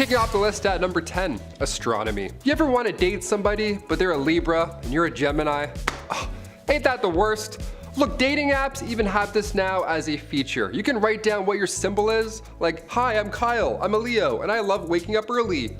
Kicking off the list at number 10, astronomy. You ever want to date somebody, but they're a Libra and you're a Gemini? Oh, ain't that the worst? Look, dating apps even have this now as a feature. You can write down what your symbol is, like, hi, I'm Kyle, I'm a Leo, and I love waking up early.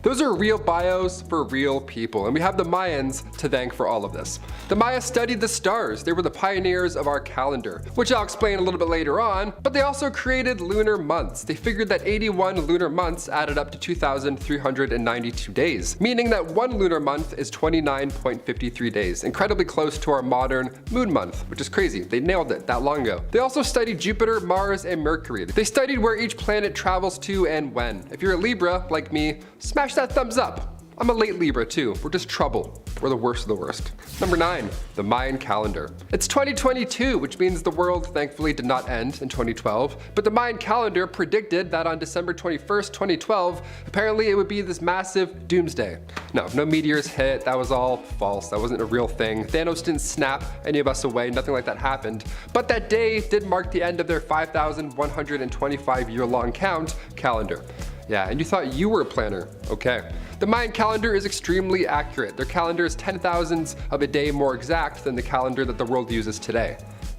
Those are real bios for real people, and we have the Mayans to thank for all of this. The Maya studied the stars. They were the pioneers of our calendar, which I'll explain a little bit later on, but they also created lunar months. They figured that 81 lunar months added up to 2,392 days, meaning that one lunar month is 29.53 days, incredibly close to our modern moon month, which is crazy. They nailed it that long ago. They also studied Jupiter, Mars, and Mercury. They studied where each planet travels to and when. If you're a Libra, like me, smash that thumbs up. I'm a late Libra too. We're just trouble. We're the worst of the worst. Number 9, the Mayan calendar. It's 2022, which means the world thankfully did not end in 2012, but the Mayan calendar predicted that on December 21st, 2012, apparently it would be this massive doomsday. No meteors hit, that was all false, that wasn't a real thing. Thanos didn't snap any of us away, nothing like that happened. But that day did mark the end of their 5,125 year-long calendar. Yeah, and you thought you were a planner. Okay. The Mayan calendar is extremely accurate. Their calendar is 10,000ths of a day more exact than the calendar that the world uses today.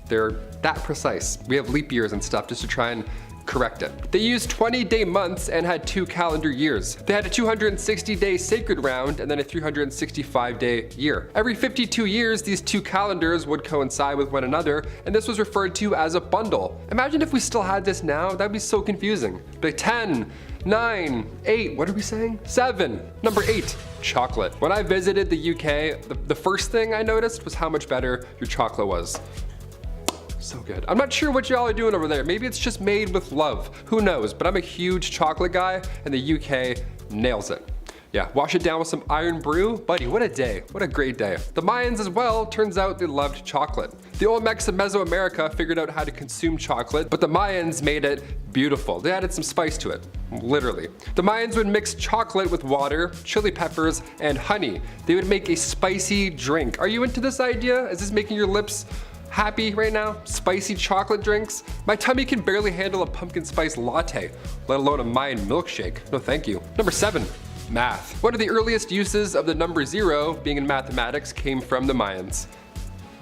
They're that precise. We have leap years and stuff just to try and correct it. They used 20-day months and had 2 calendar years. They had a 260-day sacred round and then a 365-day year. Every 52 years, these 2 calendars would coincide with one another, and this was referred to as a bundle. Imagine if we still had this now, that'd be so confusing. Like 10, 9, 8, what are we saying? 7. Number 8, chocolate. When I visited the UK, the first thing I noticed was how much better your chocolate was. So good. I'm not sure what y'all are doing over there. Maybe it's just made with love. Who knows? But I'm a huge chocolate guy, and the UK nails it. Yeah, wash it down with some iron brew. Buddy, what a day. What a great day. The Mayans as well, turns out they loved chocolate. The Olmecs of Mesoamerica figured out how to consume chocolate, but the Mayans made it beautiful. They added some spice to it, literally. The Mayans would mix chocolate with water, chili peppers, and honey. They would make a spicy drink. Are you into this idea? Is this making your lips happy right now? Spicy chocolate drinks? My tummy can barely handle a pumpkin spice latte, let alone a Mayan milkshake. No thank you. Number 7. Math. One of the earliest uses of the number 0 being in mathematics came from the Mayans.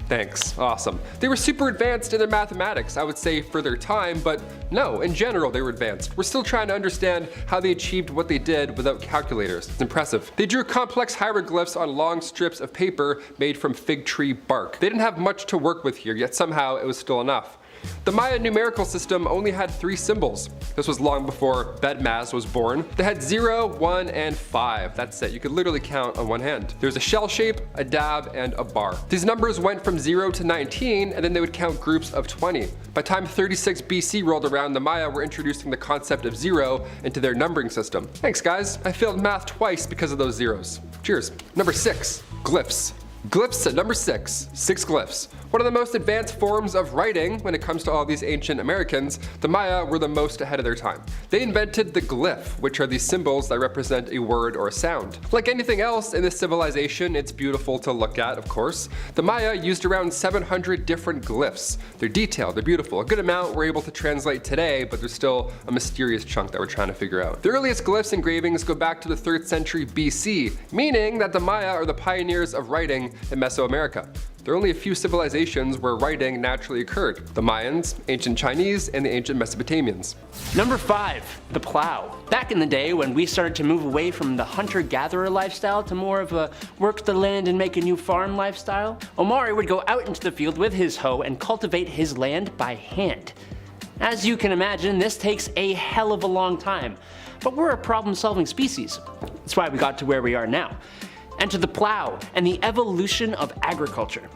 Thanks, awesome. They were super advanced in their mathematics, I would say for their time, but no, in general they were advanced. We're still trying to understand how they achieved what they did without calculators. It's impressive. They drew complex hieroglyphs on long strips of paper made from fig tree bark. They didn't have much to work with here, yet somehow it was still enough. The Maya numerical system only had 3 symbols. This was long before Betmaz was born. They had 0, 1, and 5. That's it. You could literally count on one hand. There was a shell shape, a dab, and a bar. These numbers went from 0 to 19, and then they would count groups of 20. By time 36 BC rolled around, the Maya were introducing the concept of 0 into their numbering system. Thanks guys. I failed math twice because of those zeros. Cheers. Number 6, glyphs. Glyphs at number 6. 6 glyphs. One of the most advanced forms of writing when it comes to all these ancient Americans, the Maya were the most ahead of their time. They invented the glyph, which are these symbols that represent a word or a sound. Like anything else in this civilization, it's beautiful to look at, of course. The Maya used around 700 different glyphs. They're detailed, they're beautiful. A good amount we're able to translate today, but there's still a mysterious chunk that we're trying to figure out. The earliest glyphs engravings go back to the 3rd century BC, meaning that the Maya are the pioneers of writing in Mesoamerica. There are only a few civilizations where writing naturally occurred. The Mayans, ancient Chinese, and the ancient Mesopotamians. Number 5, the plow. Back in the day when we started to move away from the hunter-gatherer lifestyle to more of a work the land and make a new farm lifestyle, Omari would go out into the field with his hoe and cultivate his land by hand. As you can imagine, this takes a hell of a long time, but we're a problem-solving species. That's why we got to where we are now. Enter the plow and the evolution of agriculture.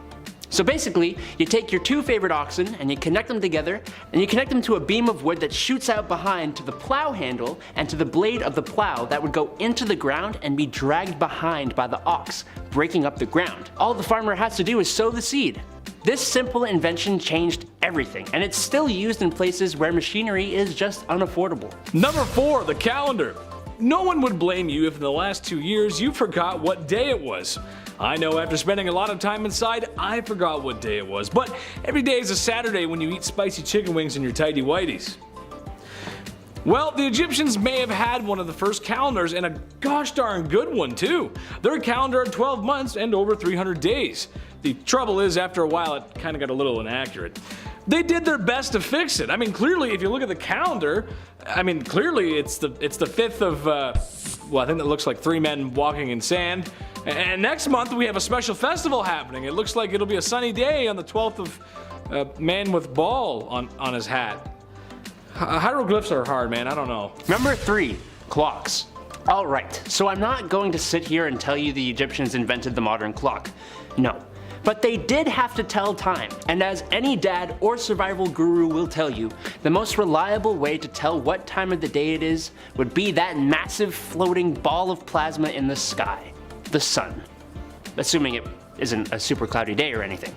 So basically, you take your 2 favorite oxen and you connect them together, and you connect them to a beam of wood that shoots out behind to the plow handle and to the blade of the plow that would go into the ground and be dragged behind by the ox, breaking up the ground. All the farmer has to do is sow the seed. This simple invention changed everything, and it's still used in places where machinery is just unaffordable. Number 4, the calendar. No one would blame you if in the last 2 years you forgot what day it was. I know after spending a lot of time inside, I forgot what day it was, but every day is a Saturday when you eat spicy chicken wings and your tighty whities. Well, the Egyptians may have had one of the first calendars, and a gosh darn good one too. Their calendar had 12 months and over 300 days. The trouble is, after a while it kind of got a little inaccurate. They did their best to fix it. I mean, clearly if you look at the calendar, clearly it's the 5th of, well, I think that looks like 3 men walking in sand. And next month we have a special festival happening. It looks like it'll be a sunny day on the 12th of man with ball on his hat. Hieroglyphs are hard, man, I don't know. Number 3, clocks. Alright, so I'm not going to sit here and tell you the Egyptians invented the modern clock. No. But they did have to tell time, and as any dad or survival guru will tell you, the most reliable way to tell what time of the day it is would be that massive floating ball of plasma in the sky, the sun. Assuming it isn't a super cloudy day or anything.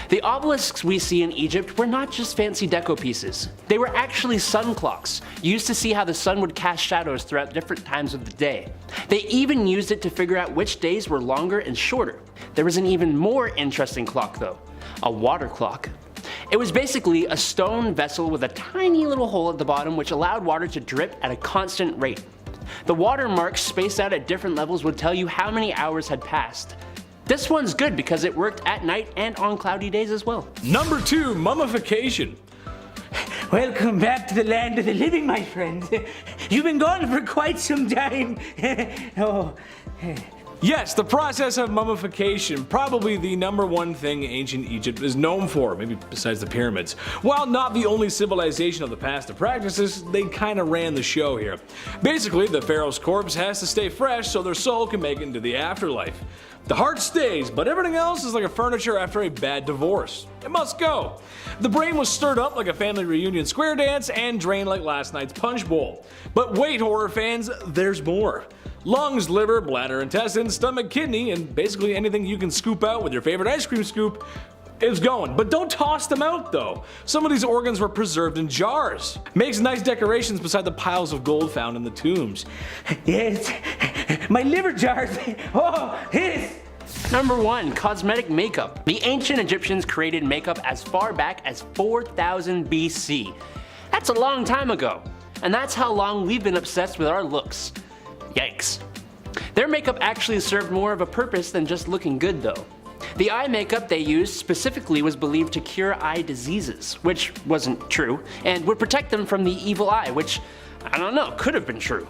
The obelisks we see in Egypt were not just fancy deco pieces. They were actually sun clocks, used to see how the sun would cast shadows throughout different times of the day. They even used it to figure out which days were longer and shorter. There was an even more interesting clock though, a water clock. It was basically a stone vessel with a tiny little hole at the bottom which allowed water to drip at a constant rate. The water marks spaced out at different levels would tell you how many hours had passed. This one's good because it worked at night and on cloudy days as well. Number 2, mummification. Welcome back to the land of the living, my friend. You've been gone for quite some time. Oh. Yes, the process of mummification, probably the number one thing ancient Egypt is known for, maybe besides the pyramids. While not the only civilization of the past to practice this, they kinda ran the show here. Basically, the pharaoh's corpse has to stay fresh so their soul can make it into the afterlife. The heart stays, but everything else is like a furniture after a bad divorce. It must go. The brain was stirred up like a family reunion square dance and drained like last night's punch bowl. But wait, horror fans, there's more. Lungs, liver, bladder, intestines, stomach, kidney, and basically anything you can scoop out with your favorite ice cream scoop is going. But don't toss them out though. Some of these organs were preserved in jars. Makes nice decorations beside the piles of gold found in the tombs. Yes, my liver jars. Oh, yes. Number 1, cosmetic makeup. The ancient Egyptians created makeup as far back as 4000 BC. That's a long time ago. And that's how long we've been obsessed with our looks. Yikes. Their makeup actually served more of a purpose than just looking good though. The eye makeup they used specifically was believed to cure eye diseases, which wasn't true, and would protect them from the evil eye, which, I don't know, could have been true.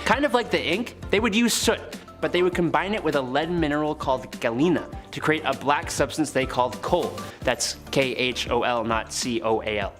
Kind of like the ink, they would use soot, but they would combine it with a lead mineral called galena to create a black substance they called coal. That's K-H-O-L, not C-O-A-L.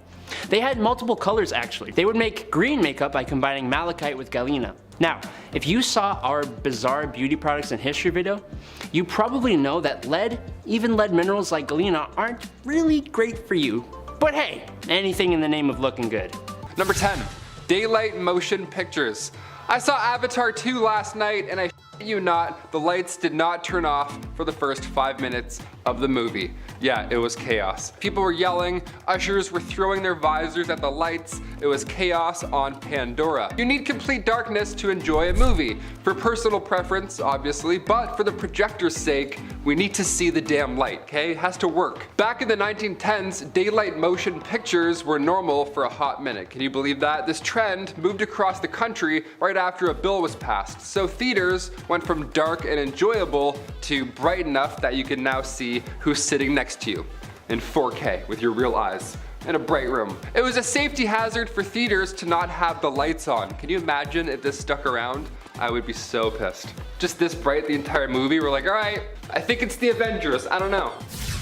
They had multiple colors actually. They would make green makeup by combining malachite with galena. Now, if you saw our bizarre beauty products and history video, you probably know that lead, even lead minerals like galena, aren't really great for you. But hey, anything in the name of looking good. Number 10, daylight motion pictures. I saw Avatar 2 last night and I shit you not, the lights did not turn off for the first 5 minutes of the movie. Yeah, it was chaos. People were yelling, ushers were throwing their visors at the lights, it was chaos on Pandora. You need complete darkness to enjoy a movie. For personal preference, obviously, but for the projector's sake, we need to see the damn light, okay? It has to work. Back in the 1910s, daylight motion pictures were normal for a hot minute. Can you believe that? This trend moved across the country right after a bill was passed. So theaters went from dark and enjoyable to bright enough that you can now see who's sitting next to you in 4K with your real eyes in a bright room. It was a safety hazard for theaters to not have the lights on. Can you imagine if this stuck around? I would be so pissed. Just this bright the entire movie, we're like, all right, I think it's the Avengers, I don't know.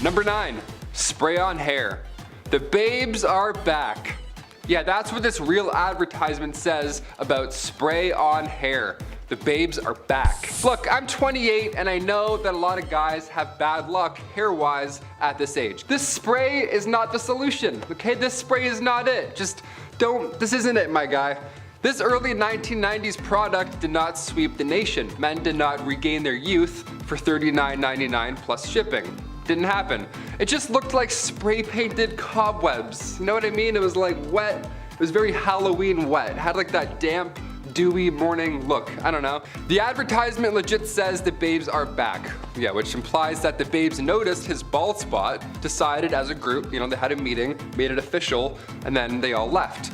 Number 9, spray on hair. The babes are back. Yeah, that's what this real advertisement says about spray on hair. The babes are back. Look, I'm 28 and I know that a lot of guys have bad luck hair-wise at this age. This spray is not the solution, okay? This spray is not it. Just don't, this isn't it, my guy. This early 1990s product did not sweep the nation. Men did not regain their youth for $39.99 plus shipping. Didn't happen. It just looked like spray painted cobwebs. You know what I mean? It was like wet. It was very Halloween wet. It had like that damp, dewy morning look. I don't know. The advertisement legit says the babes are back. Yeah, which implies that the babes noticed his bald spot, decided as a group, you know, they had a meeting, made it official, and then they all left.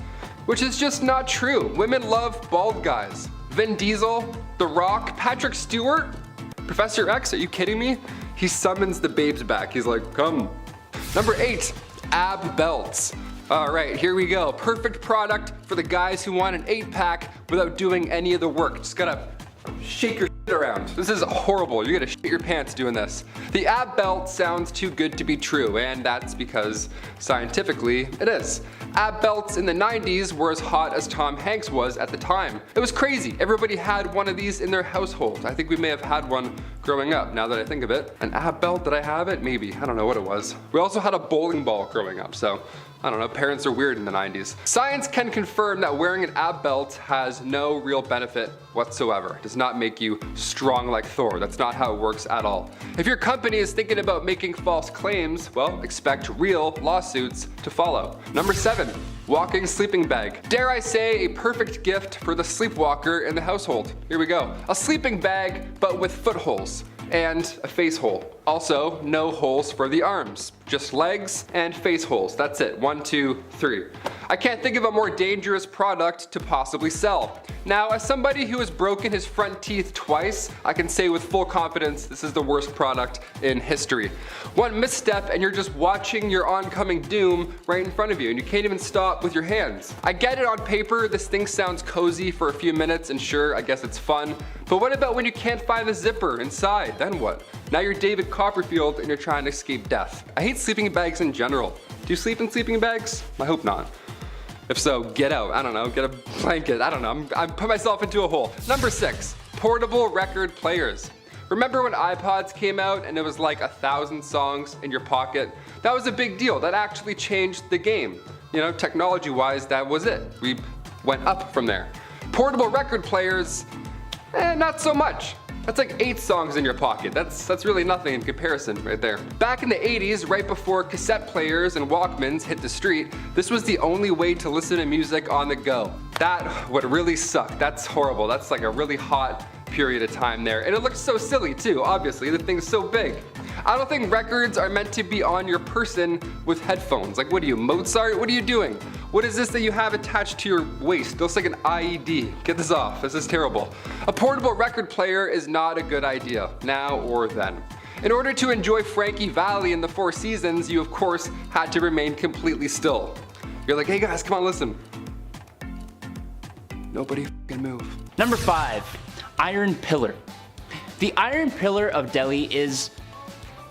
which is just not true. Women love bald guys. Vin Diesel, The Rock, Patrick Stewart, Professor X, are you kidding me? He summons the babes back. He's like, come. Number 8, ab belts. All right, here we go. Perfect product for the guys who want an 8-pack without doing any of the work. Just gotta shake your shit around. This is horrible. You're gonna shit your pants doing this. The ab belt sounds too good to be true, and that's because scientifically it is. Ab belts in the 90s were as hot as Tom Hanks was at the time. It was crazy. Everybody had one of these in their household. I think we may have had one growing up, now that I think of it. An ab belt, did I have it? Maybe. I don't know what it was. We also had a bowling ball growing up, so I don't know, parents are weird in the 90s. Science can confirm that wearing an ab belt has no real benefit whatsoever. It does not make you strong like Thor. That's not how it works at all. If your company is thinking about making false claims, well, expect real lawsuits to follow. Number 7, walking sleeping bag. Dare I say a perfect gift for the sleepwalker in the household. Here we go. A sleeping bag, but with footholes and a face hole. Also, no holes for the arms, just legs and face holes. That's it, 1, 2, 3. I can't think of a more dangerous product to possibly sell. Now, as somebody who has broken his front teeth twice, I can say with full confidence this is the worst product in history. One misstep and you're just watching your oncoming doom right in front of you, and you can't even stop with your hands. I get it on paper, this thing sounds cozy for a few minutes, and sure, I guess it's fun, but what about when you can't find the zipper inside? Then what? Now you're David Copperfield and you're trying to escape death. I hate sleeping bags in general. Do you sleep in sleeping bags? I hope not. If so, get out. I don't know, get a blanket. I don't know, I'm put myself into a hole. Number 6, portable record players. Remember when iPods came out and it was like 1,000 songs in your pocket? That was a big deal. That actually changed the game. You know, technology-wise, that was it. We went up from there. Portable record players, not so much. That's like 8 songs in your pocket. That's really nothing in comparison right there. Back in the 80s, right before cassette players and Walkmans hit the street, this was the only way to listen to music on the go. That would really suck. That's horrible. That's like a really hot period of time there. And it looks so silly too, obviously. The thing's so big. I don't think records are meant to be on your person with headphones. Like, what are you, Mozart? What are you doing? What is this that you have attached to your waist? It looks like an IED. Get this off. This is terrible. A portable record player is not a good idea, now or then. In order to enjoy Frankie Valli in the Four Seasons, you of course had to remain completely still. You're like, hey guys, come on, listen. Nobody can move. Number 5, Iron Pillar. The Iron Pillar of Delhi is,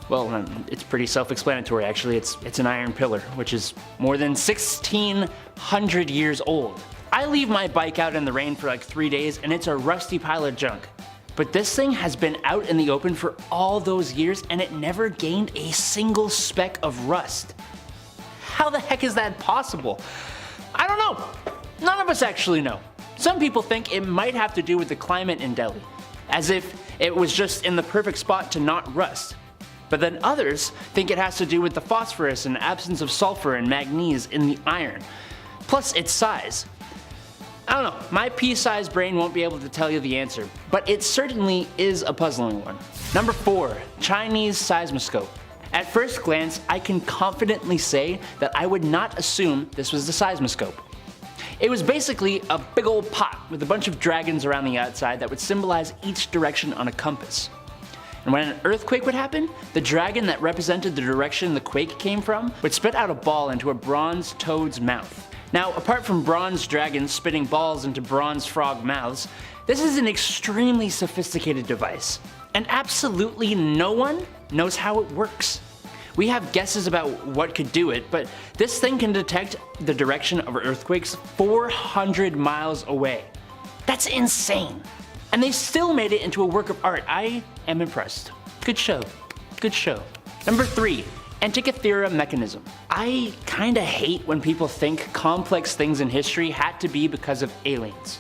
well, it's pretty self-explanatory actually. It's an iron pillar, which is more than 1,600 years old. I leave my bike out in the rain for like 3 days and it's a rusty pile of junk. But this thing has been out in the open for all those years and it never gained a single speck of rust. How the heck is that possible? I don't know. None of us actually know. Some people think it might have to do with the climate in Delhi, as if it was just in the perfect spot to not rust. But then others think it has to do with the phosphorus and absence of sulfur and manganese in the iron, plus its size. I don't know, my pea-sized brain won't be able to tell you the answer, but it certainly is a puzzling one. Number 4, Chinese seismoscope. At first glance, I can confidently say that I would not assume this was the seismoscope. It was basically a big old pot with a bunch of dragons around the outside that would symbolize each direction on a compass. And when an earthquake would happen, the dragon that represented the direction the quake came from would spit out a ball into a bronze toad's mouth. Now, apart from bronze dragons spitting balls into bronze frog mouths, this is an extremely sophisticated device, and absolutely no one knows how it works. We have guesses about what could do it, but this thing can detect the direction of earthquakes 400 miles away. That's insane. And they still made it into a work of art. I am impressed. Good show. Good show. Number 3, Antica Theorem mechanism. I kinda hate when people think complex things in history had to be because of aliens.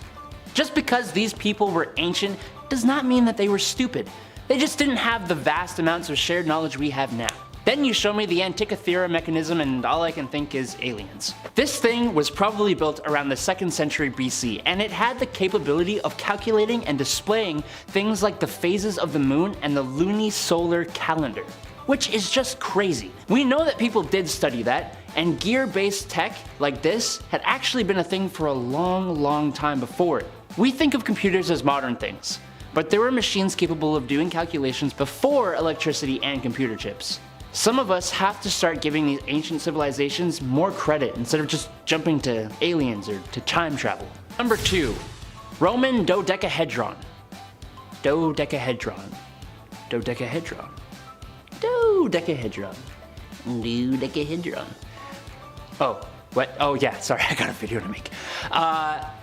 Just because these people were ancient does not mean that they were stupid. They just didn't have the vast amounts of shared knowledge we have now. Then you show me the Antica Theorem mechanism and all I can think is aliens. This thing was probably built around the 2nd century BC, and it had the capability of calculating and displaying things like the phases of the moon and the lunisolar calendar, which is just crazy. We know that people did study that, and gear-based tech like this had actually been a thing for a long time before it. We think of computers as modern things, but there were machines capable of doing calculations before electricity and computer chips. Some of us have to start giving these ancient civilizations more credit instead of just jumping to aliens or to time travel. Number 2. Roman Dodecahedron. Dodecahedron. Dodecahedron. Dodecahedron. Dodecahedron. Oh, what? Oh yeah, sorry, I got a video to make.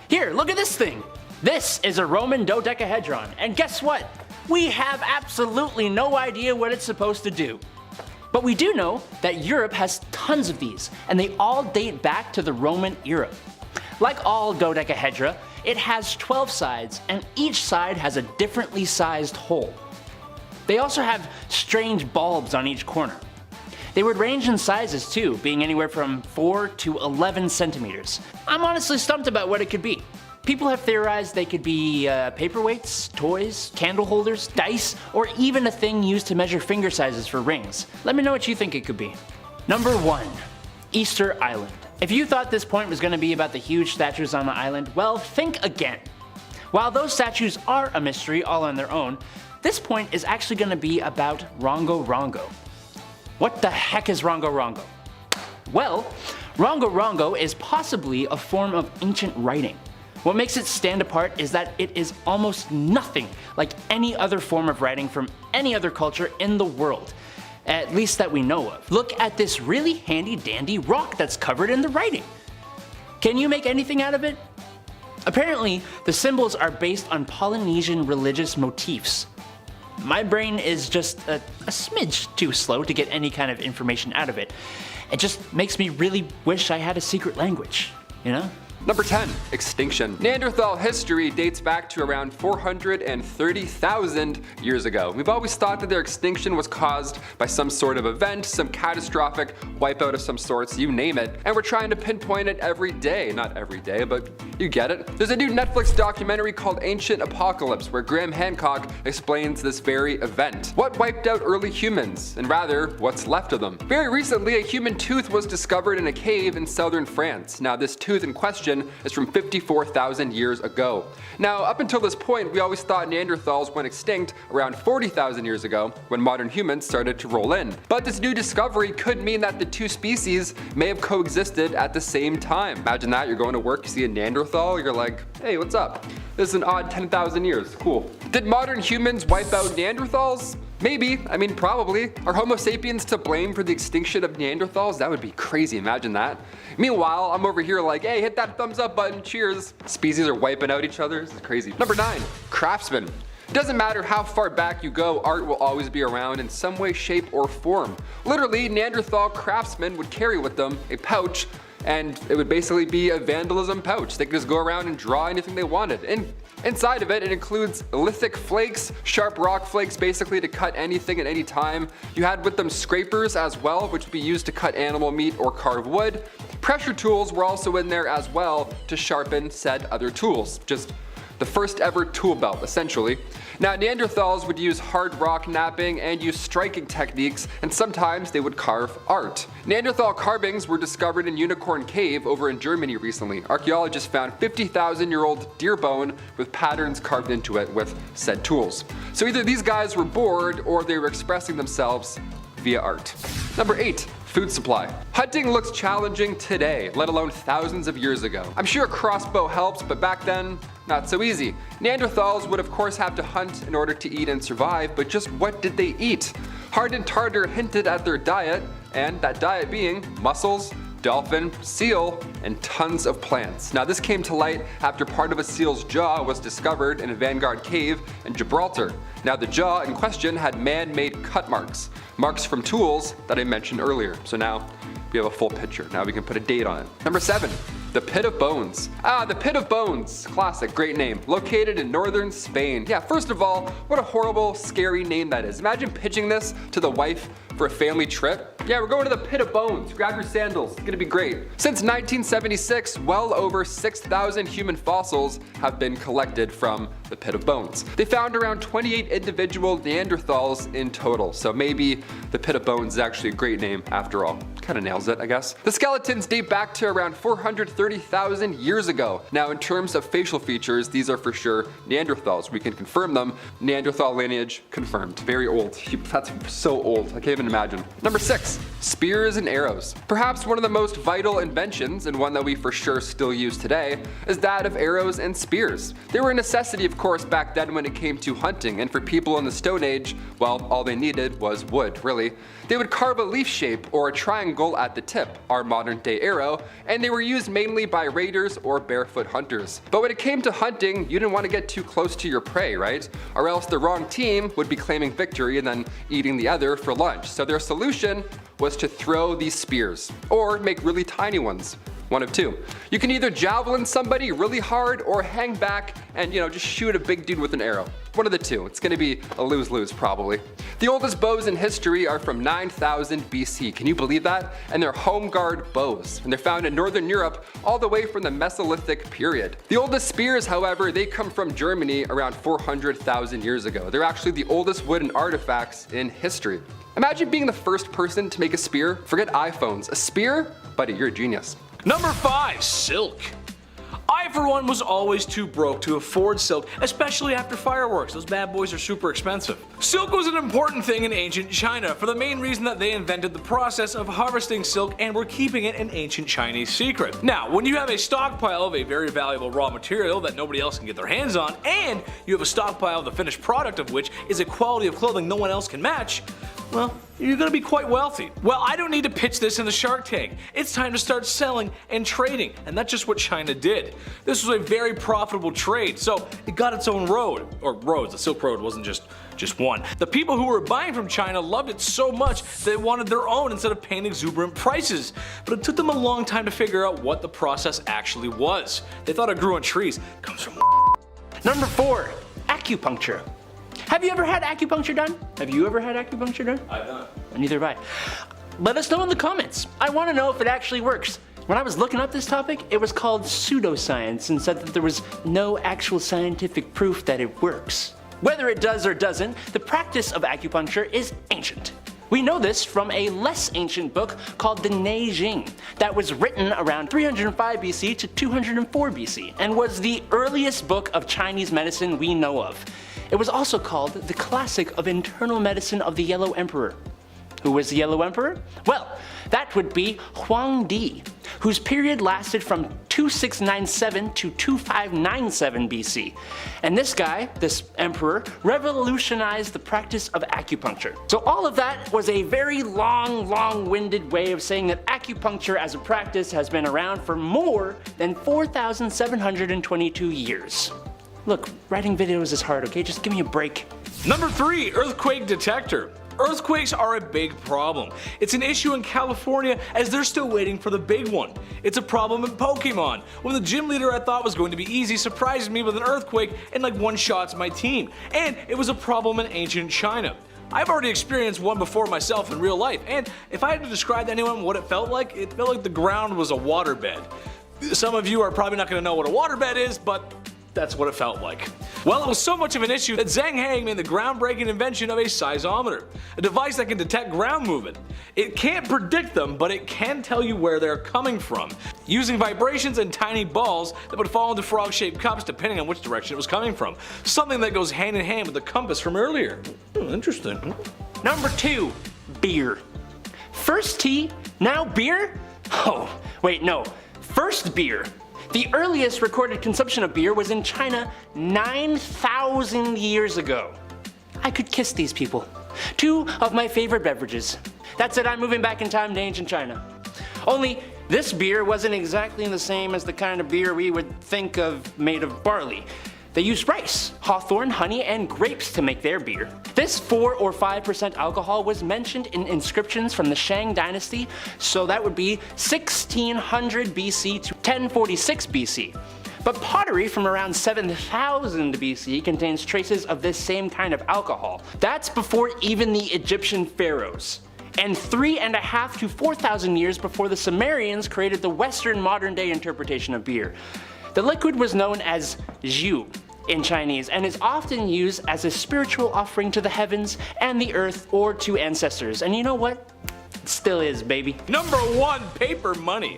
Here, look at this thing. This is a Roman dodecahedron, and guess what? We have absolutely no idea what it's supposed to do. But we do know that Europe has tons of these, and they all date back to the Roman era. Like all dodecahedra, it has 12 sides, and each side has a differently sized hole. They also have strange bulbs on each corner. They would range in sizes too, being anywhere from 4 to 11 centimeters. I'm honestly stumped about what it could be. People have theorized they could be paperweights, toys, candle holders, dice, or even a thing used to measure finger sizes for rings. Let me know what you think it could be. Number 1. Easter Island. If you thought this point was going to be about the huge statues on the island, well, think again. While those statues are a mystery all on their own, this point is actually going to be about Rongo Rongo. What the heck is Rongo Rongo? Well, Rongo Rongo is possibly a form of ancient writing. What makes it stand apart is that it is almost nothing like any other form of writing from any other culture in the world, at least that we know of. Look at this really handy dandy rock that's covered in the writing. Can you make anything out of it? Apparently, the symbols are based on Polynesian religious motifs. My brain is just a smidge too slow to get any kind of information out of it. It just makes me really wish I had a secret language, you know? Number 10. Extinction. Neanderthal history dates back to around 430,000 years ago. We've always thought that their extinction was caused by some sort of event, some catastrophic wipeout of some sorts, you name it, and we're trying to pinpoint it every day. Not every day, but you get it. There's a new Netflix documentary called Ancient Apocalypse where Graham Hancock explains this very event. What wiped out early humans, and rather, what's left of them. Very recently, a human tooth was discovered in a cave in southern France. Now, this tooth in question is from 54,000 years ago. Now, up until this point, we always thought Neanderthals went extinct around 40,000 years ago when modern humans started to roll in. But this new discovery could mean that the two species may have coexisted at the same time. Imagine that, you're going to work, you see a Neanderthal, you're like, hey, what's up? This is an odd 10,000 years, cool. Did modern humans wipe out Neanderthals? Maybe, I mean probably. Are Homo sapiens to blame for the extinction of Neanderthals? That would be crazy, imagine that. Meanwhile, I'm over here like, hey, hit that thumbs up button, cheers. Species are wiping out each other, this is crazy. Number 9, Craftsman. It doesn't matter how far back you go, art will always be around in some way, shape, or form. Literally, Neanderthal craftsmen would carry with them a pouch, and it would basically be a vandalism pouch. They could just go around and draw anything they wanted. And inside of it, it includes lithic flakes, sharp rock flakes basically to cut anything at any time. You had with them scrapers as well, which would be used to cut animal meat or carve wood. Pressure tools were also in there as well to sharpen said other tools. Just the first ever tool belt, essentially. Now, Neanderthals would use hard rock knapping and use striking techniques, and sometimes they would carve art. Neanderthal carvings were discovered in Unicorn Cave over in Germany recently. Archaeologists found 50,000-year-old deer bone with patterns carved into it with said tools. So either these guys were bored or they were expressing themselves via art. Number 8. Food supply. Hunting looks challenging today, let alone thousands of years ago. I'm sure a crossbow helps, but back then, not so easy. Neanderthals would of course have to hunt in order to eat and survive, but just what did they eat? Hardin Tartar hinted at their diet, and that diet being mussels, dolphin, seal, and tons of plants. Now this came to light after part of a seal's jaw was discovered in a Vanguard cave in Gibraltar. Now the jaw in question had man-made cut marks from tools that I mentioned earlier. So now we have a full picture. Now we can put a date on it. Number 7. The Pit of Bones. The Pit of Bones. Classic, great name. Located in northern Spain. Yeah, first of all, what a horrible, scary name that is. Imagine pitching this to the wife for a family trip. Yeah, we're going to the Pit of Bones. Grab your sandals. It's gonna be great. Since 1976, well over 6,000 human fossils have been collected from the Pit of Bones. They found around 28 individual Neanderthals in total, so maybe the Pit of Bones is actually a great name after all. Kind of nails it, I guess. The skeletons date back to around 430,000 years ago. Now, in terms of facial features, these are for sure Neanderthals. We can confirm them. Neanderthal lineage confirmed. Very old. That's so old. I can't even imagine. Number 6, spears and arrows. Perhaps one of the most vital inventions, and one that we for sure still use today, is that of arrows and spears. They were a necessity, of course, back then when it came to hunting, and for people in the Stone Age, well, all they needed was wood, really. They would carve a leaf shape or a triangle at the tip, our modern day arrow, and they were used mainly by raiders or barefoot hunters. But when it came to hunting, you didn't want to get too close to your prey, right? Or else the wrong team would be claiming victory and then eating the other for lunch. So their solution was to throw these spears, or make really tiny ones. One of two. You can either javelin somebody really hard or hang back and, just shoot a big dude with an arrow. One of the two. It's gonna be a lose-lose probably. The oldest bows in history are from 9000 BC. Can you believe that? And they're home guard bows. And they're found in Northern Europe all the way from the Mesolithic period. The oldest spears, however, they come from Germany around 400,000 years ago. They're actually the oldest wooden artifacts in history. Imagine being the first person to make a spear. Forget iPhones. A spear? Buddy, you're a genius. Number 5, silk. I, for one, was always too broke to afford silk, especially after fireworks. Those bad boys are super expensive. Silk was an important thing in ancient China for the main reason that they invented the process of harvesting silk and were keeping it an ancient Chinese secret. Now, when you have a stockpile of a very valuable raw material that nobody else can get their hands on, and you have a stockpile of the finished product of which is a quality of clothing no one else can match, well, you're gonna be quite wealthy. Well, I don't need to pitch this in the Shark Tank. It's time to start selling and trading, and that's just what China did. This was a very profitable trade, so it got its own road, or roads. The Silk Road wasn't just one. The people who were buying from China loved it so much they wanted their own instead of paying exuberant prices. But it took them a long time to figure out what the process actually was. They thought it grew on trees. Comes from Number 4, acupuncture. Have you ever had acupuncture done? Have you ever had acupuncture done? I've done. Neither have I. Let us know in the comments. I want to know if it actually works. When I was looking up this topic, it was called pseudoscience and said that there was no actual scientific proof that it works. Whether it does or doesn't, the practice of acupuncture is ancient. We know this from a less ancient book called the Neijing that was written around 305 BC to 204 BC and was the earliest book of Chinese medicine we know of. It was also called the classic of internal medicine of the Yellow Emperor. Who was the Yellow Emperor? Well, that would be Huang Di, whose period lasted from 2697 to 2597 BC. And this guy, this emperor, revolutionized the practice of acupuncture. So all of that was a very long-winded way of saying that acupuncture as a practice has been around for more than 4,722 years. Look, writing videos is hard, okay? Just give me a break. Number 3, earthquake detector. Earthquakes are a big problem. It's an issue in California as they're still waiting for the big one. It's a problem in Pokemon, when the gym leader I thought was going to be easy surprised me with an earthquake and one-shots my team. And it was a problem in ancient China. I've already experienced one before myself in real life, and if I had to describe to anyone what it felt like the ground was a waterbed. Some of you are probably not going to know what a waterbed is, but that's what it felt like. Well, it was so much of an issue that Zhang Heng made the groundbreaking invention of a seismometer, a device that can detect ground movement. It can't predict them, but it can tell you where they're coming from, using vibrations and tiny balls that would fall into frog-shaped cups depending on which direction it was coming from. Something that goes hand in hand with the compass from earlier. Interesting. Number 2, beer. First tea, now beer? Oh, wait, no. First beer. The earliest recorded consumption of beer was in China 9,000 years ago. I could kiss these people. 2 of my favorite beverages. That's it, I'm moving back in time to ancient China. Only this beer wasn't exactly the same as the kind of beer we would think of made of barley. They used rice, hawthorn, honey, and grapes to make their beer. This 4 or 5% alcohol was mentioned in inscriptions from the Shang dynasty, so that would be 1600 BC to 1046 BC. But pottery from around 7000 BC contains traces of this same kind of alcohol. That's before even the Egyptian pharaohs. And 3,500 to 4,000 years before the Sumerians created the Western modern-day interpretation of beer. The liquid was known as zhu in Chinese and is often used as a spiritual offering to the heavens and the earth or to ancestors. And you know what? Still is, baby. Number 1, paper money.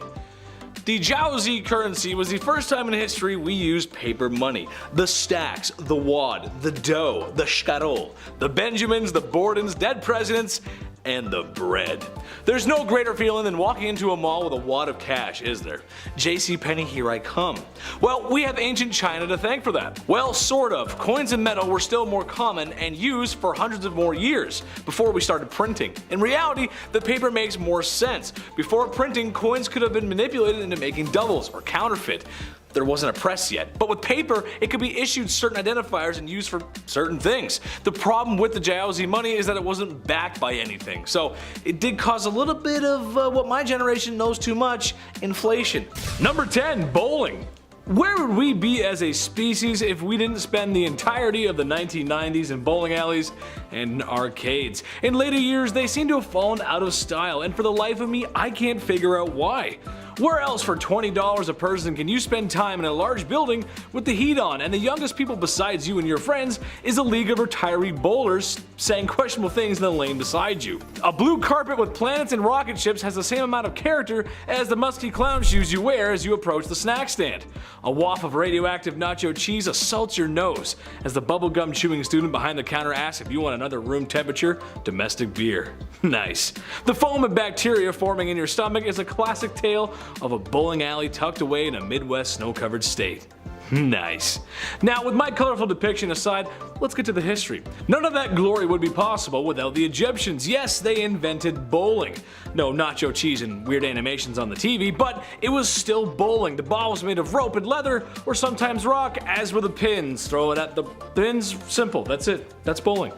The Jiaozi currency was the first time in history we used paper money. The stacks, the wad, the dough, the shkarol, the Benjamins, the Bordens, dead presidents, and the bread. There's no greater feeling than walking into a mall with a wad of cash, is there? JCPenney, here I come. Well, we have ancient China to thank for that. Well, sort of. Coins and metal were still more common and used for hundreds of more years before we started printing. In reality, the paper makes more sense. Before printing, coins could have been manipulated into making doubles or counterfeit. There wasn't a press yet, but with paper, it could be issued certain identifiers and used for certain things. The problem with the Jiaozi money is that it wasn't backed by anything, so it did cause a little bit of what my generation knows too much, inflation. Number 10, bowling. Where would we be as a species if we didn't spend the entirety of the 1990s in bowling alleys and arcades? In later years, they seem to have fallen out of style, and for the life of me, I can't figure out why. Where else for $20 a person can you spend time in a large building with the heat on and the youngest people besides you and your friends is a league of retiree bowlers saying questionable things in the lane beside you? A blue carpet with planets and rocket ships has the same amount of character as the musky clown shoes you wear as you approach the snack stand. A waft of radioactive nacho cheese assaults your nose as the bubblegum chewing student behind the counter asks if you want another room temperature domestic beer. Nice. The foam and bacteria forming in your stomach is a classic tale of a bowling alley tucked away in a Midwest snow-covered state. Nice. Now, with my colorful depiction aside, let's get to the history. None of that glory would be possible without the Egyptians. Yes, they invented bowling. No nacho cheese and weird animations on the TV, but it was still bowling. The ball was made of rope and leather, or sometimes rock, as were the pins. Throw it at the pins, simple, that's it. That's bowling.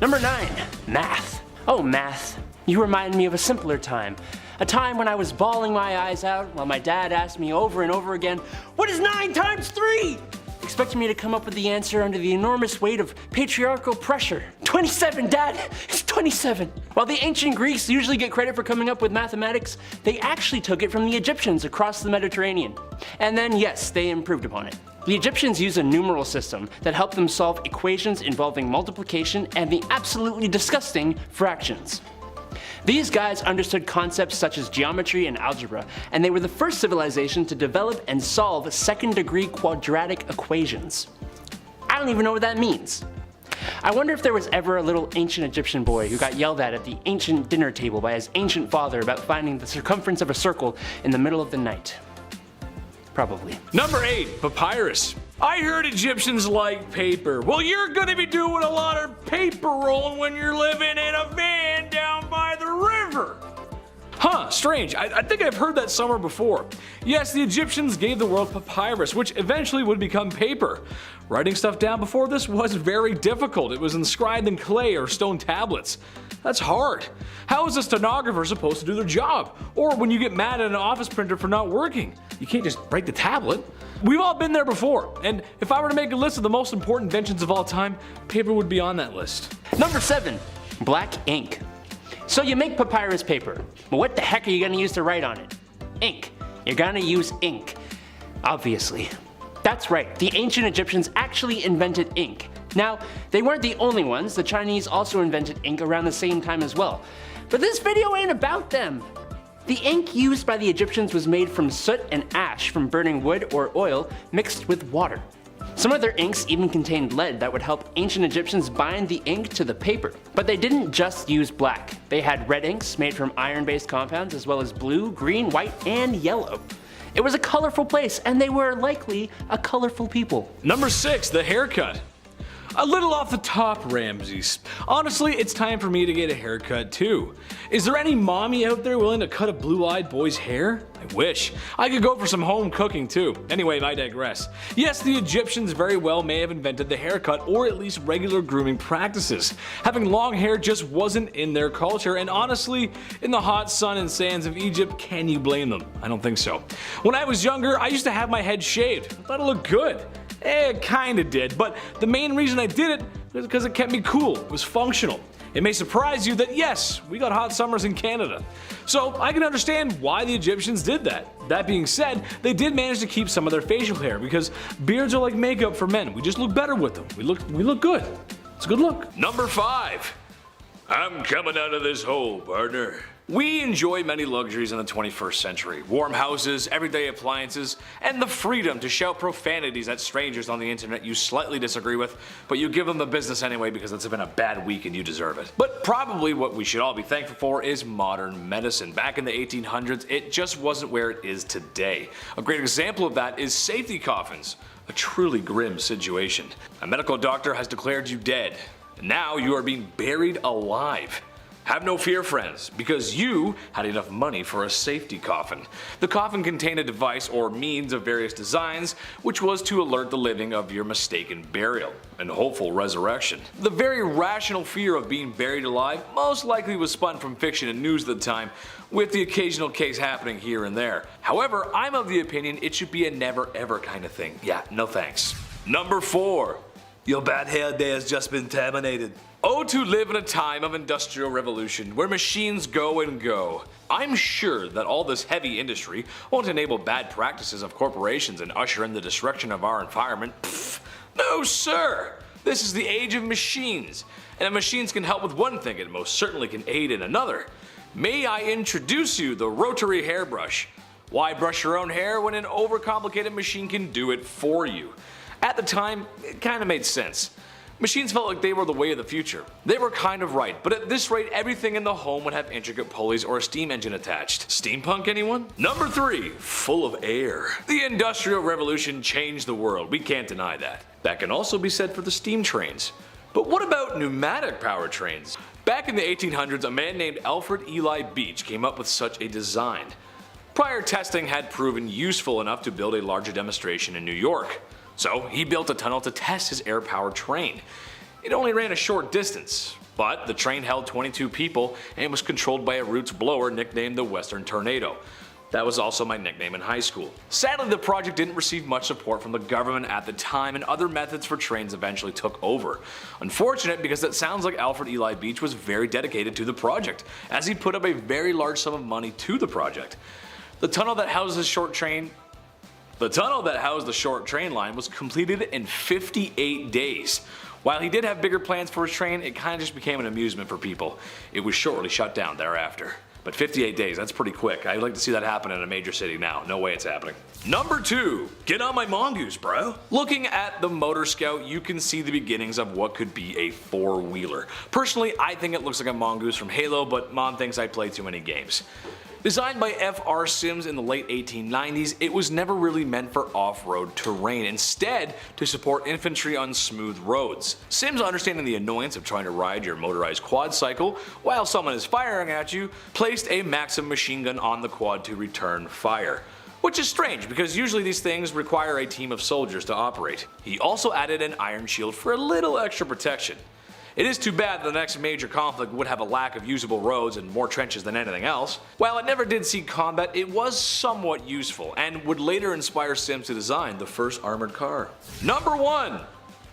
Number 9, math. Oh, math. You remind me of a simpler time. A time when I was bawling my eyes out while my dad asked me over and over again, "What is 9 times 3?" Expecting me to come up with the answer under the enormous weight of patriarchal pressure. 27, Dad! It's 27! While the ancient Greeks usually get credit for coming up with mathematics, they actually took it from the Egyptians across the Mediterranean. And then, yes, they improved upon it. The Egyptians used a numeral system that helped them solve equations involving multiplication and the absolutely disgusting fractions. These guys understood concepts such as geometry and algebra, and they were the first civilization to develop and solve second-degree quadratic equations. I don't even know what that means. I wonder if there was ever a little ancient Egyptian boy who got yelled at the ancient dinner table by his ancient father about finding the circumference of a circle in the middle of the night. Probably. Number 8, papyrus. I heard Egyptians like paper. Well, you're gonna be doing a lot of paper rolling when you're living in a van down by the river. Huh, strange. I think I've heard that somewhere before. Yes, the Egyptians gave the world papyrus, which eventually would become paper. Writing stuff down before this was very difficult. It was inscribed in clay or stone tablets. That's hard. How is a stenographer supposed to do their job? Or when you get mad at an office printer for not working, you can't just break the tablet. We've all been there before, and if I were to make a list of the most important inventions of all time, paper would be on that list. Number 7, black ink. So you make papyrus paper, but what the heck are you gonna use to write on it? Ink. You're gonna use ink. Obviously. That's right, the ancient Egyptians actually invented ink. Now, they weren't the only ones, the Chinese also invented ink around the same time as well. But this video ain't about them. The ink used by the Egyptians was made from soot and ash from burning wood or oil mixed with water. Some of their inks even contained lead that would help ancient Egyptians bind the ink to the paper. But they didn't just use black. They had red inks made from iron-based compounds as well as blue, green, white, and yellow. It was a colorful place, and they were likely a colorful people. Number 6, the haircut. A little off the top, Ramses. Honestly, it's time for me to get a haircut too. Is there any mommy out there willing to cut a blue-eyed boy's hair? I wish. I could go for some home cooking too. Anyway, I digress. Yes, the Egyptians very well may have invented the haircut or at least regular grooming practices. Having long hair just wasn't in their culture, and honestly, in the hot sun and sands of Egypt, can you blame them? I don't think so. When I was younger, I used to have my head shaved. I thought it looked good. It kinda did, but the main reason I did it was because it kept me cool. It was functional. It may surprise you that yes, we got hot summers in Canada. So I can understand why the Egyptians did that. That being said, they did manage to keep some of their facial hair because beards are like makeup for men. We just look better with them. We look good. It's a good look. Number 5. I'm coming out of this hole, partner. We enjoy many luxuries in the 21st century. Warm houses, everyday appliances, and the freedom to shout profanities at strangers on the internet you slightly disagree with, but you give them the business anyway because it's been a bad week and you deserve it. But probably what we should all be thankful for is modern medicine. Back in the 1800s, it just wasn't where it is today. A great example of that is safety coffins. A truly grim situation. A medical doctor has declared you dead, and now you are being buried alive. Have no fear, friends, because you had enough money for a safety coffin. The coffin contained a device or means of various designs, which was to alert the living of your mistaken burial and hopeful resurrection. The very rational fear of being buried alive most likely was spun from fiction and news at the time, with the occasional case happening here and there. However, I'm of the opinion it should be a never ever kind of thing. Yeah, no thanks. Number 4. Your bad hair day has just been terminated. Oh, to live in a time of industrial revolution where machines go and go. I'm sure that all this heavy industry won't enable bad practices of corporations and usher in the destruction of our environment. Pfft, no sir! This is the age of machines, and if machines can help with one thing, it most certainly can aid in another. May I introduce you the Rotary hairbrush? Why brush your own hair when an overcomplicated machine can do it for you? At the time, it kinda made sense. Machines felt like they were the way of the future. They were kind of right, but at this rate everything in the home would have intricate pulleys or a steam engine attached. Steampunk anyone? Number 3. Full of air. The Industrial Revolution changed the world, we can't deny that. That can also be said for the steam trains. But what about pneumatic power trains? Back in the 1800s, a man named Alfred Eli Beach came up with such a design. Prior testing had proven useful enough to build a larger demonstration in New York. So he built a tunnel to test his air-powered train. It only ran a short distance, but the train held 22 people and was controlled by a roots blower nicknamed the Western Tornado. That was also my nickname in high school. Sadly, the project didn't receive much support from the government at the time, and other methods for trains eventually took over. Unfortunate, because it sounds like Alfred Eli Beach was very dedicated to the project, as he put up a very large sum of money to the project. The tunnel that housed the short train line was completed in 58 days. While he did have bigger plans for his train, it kinda just became an amusement for people. It was shortly shut down thereafter. But 58 days, that's pretty quick. I'd like to see that happen in a major city now. No way it's happening. Number 2. Get on my mongoose, bro. Looking at the Motor Scout, you can see the beginnings of what could be a 4-wheeler. Personally, I think it looks like a mongoose from Halo, but Mom thinks I play too many games. Designed by F.R. Sims in the late 1890s, it was never really meant for off-road terrain, instead to support infantry on smooth roads. Sims, understanding the annoyance of trying to ride your motorized quad cycle while someone is firing at you, placed a Maxim machine gun on the quad to return fire. Which is strange, because usually these things require a team of soldiers to operate. He also added an iron shield for a little extra protection. It is too bad the next major conflict would have a lack of usable roads and more trenches than anything else. While it never did see combat, it was somewhat useful, and would later inspire Sims to design the first armored car. Number 1.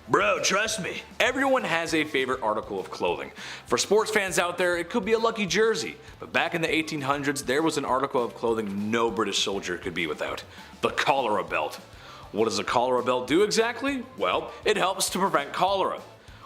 Bro, trust me. Everyone has a favorite article of clothing. For sports fans out there, it could be a lucky jersey, but back in the 1800s, there was an article of clothing no British soldier could be without. The Cholera Belt. What does a Cholera Belt do exactly? Well, it helps to prevent cholera.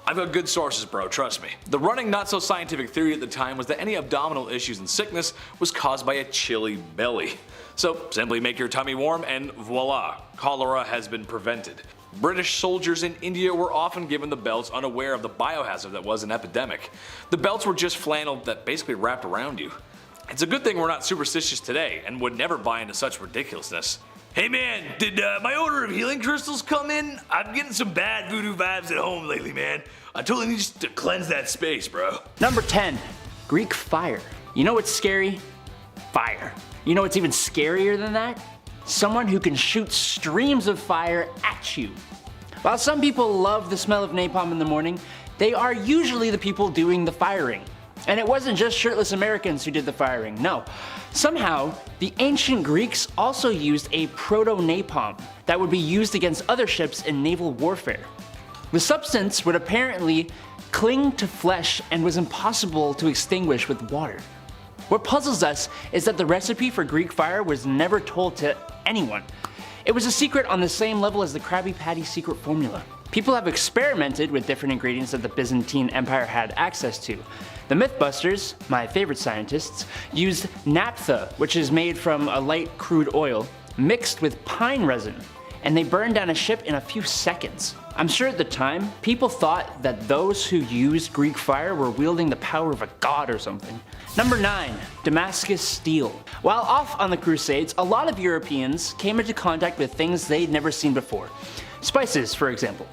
I've got good sources, bro, trust me. The running not so scientific theory at the time was that any abdominal issues and sickness was caused by a chilly belly. So simply make your tummy warm and voila, cholera has been prevented. British soldiers in India were often given the belts unaware of the biohazard that was an epidemic. The belts were just flannel that basically wrapped around you. It's a good thing we're not superstitious today and would never buy into such ridiculousness. Hey man, did my order of healing crystals come in? I'm getting some bad voodoo vibes at home lately, man. I totally need to cleanse that space, bro. Number 10. Greek fire. You know what's scary? Fire. You know what's even scarier than that? Someone who can shoot streams of fire at you. While some people love the smell of napalm in the morning, they are usually the people doing the firing. And it wasn't just shirtless Americans who did the firing, no. Somehow, the ancient Greeks also used a proto-napalm that would be used against other ships in naval warfare. The substance would apparently cling to flesh and was impossible to extinguish with water. What puzzles us is that the recipe for Greek fire was never told to anyone. It was a secret on the same level as the Krabby Patty secret formula. People have experimented with different ingredients that the Byzantine Empire had access to. The Mythbusters, my favorite scientists, used naphtha, which is made from a light crude oil, mixed with pine resin, and they burned down a ship in a few seconds. I'm sure at the time, people thought that those who used Greek fire were wielding the power of a god or something. Number 9. Damascus Steel. While off on the Crusades, a lot of Europeans came into contact with things they'd never seen before. Spices, for example.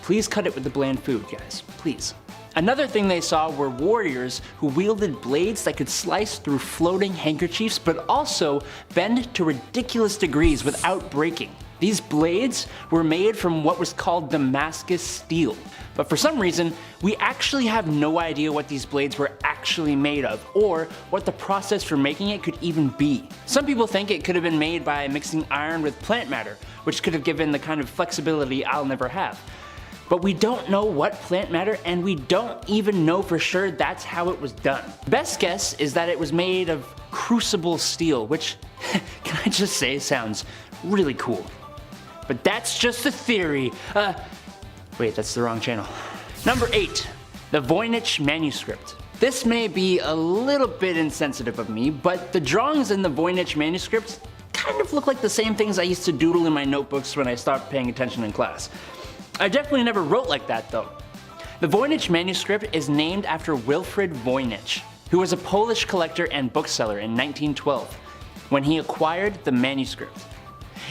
Please cut it with the bland food, guys. Please. Another thing they saw were warriors who wielded blades that could slice through floating handkerchiefs but also bend to ridiculous degrees without breaking. These blades were made from what was called Damascus Steel. But for some reason, we actually have no idea what these blades were actually made of, or what the process for making it could even be. Some people think it could have been made by mixing iron with plant matter, which could have given the kind of flexibility I'll never have. But we don't know what plant matter, and we don't even know for sure that's how it was done. Best guess is that it was made of crucible steel, which, can I just say, sounds really cool. But that's just a theory. Wait, that's the wrong channel. Number 8. The Voynich Manuscript. This may be a little bit insensitive of me, but the drawings in the Voynich Manuscript kind of look like the same things I used to doodle in my notebooks when I stopped paying attention in class. I definitely never wrote like that though. The Voynich Manuscript is named after Wilfrid Voynich, who was a Polish collector and bookseller in 1912, when he acquired the manuscript.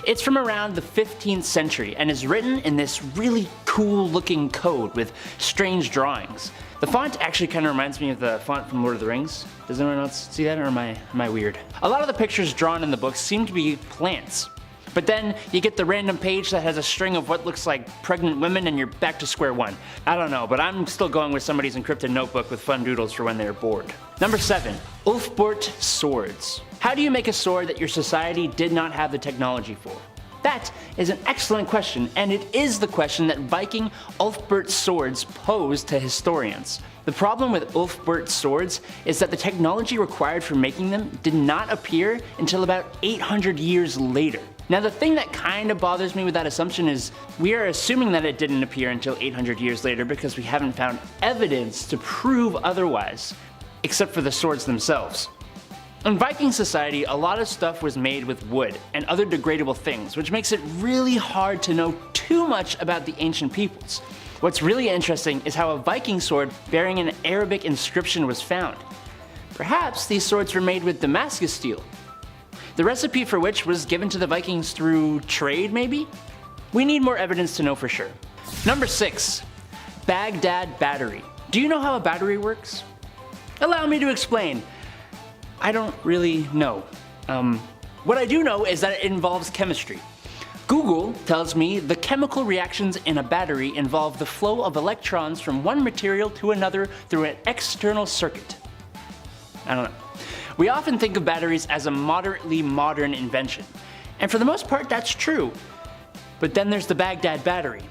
It's from around the 15th century and is written in this really cool looking code with strange drawings. The font actually kind of reminds me of the font from Lord of the Rings. Does anyone else see that, or am I weird? A lot of the pictures drawn in the book seem to be plants. But then you get the random page that has a string of what looks like pregnant women and you're back to square one. I don't know, but I'm still going with somebody's encrypted notebook with fun doodles for when they're bored. Number 7. Oathbort Swords. How do you make a sword that your society did not have the technology for? That is an excellent question, and it is the question that Viking Oathbort Swords pose to historians. The problem with Oathbort Swords is that the technology required for making them did not appear until about 800 years later. Now the thing that kind of bothers me with that assumption is we are assuming that it didn't appear until 800 years later because we haven't found evidence to prove otherwise, except for the swords themselves. In Viking society, a lot of stuff was made with wood and other degradable things, which makes it really hard to know too much about the ancient peoples. What's really interesting is how a Viking sword bearing an Arabic inscription was found. Perhaps these swords were made with Damascus steel, the recipe for which was given to the Vikings through trade, maybe? We need more evidence to know for sure. Number 6. Baghdad Battery. Do you know how a battery works? Allow me to explain. I don't really know. What I do know is that it involves chemistry. Google tells me the chemical reactions in a battery involve the flow of electrons from one material to another through an external circuit. I don't know. We often think of batteries as a moderately modern invention, and for the most part that's true. But then there's the Baghdad Battery.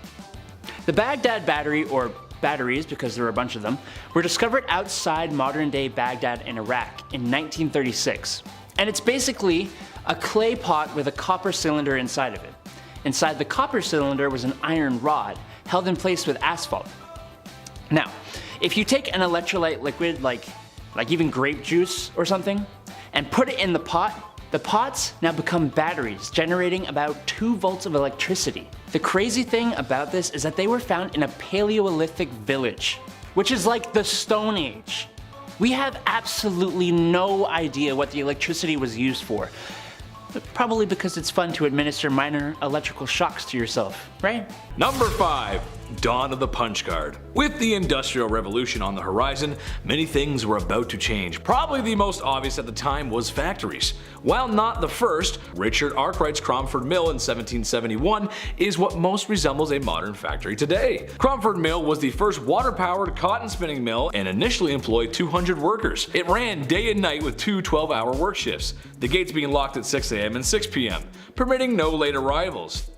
The Baghdad Battery, or batteries because there were a bunch of them, were discovered outside modern-day Baghdad in Iraq in 1936. And it's basically a clay pot with a copper cylinder inside of it. Inside the copper cylinder was an iron rod held in place with asphalt. Now, if you take an electrolyte liquid like even grape juice or something, and put it in the pots now become batteries, generating about 2 volts of electricity. The crazy thing about this is that they were found in a Paleolithic village, which is like the Stone Age. We have absolutely no idea what the electricity was used for. Probably because it's fun to administer minor electrical shocks to yourself, right? Number 5. Dawn of the punch card. With the Industrial Revolution on the horizon, many things were about to change. Probably the most obvious at the time was factories. While not the first, Richard Arkwright's Cromford Mill in 1771 is what most resembles a modern factory today. Cromford Mill was the first water-powered cotton spinning mill and initially employed 200 workers. It ran day and night with 2 12-hour work shifts, the gates being locked at 6 AM and 6 PM, permitting no late arrivals.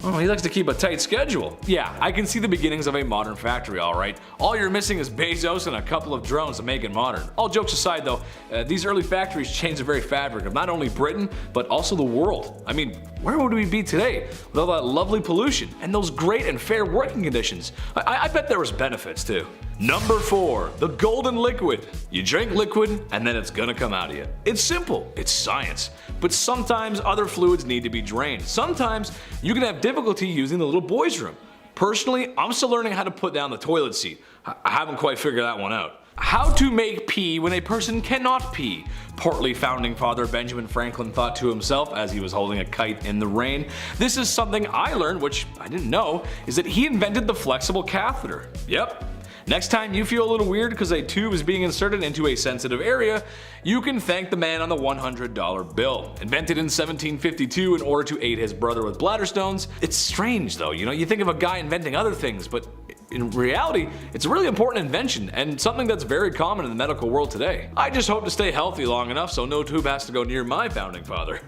Oh, he likes to keep a tight schedule. Yeah, I can see the beginnings of a modern factory, alright. All you're missing is Bezos and a couple of drones to make it modern. All jokes aside though, these early factories changed the very fabric of not only Britain, but also the world. I mean, where would we be today with all that lovely pollution and those great and fair working conditions? I bet there was benefits too. Number 4, the golden liquid. You drink liquid and then it's gonna come out of you. It's simple, it's science. But sometimes other fluids need to be drained. Sometimes you can have difficulty using the little boys' room. Personally, I'm still learning how to put down the toilet seat. I haven't quite figured that one out. How to make pee when a person cannot pee. Portly founding father Benjamin Franklin thought to himself as he was holding a kite in the rain. This is something I learned, which I didn't know, is that he invented the flexible catheter. Yep. Next time you feel a little weird because a tube is being inserted into a sensitive area, you can thank the man on the $100 bill. Invented in 1752 in order to aid his brother with bladder stones. It's strange though, you think of a guy inventing other things, but in reality, it's a really important invention and something that's very common in the medical world today. I just hope to stay healthy long enough so no tube has to go near my founding father.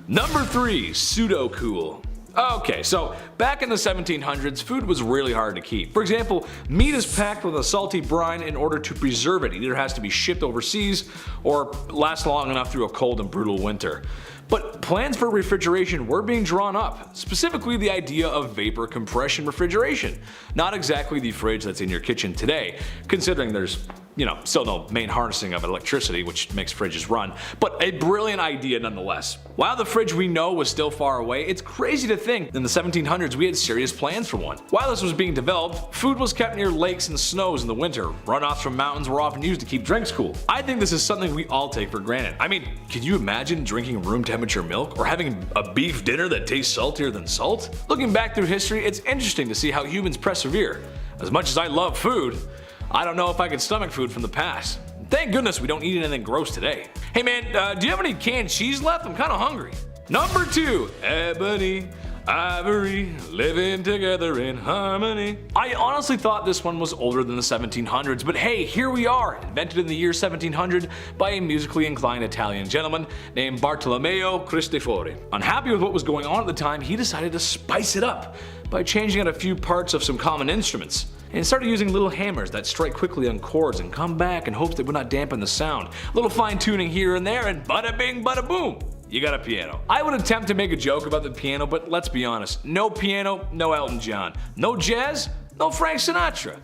Number 3, Pseudocool. Okay, so back in the 1700s, food was really hard to keep. For example, meat is packed with a salty brine in order to preserve it. It either has to be shipped overseas or last long enough through a cold and brutal winter. But plans for refrigeration were being drawn up, specifically the idea of vapor compression refrigeration. Not exactly the fridge that's in your kitchen today, considering there's still no main harnessing of electricity, which makes fridges run, but a brilliant idea nonetheless. While the fridge we know was still far away, it's crazy to think in the 1700s we had serious plans for one. While this was being developed, food was kept near lakes and snows in the winter. Runoffs from mountains were often used to keep drinks cool. I think this is something we all take for granted. I mean, could you imagine drinking room temperature milk or having a beef dinner that tastes saltier than salt? Looking back through history, it's interesting to see how humans persevere. As much as I love food, I don't know if I could stomach food from the past. Thank goodness we don't eat anything gross today. Hey man, do you have any canned cheese left? I'm kinda hungry. Number 2, ebony, ivory, living together in harmony. I honestly thought this one was older than the 1700s, but hey, here we are, invented in the year 1700 by a musically inclined Italian gentleman named Bartolomeo Cristofori. Unhappy with what was going on at the time, he decided to spice it up by changing out a few parts of some common instruments. And started using little hammers that strike quickly on chords and come back in hopes they would not dampen the sound. A little fine tuning here and there and bada bing bada boom, you got a piano. I would attempt to make a joke about the piano, but let's be honest, no piano, no Elton John. No jazz, no Frank Sinatra.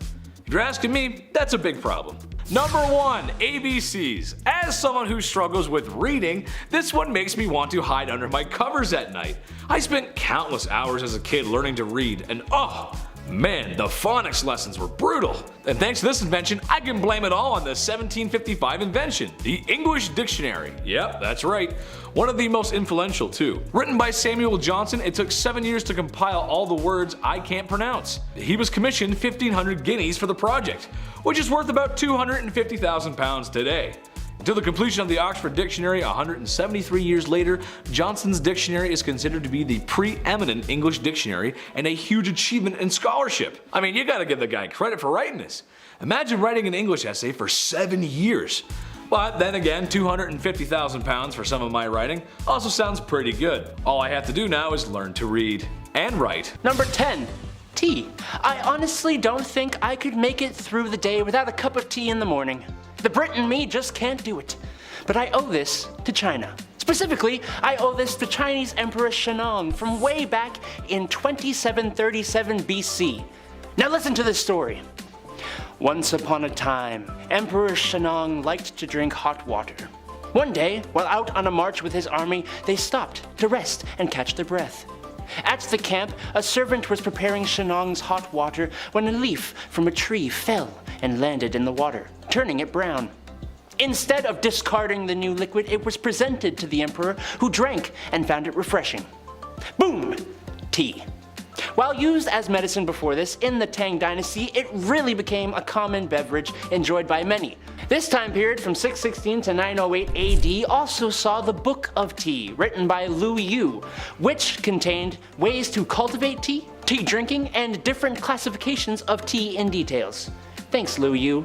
If you're asking me, that's a big problem. Number 1, ABCs. As someone who struggles with reading, this one makes me want to hide under my covers at night. I spent countless hours as a kid learning to read, and man, the phonics lessons were brutal. And thanks to this invention, I can blame it all on the 1755 invention, the English Dictionary. Yep, that's right. One of the most influential too. Written by Samuel Johnson, it took 7 years to compile all the words I can't pronounce. He was commissioned 1,500 guineas for the project, which is worth about £250,000 today. Until the completion of the Oxford Dictionary 173 years later, Johnson's dictionary is considered to be the preeminent English dictionary and a huge achievement in scholarship. I mean, you gotta give the guy credit for writing this. Imagine writing an English essay for 7 years. But then again, £250,000 for some of my writing also sounds pretty good. All I have to do now is learn to read and write. Number 10. Tea. I honestly don't think I could make it through the day without a cup of tea in the morning. The Brit in me just can't do it. But I owe this to China. Specifically, I owe this to Chinese Emperor Shennong from way back in 2737 BC. Now listen to this story. Once upon a time, Emperor Shennong liked to drink hot water. One day, while out on a march with his army, they stopped to rest and catch their breath. At the camp, a servant was preparing Shennong's hot water when a leaf from a tree fell and landed in the water, turning it brown. Instead of discarding the new liquid, it was presented to the emperor, who drank and found it refreshing. Boom! Tea. While used as medicine before this in the Tang Dynasty, it really became a common beverage enjoyed by many. This time period from 616 to 908 AD also saw the Book of Tea, written by Lu Yu, which contained ways to cultivate tea, tea drinking, and different classifications of tea in details. Thanks, Lu Yu.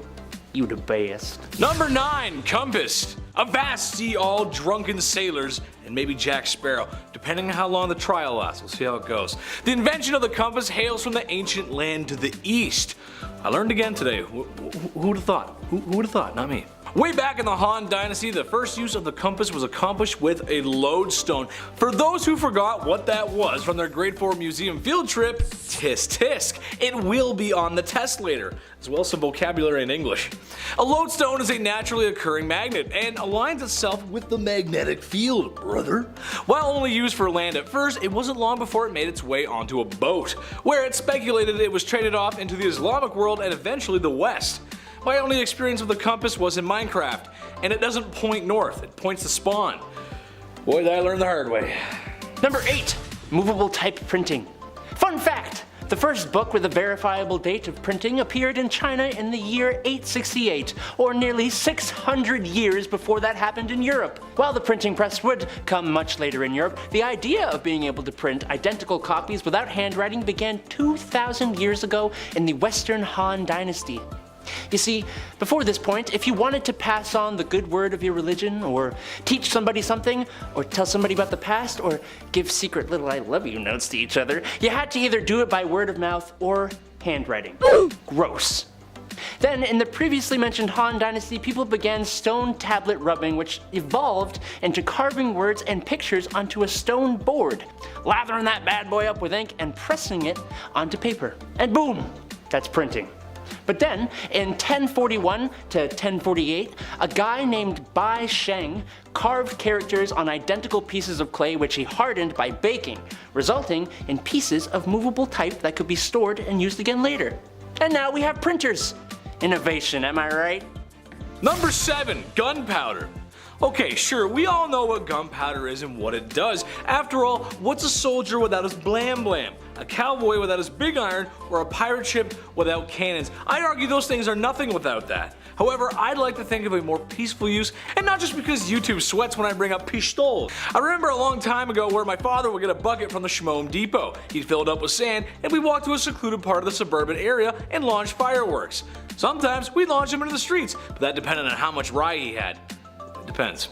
You the best. Number 9, compass. Avast ye all drunken sailors, and maybe Jack Sparrow, depending on how long the trial lasts. We'll see how it goes. The invention of the compass hails from the ancient land to the east. I learned again today. Who would have thought? Who would have thought? Not me. Way back in the Han Dynasty, the first use of the compass was accomplished with a lodestone. For those who forgot what that was from their grade 4 museum field trip, tisk tisk. It will be on the test later, as well as some vocabulary in English. A lodestone is a naturally occurring magnet and aligns itself with the magnetic field, brother. While only used for land at first, it wasn't long before it made its way onto a boat, where it's speculated it was traded off into the Islamic world and eventually the West. My only experience with the compass was in Minecraft, and it doesn't point north, it points to spawn. Boy, did I learn the hard way. Number 8. Movable type printing. Fun fact! The first book with a verifiable date of printing appeared in China in the year 868, or nearly 600 years before that happened in Europe. While the printing press would come much later in Europe, the idea of being able to print identical copies without handwriting began 2,000 years ago in the Western Han Dynasty. You see, before this point, if you wanted to pass on the good word of your religion, or teach somebody something, or tell somebody about the past, or give secret little I love you notes to each other, you had to either do it by word of mouth or handwriting. Gross. Then, in the previously mentioned Han Dynasty, people began stone tablet rubbing, which evolved into carving words and pictures onto a stone board, lathering that bad boy up with ink and pressing it onto paper. And boom, that's printing. But then, in 1041 to 1048, a guy named Bai Sheng carved characters on identical pieces of clay which he hardened by baking, resulting in pieces of movable type that could be stored and used again later. And now we have printers. Innovation, am I right? Number 7. Gunpowder. Okay, sure, we all know what gunpowder is and what it does. After all, what's a soldier without his blam blam? A cowboy without his big iron, or a pirate ship without cannons? I'd argue those things are nothing without that. However, I'd like to think of a more peaceful use, and not just because YouTube sweats when I bring up pistols. I remember a long time ago where my father would get a bucket from the Shmome Depot. He'd fill it up with sand, and we'd walk to a secluded part of the suburban area and launch fireworks. Sometimes we'd launch them into the streets, but that depended on how much rye he had. Depends.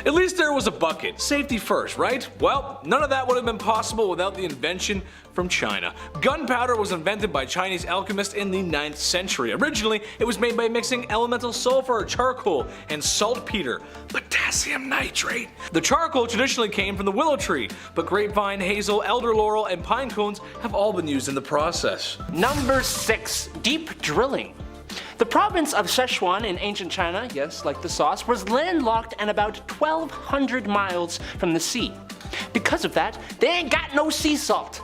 At least there was a bucket. Safety first, right? Well, none of that would have been possible without the invention from China. Gunpowder was invented by Chinese alchemists in the 9th century. Originally, it was made by mixing elemental sulfur, charcoal, and saltpeter, potassium nitrate. The charcoal traditionally came from the willow tree, but grapevine, hazel, elder laurel, and pine cones have all been used in the process. Number 6. Deep drilling. The province of Sichuan in ancient China, yes, like the sauce, was landlocked and about 1,200 miles from the sea. Because of that, they ain't got no sea salt.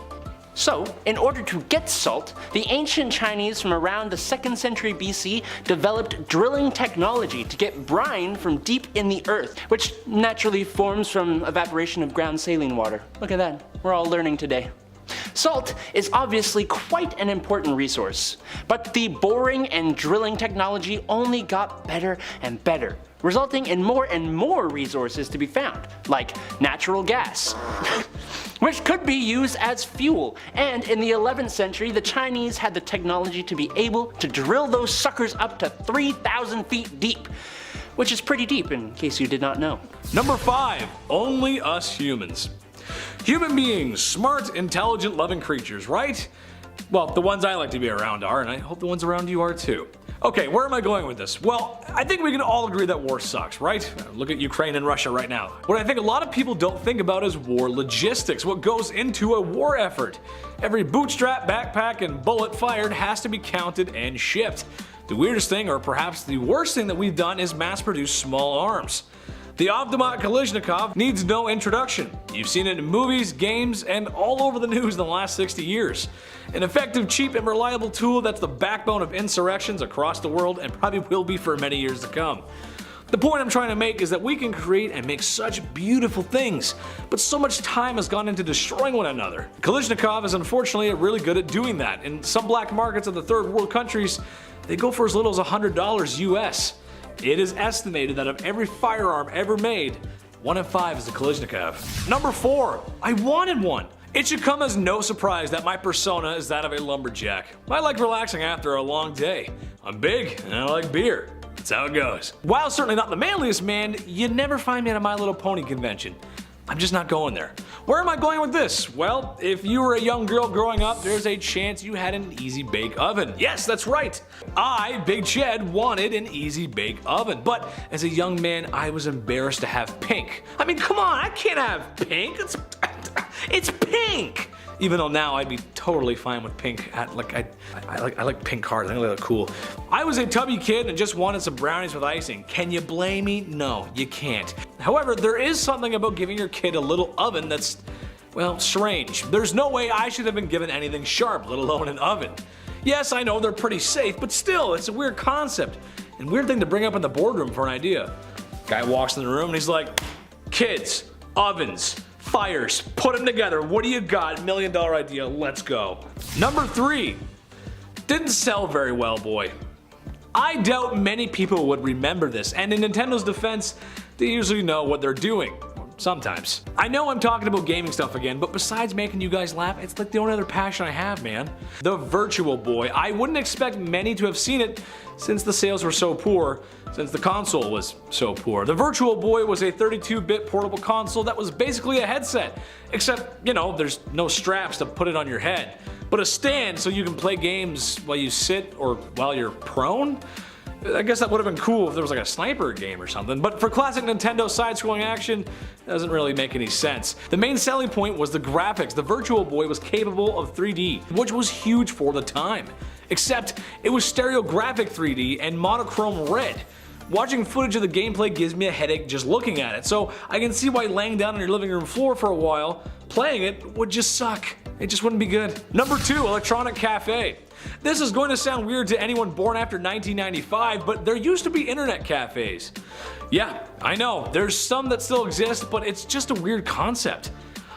So, in order to get salt, the ancient Chinese from around the 2nd century BC developed drilling technology to get brine from deep in the earth, which naturally forms from evaporation of ground saline water. Look at that, we're all learning today. Salt is obviously quite an important resource, but the boring and drilling technology only got better and better, resulting in more and more resources to be found, like natural gas, which could be used as fuel. And in the 11th century, the Chinese had the technology to be able to drill those suckers up to 3,000 feet deep, which is pretty deep in case you did not know. Number 5. Only us humans. Human beings, smart, intelligent, loving creatures, right? Well, the ones I like to be around are, and I hope the ones around you are too. Okay, where am I going with this? Well, I think we can all agree that war sucks, right? Look at Ukraine and Russia right now. What I think a lot of people don't think about is war logistics, what goes into a war effort. Every bootstrap, backpack, and bullet fired has to be counted and shipped. The weirdest thing, or perhaps the worst thing that we've done, is mass produce small arms. The Automat Kalashnikov needs no introduction. You've seen it in movies, games, and all over the news in the last 60 years. An effective, cheap, and reliable tool that's the backbone of insurrections across the world and probably will be for many years to come. The point I'm trying to make is that we can create and make such beautiful things, but so much time has gone into destroying one another. Kalashnikov is unfortunately really good at doing that. In some black markets of the third world countries, they go for as little as $100 US. It is estimated that of every firearm ever made, 1 in 5 is a Kalashnikov. Number 4. I wanted one. It should come as no surprise that my persona is that of a lumberjack. I like relaxing after a long day. I'm big and I like beer. That's how it goes. While certainly not the manliest man, you'd never find me at a My Little Pony convention. I'm just not going there. Where am I going with this? Well, if you were a young girl growing up, there's a chance you had an easy bake oven. Yes, that's right. I, Big Ched, wanted an easy bake oven, but as a young man, I was embarrassed to have pink. I mean, come on, I can't have pink. It's pink. Even though now I'd be totally fine with pink. I like pink cars. I think they look cool. I was a tubby kid and just wanted some brownies with icing. Can you blame me? No, you can't. However, there is something about giving your kid a little oven that's, well, strange. There's no way I should have been given anything sharp, let alone an oven. Yes, I know they're pretty safe, but still, it's a weird concept and weird thing to bring up in the boardroom for an idea. Guy walks in the room and he's like, kids, ovens, fires, put them together. What do you got? $1 million idea, let's go. Number 3. Didn't sell very well, boy. I doubt many people would remember this, and in Nintendo's defense, they usually know what they're doing. Sometimes. I know I'm talking about gaming stuff again, but besides making you guys laugh, it's like the only other passion I have, man. The Virtual Boy. I wouldn't expect many to have seen it since the sales were so poor, since the console was so poor. The Virtual Boy was a 32-bit portable console that was basically a headset, except, you know, there's no straps to put it on your head, but a stand so you can play games while you sit or while you're prone. I guess that would have been cool if there was like a sniper game or something, but for classic Nintendo side-scrolling action, it doesn't really make any sense. The main selling point was the graphics. The Virtual Boy was capable of 3D, which was huge for the time. Except, it was stereographic 3D and monochrome red. Watching footage of the gameplay gives me a headache just looking at it, so I can see why laying down on your living room floor for a while, playing it, would just suck. It just wouldn't be good. Number 2, Electronic Cafe. This is going to sound weird to anyone born after 1995, but there used to be internet cafes. Yeah, I know, there's some that still exist, but it's just a weird concept.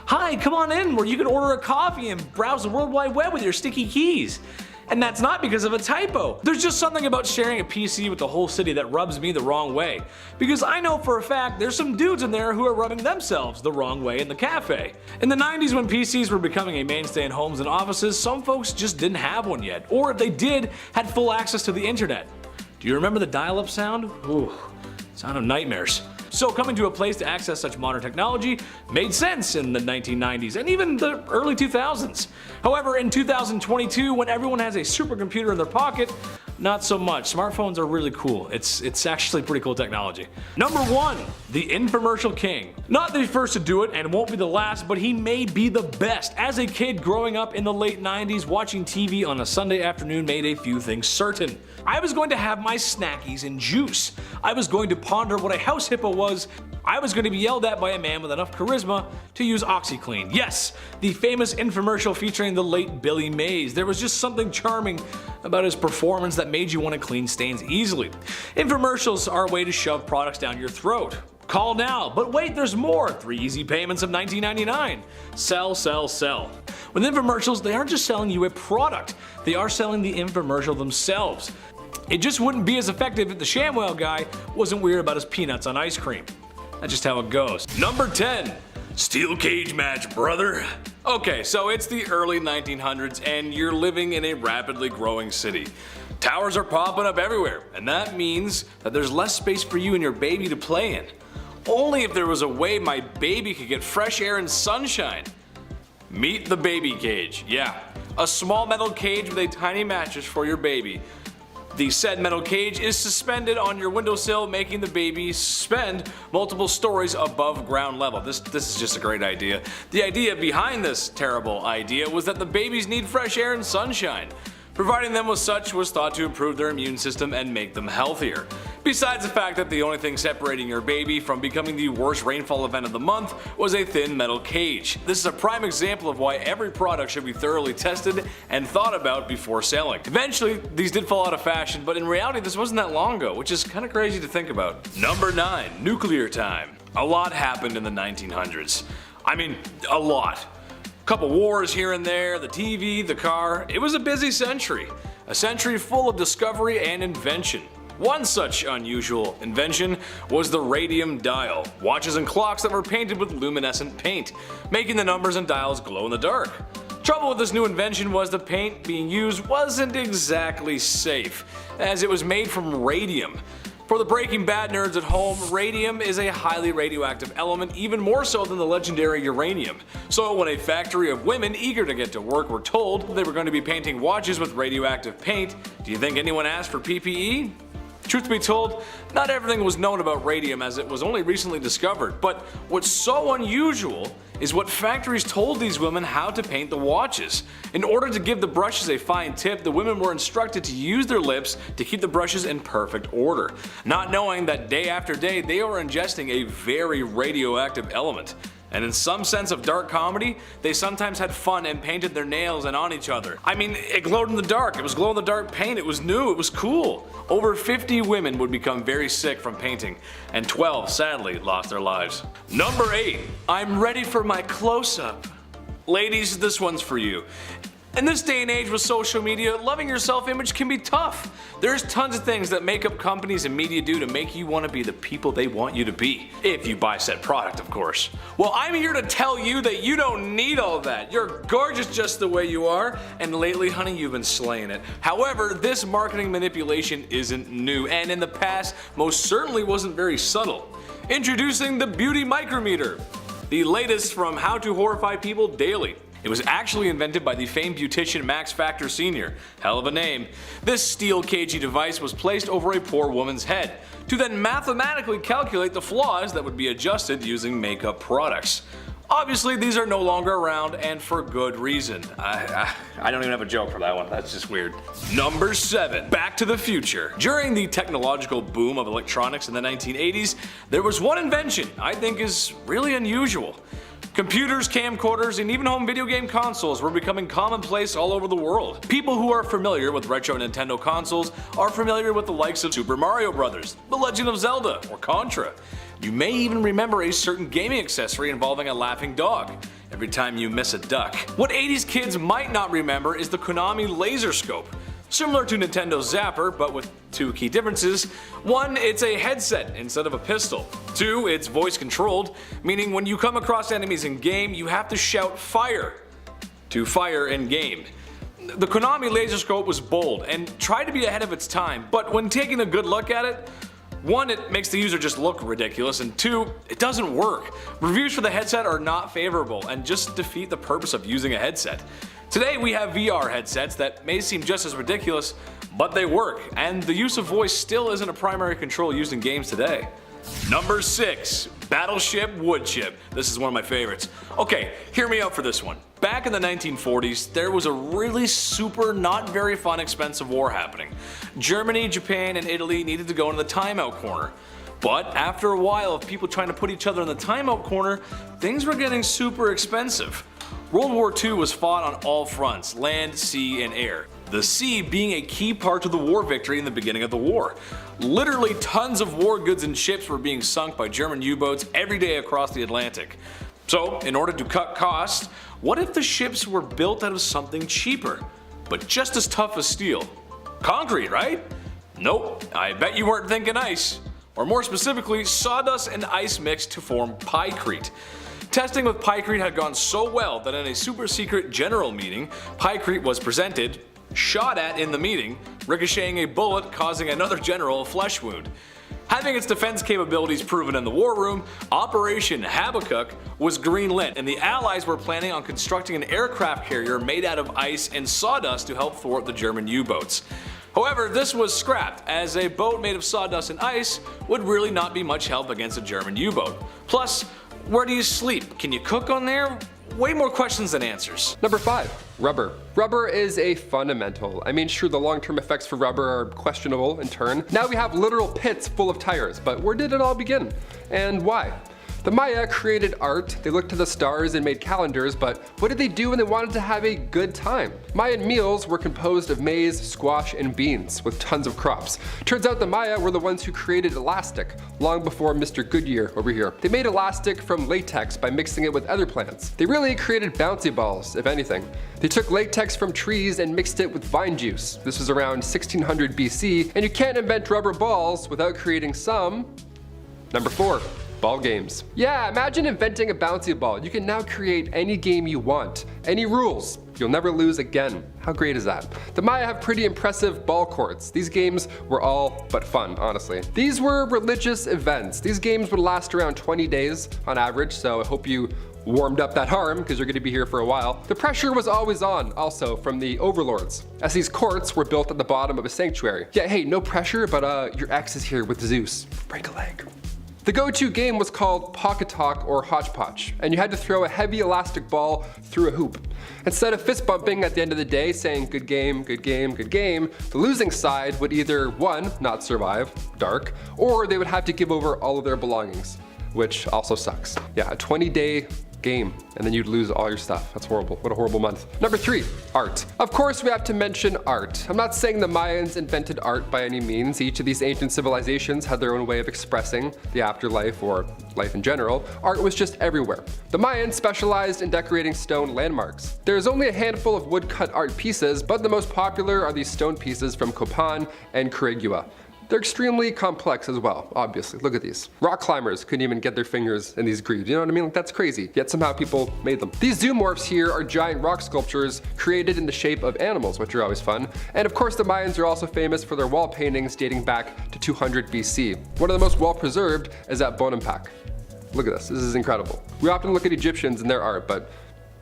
Hi, come on in where you can order a coffee and browse the World Wide Web with your sticky keys. And that's not because of a typo. There's just something about sharing a PC with the whole city that rubs me the wrong way. Because I know for a fact there's some dudes in there who are rubbing themselves the wrong way in the cafe. In the 90s when PCs were becoming a mainstay in homes and offices, some folks just didn't have one yet. Or if they did, had full access to the internet. Do you remember the dial-up sound? Ooh, sound of nightmares. So coming to a place to access such modern technology made sense in the 1990s and even the early 2000s. However, in 2022, when everyone has a supercomputer in their pocket, not so much. Smartphones are really cool. It's actually pretty cool technology. Number 1, the infomercial king. Not the first to do it and won't be the last, but he may be the best. As a kid growing up in the late 90s, watching TV on a Sunday afternoon made a few things certain. I was going to have my snackies and juice. I was going to ponder what a house hippo was. I was going to be yelled at by a man with enough charisma to use OxyClean. Yes, the famous infomercial featuring the late Billy Mays. There was just something charming about his performance that made you want to clean stains easily. Infomercials are a way to shove products down your throat. Call now, but wait, there's more. 3 easy payments of $19.99. Sell, sell, sell. With infomercials, they aren't just selling you a product, they are selling the infomercial themselves. It just wouldn't be as effective if the ShamWow guy wasn't weird about his peanuts on ice cream. That's just how it goes. Number 10. Steel cage match, brother. Okay, so it's the early 1900s and you're living in a rapidly growing city. Towers are popping up everywhere, and that means that there's less space for you and your baby to play in. Only if there was a way my baby could get fresh air and sunshine. Meet the baby cage. Yeah, a small metal cage with a tiny mattress for your baby. The said metal cage is suspended on your windowsill, making the baby suspend multiple stories above ground level. This is just a great idea. The idea behind this terrible idea was that the babies need fresh air and sunshine. Providing them with such was thought to improve their immune system and make them healthier. Besides the fact that the only thing separating your baby from becoming the worst rainfall event of the month was a thin metal cage. This is a prime example of why every product should be thoroughly tested and thought about before selling. Eventually, these did fall out of fashion, but in reality this wasn't that long ago, which is kind of crazy to think about. Number 9. Nuclear time. A lot happened in the 1900s. I mean, a lot. Couple wars here and there, the TV, the car. It was a busy century. A century full of discovery and invention. One such unusual invention was the radium dial, watches and clocks that were painted with luminescent paint, making the numbers and dials glow in the dark. Trouble with this new invention was the paint being used wasn't exactly safe, as it was made from radium. For the Breaking Bad nerds at home, radium is a highly radioactive element, even more so than the legendary uranium. So when a factory of women eager to get to work were told they were going to be painting watches with radioactive paint, do you think anyone asked for PPE? Truth be told, not everything was known about radium as it was only recently discovered, but what's so unusual is what factories told these women how to paint the watches. In order to give the brushes a fine tip, the women were instructed to use their lips to keep the brushes in perfect order, not knowing that day after day they were ingesting a very radioactive element. And in some sense of dark comedy, they sometimes had fun and painted their nails and on each other. I mean, it glowed in the dark, it was glow in the dark paint, it was new, it was cool. Over 50 women would become very sick from painting, and 12 sadly lost their lives. Number 8. I'm ready for my close-up. Ladies, this one's for you. In this day and age with social media, loving your self-image can be tough. There's tons of things that makeup companies and media do to make you want to be the people they want you to be. If you buy said product, of course. Well, I'm here to tell you that you don't need all that. You're gorgeous just the way you are, and lately, honey, you've been slaying it. However, this marketing manipulation isn't new, and in the past, most certainly wasn't very subtle. Introducing the Beauty Micrometer, the latest from How to Horrify People Daily. It was actually invented by the famed beautician Max Factor Sr. Hell of a name. This steel cagey device was placed over a poor woman's head, to then mathematically calculate the flaws that would be adjusted using makeup products. Obviously these are no longer around, and for good reason. I don't even have a joke for that one, that's just weird. Number 7. Back to the Future. During the technological boom of electronics in the 1980s, there was one invention I think is really unusual. Computers, camcorders, and even home video game consoles were becoming commonplace all over the world. People who are familiar with retro Nintendo consoles are familiar with the likes of Super Mario Bros., The Legend of Zelda, or Contra. You may even remember a certain gaming accessory involving a laughing dog every time you miss a duck. What 80s kids might not remember is the Konami Laser Scope. Similar to Nintendo's Zapper, but with two key differences. 1, it's a headset instead of a pistol. 2, it's voice controlled, meaning when you come across enemies in game, you have to shout fire to fire in game. The Konami Laser Scope was bold and tried to be ahead of its time, but when taking a good look at it, 1, it makes the user just look ridiculous, and 2, it doesn't work. Reviews for the headset are not favorable and just defeat the purpose of using a headset. Today we have VR headsets that may seem just as ridiculous, but they work, and the use of voice still isn't a primary control used in games today. Number 6. Battleship Woodship. This is one of my favorites. Okay, hear me out for this one. Back in the 1940s, there was a really super not very fun expensive war happening. Germany, Japan, and Italy needed to go into the timeout corner. But after a while of people trying to put each other in the timeout corner, things were getting super expensive. World War II was fought on all fronts, land, sea, and air. The sea being a key part of the war victory in the beginning of the war. Literally tons of war goods and ships were being sunk by German U-boats every day across the Atlantic. So, in order to cut costs, what if the ships were built out of something cheaper, but just as tough as steel? Concrete, right? Nope, I bet you weren't thinking ice. Or more specifically, sawdust and ice mixed to form pykrete. Testing with pykrete had gone so well that in a super secret general meeting, pykrete was presented, shot at in the meeting, ricocheting a bullet causing another general a flesh wound. Having its defense capabilities proven in the war room, Operation Habakkuk was greenlit, and the Allies were planning on constructing an aircraft carrier made out of ice and sawdust to help thwart the German U-boats. However, this was scrapped, as a boat made of sawdust and ice would really not be much help against a German U-boat. Plus, where do you sleep? Can you cook on there? Way more questions than answers. Number 5. Rubber. Rubber is a fundamental. I mean, sure, the long-term effects for rubber are questionable in turn. Now we have literal pits full of tires, but where did it all begin? And why? The Maya created art, they looked to the stars and made calendars, but what did they do when they wanted to have a good time? Mayan meals were composed of maize, squash, and beans, with tons of crops. Turns out the Maya were the ones who created elastic, long before Mr. Goodyear over here. They made elastic from latex by mixing it with other plants. They really created bouncy balls, if anything. They took latex from trees and mixed it with vine juice. This was around 1600 BC, and you can't invent rubber balls without creating some. Number 4. Ball games. Yeah, imagine inventing a bouncy ball. You can now create any game you want. Any rules. You'll never lose again. How great is that? The Maya have pretty impressive ball courts. These games were all but fun, honestly. These were religious events. These games would last around 20 days on average, so I hope you warmed up that arm because you're going to be here for a while. The pressure was always on, also from the overlords, as these courts were built at the bottom of a sanctuary. Yeah, hey, no pressure, but your ex is here with Zeus. Break a leg. The go-to game was called Pocket Talk or Hodgepodge, and you had to throw a heavy elastic ball through a hoop. Instead of fist bumping at the end of the day saying good game, good game, good game, the losing side would either 1, not survive, dark, or they would have to give over all of their belongings, which also sucks. Yeah, a 20-day game, and then you'd lose all your stuff. That's horrible. What a horrible month. Number 3, art. Of course, we have to mention art. I'm not saying the Mayans invented art by any means. Each of these ancient civilizations had their own way of expressing the afterlife or life in general. Art was just everywhere. The Mayans specialized in decorating stone landmarks. There's only a handful of woodcut art pieces, but the most popular are these stone pieces from Copan and Corregua. They're extremely complex as well, obviously. Look at these. Rock climbers couldn't even get their fingers in these greaves. You know what I mean? Like, that's crazy. Yet somehow people made them. These zoomorphs here are giant rock sculptures created in the shape of animals, which are always fun. And of course, the Mayans are also famous for their wall paintings dating back to 200 BC. One of the most well-preserved is at Bonampak. Look at this. This is incredible. We often look at Egyptians and their art, but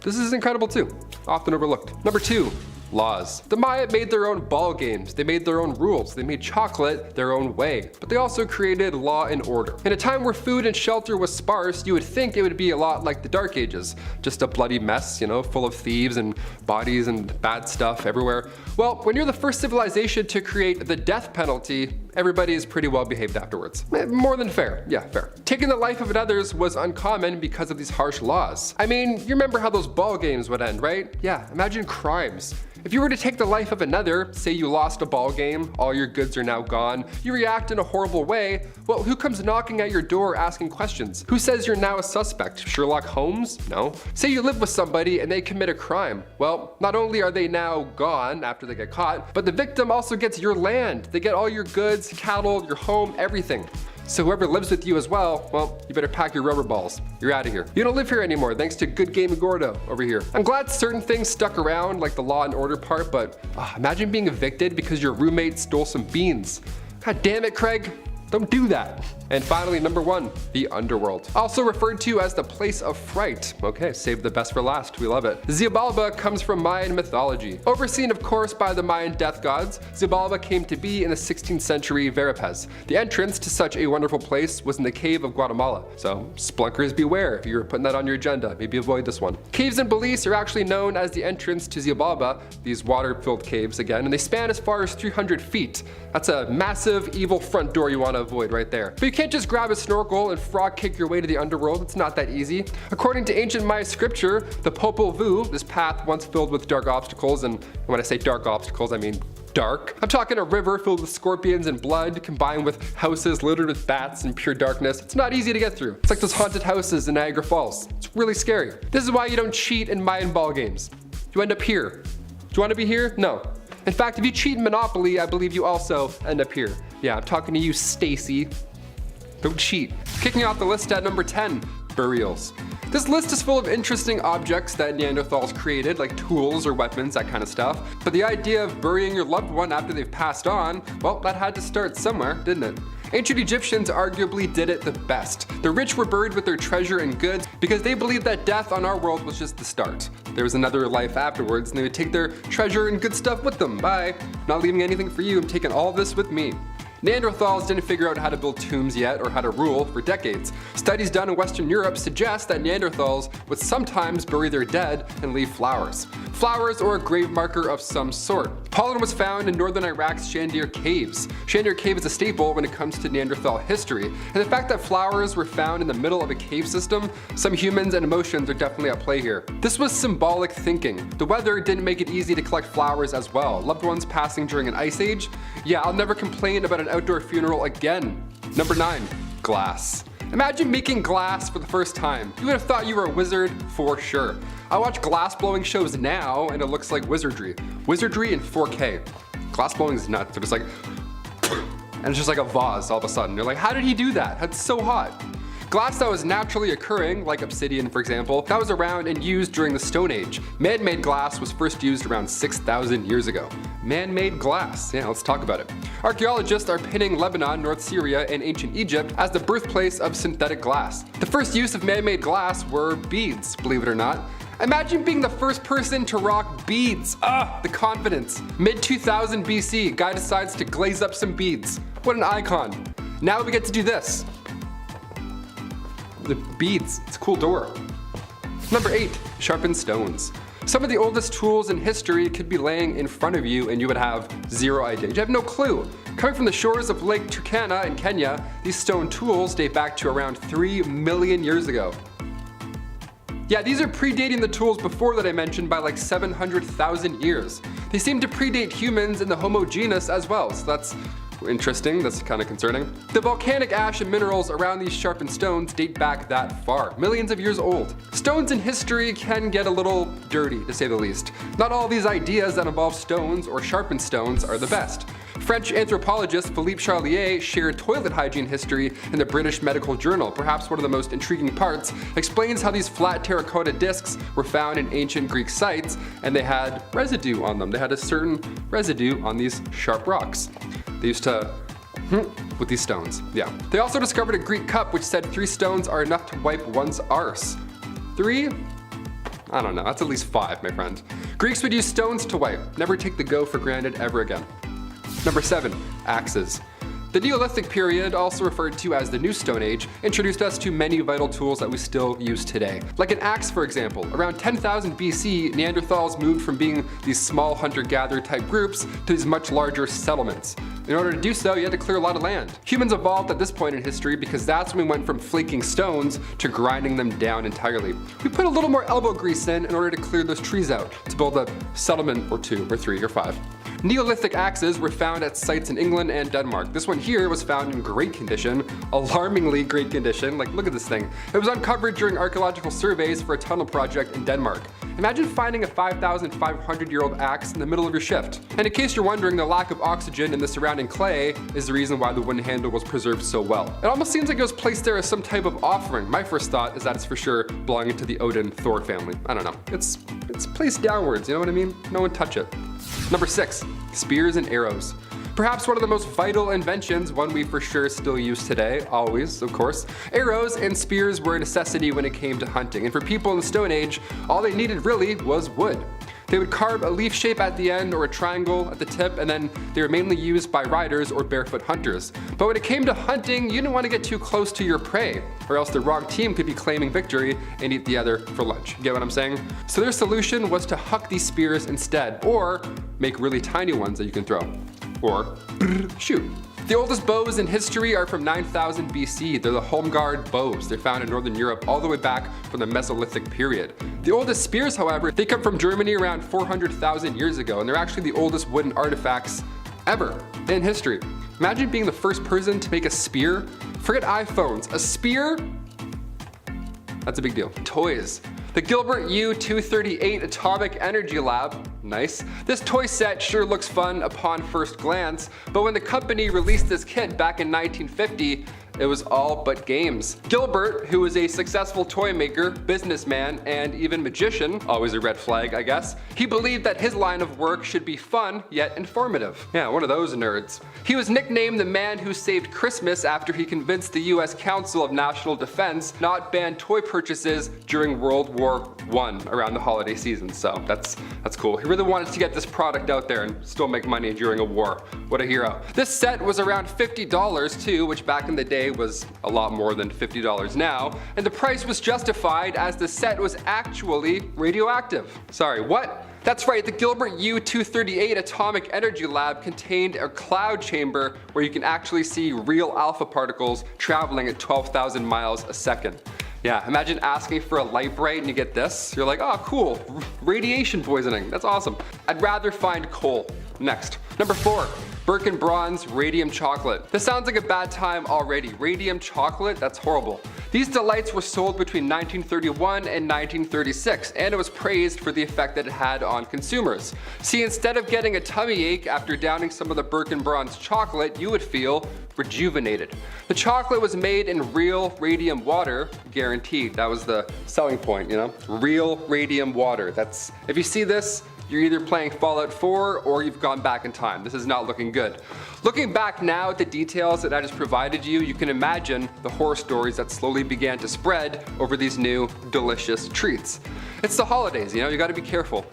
this is incredible too. Often overlooked. Number 2. Laws. The Maya made their own ball games, they made their own rules, they made chocolate their own way, but they also created law and order. In a time where food and shelter was sparse, you would think it would be a lot like the Dark Ages, just a bloody mess, you know, full of thieves and bodies and bad stuff everywhere. Well, when you're the first civilization to create the death penalty, everybody is pretty well behaved afterwards. More than fair, yeah, fair. Taking the life of others was uncommon because of these harsh laws. I mean, you remember how those ball games would end, right? Yeah, imagine crimes. If you were to take the life of another, say you lost a ball game, all your goods are now gone, you react in a horrible way, well, who comes knocking at your door asking questions? Who says you're now a suspect? Sherlock Holmes? No. Say you live with somebody and they commit a crime. Well, not only are they now gone after they get caught, but the victim also gets your land. They get all your goods, cattle, your home, everything. So whoever lives with you as well, you better pack your rubber balls. You're out of here. You don't live here anymore thanks to Good Game Gordo over here. I'm glad certain things stuck around, like the law and order part, but imagine being evicted because your roommate stole some beans. God damn it, Craig. Don't do that. And finally, number 1, the underworld. Also referred to as the place of fright. Okay, save the best for last, we love it. Xibalba comes from Mayan mythology. Overseen, of course, by the Mayan death gods, Xibalba came to be in the 16th century Verapez. The entrance to such a wonderful place was in the cave of Guatemala. So, splunkers beware if you're putting that on your agenda, maybe avoid this one. Caves in Belize are actually known as the entrance to Xibalba, these water-filled caves again, and they span as far as 300 feet. That's a massive, evil front door you want to avoid right there. But you can't just grab a snorkel and frog kick your way to the underworld. It's not that easy. According to ancient Maya scripture, the Popol Vuh, this path once filled with dark obstacles, and when I say dark obstacles, I mean dark. I'm talking a river filled with scorpions and blood, combined with houses littered with bats and pure darkness. It's not easy to get through. It's like those haunted houses in Niagara Falls. It's really scary. This is why you don't cheat in Mayan ball games. You end up here. Do you want to be here? No. In fact, if you cheat in Monopoly, I believe you also end up here. Yeah, I'm talking to you, Stacy. Don't cheat. Kicking off the list at number 10, burials. This list is full of interesting objects that Neanderthals created, like tools or weapons, that kind of stuff. But the idea of burying your loved one after they've passed on, well, that had to start somewhere, didn't it? Ancient Egyptians arguably did it the best. The rich were buried with their treasure and goods because they believed that death on our world was just the start. There was another life afterwards, and they would take their treasure and good stuff with them. Bye. Not leaving anything for you, I'm taking all this with me. Neanderthals didn't figure out how to build tombs yet or how to rule for decades. Studies done in Western Europe suggest that Neanderthals would sometimes bury their dead and leave flowers. Flowers or a grave marker of some sort. Pollen was found in northern Iraq's Shandir caves. Shandir cave is a staple when it comes to Neanderthal history, and the fact that flowers were found in the middle of a cave system, some humans and emotions are definitely at play here. This was symbolic thinking. The weather didn't make it easy to collect flowers as well. Loved ones passing during an ice age? Yeah, I'll never complain about an outdoor funeral again. Number 9, glass. Imagine making glass for the first time. You would have thought you were a wizard for sure. I watch glass blowing shows now and it looks like wizardry. Wizardry in 4K. Glass blowing is nuts. They're just like, and it's just like a vase all of a sudden. You're like, how did he do that? That's so hot. Glass that was naturally occurring, like obsidian for example, that was around and used during the Stone Age. Man-made glass was first used around 6,000 years ago. Man-made glass, yeah, let's talk about it. Archaeologists are pinning Lebanon, North Syria, and ancient Egypt as the birthplace of synthetic glass. The first use of man-made glass were beads, believe it or not. Imagine being the first person to rock beads. The confidence. Mid-2000 BC, guy decides to glaze up some beads. What an icon. Now we get to do this. The beads, it's a cool door. Number 8, sharpened stones. Some of the oldest tools in history could be laying in front of you and you would have zero idea. You have no clue. Coming from the shores of Lake Turkana in Kenya, these stone tools date back to around 3 million years ago. Yeah, these are predating the tools before that I mentioned by like 700,000 years. They seem to predate humans and the Homo genus as well, so that's interesting, that's kind of concerning. The volcanic ash and minerals around these sharpened stones date back that far, millions of years old. Stones in history can get a little dirty, to say the least. Not all these ideas that involve stones or sharpened stones are the best. French anthropologist Philippe Charlier shared toilet hygiene history in the British Medical Journal. Perhaps one of the most intriguing parts explains how these flat terracotta discs were found in ancient Greek sites and they had residue on them. They had a certain residue on these sharp rocks. They used to with these stones, yeah. They also discovered a Greek cup which said 3 stones are enough to wipe one's arse. 3? I don't know, that's at least 5, my friend. Greeks would use stones to wipe. Never take the go for granted ever again. Number 7, axes. The Neolithic period, also referred to as the New Stone Age, introduced us to many vital tools that we still use today. Like an axe, for example. Around 10,000 BC, Neanderthals moved from being these small hunter-gatherer type groups to these much larger settlements. In order to do so, you had to clear a lot of land. Humans evolved at this point in history because that's when we went from flaking stones to grinding them down entirely. We put a little more elbow grease in order to clear those trees out, to build a settlement or 2 or 3 or 5. Neolithic axes were found at sites in England and Denmark. This one here was found in great condition, alarmingly great condition. Like, look at this thing. It was uncovered during archaeological surveys for a tunnel project in Denmark. Imagine finding a 5,500-year-old axe in the middle of your shift. And in case you're wondering, the lack of oxygen in the surrounding clay is the reason why the wooden handle was preserved so well. It almost seems like it was placed there as some type of offering. My first thought is that it's for sure belonging to the Odin-Thor family. I don't know. It's placed downwards, you know what I mean? No one touch it. Number 6, spears and arrows. Perhaps one of the most vital inventions, one we for sure still use today, always, of course. Arrows and spears were a necessity when it came to hunting, and for people in the Stone Age, all they needed really was wood. They would carve a leaf shape at the end or a triangle at the tip, and then they were mainly used by riders or barefoot hunters. But when it came to hunting, you didn't want to get too close to your prey, or else the wrong team could be claiming victory and eat the other for lunch. Get what I'm saying? So their solution was to huck these spears instead, or make really tiny ones that you can throw, or shoot. The oldest bows in history are from 9000 BC. They're the Holmgard bows. They're found in Northern Europe all the way back from the Mesolithic period. The oldest spears, however, they come from Germany around 400,000 years ago, and they're actually the oldest wooden artifacts ever in history. Imagine being the first person to make a spear. Forget iPhones, a spear? That's a big deal. Toys. The Gilbert U-238 Atomic Energy Lab, nice. This toy set sure looks fun upon first glance, but when the company released this kit back in 1950, it was all but games. Gilbert, who was a successful toy maker, businessman, and even magician, always a red flag, I guess, he believed that his line of work should be fun yet informative. Yeah, one of those nerds. He was nicknamed the man who saved Christmas after he convinced the US Council of National Defense not ban toy purchases during World War I around the holiday season. So that's cool. He really wanted to get this product out there and still make money during a war. What a hero. This set was around $50 too, which back in the day was a lot more than $50 now, and the price was justified as the set was actually radioactive. Sorry, what? That's right, the Gilbert U-238 Atomic Energy Lab contained a cloud chamber where you can actually see real alpha particles traveling at 12,000 miles a second. Yeah, imagine asking for a light bright and you get this. You're like, oh cool, radiation poisoning, that's awesome. I'd rather find coal. Next. Number 4, Birkin Bronze Radium Chocolate. This sounds like a bad time already. Radium chocolate? That's horrible. These delights were sold between 1931 and 1936, and it was praised for the effect that it had on consumers. See, instead of getting a tummy ache after downing some of the Birkin Bronze chocolate, you would feel rejuvenated. The chocolate was made in real radium water, guaranteed. That was the selling point, you know? Real radium water. That's, if you see this, you're either playing Fallout 4 or you've gone back in time. This is not looking good. Looking back now at the details that I just provided you, you can imagine the horror stories that slowly began to spread over these new delicious treats. It's the holidays, you know, you gotta be careful.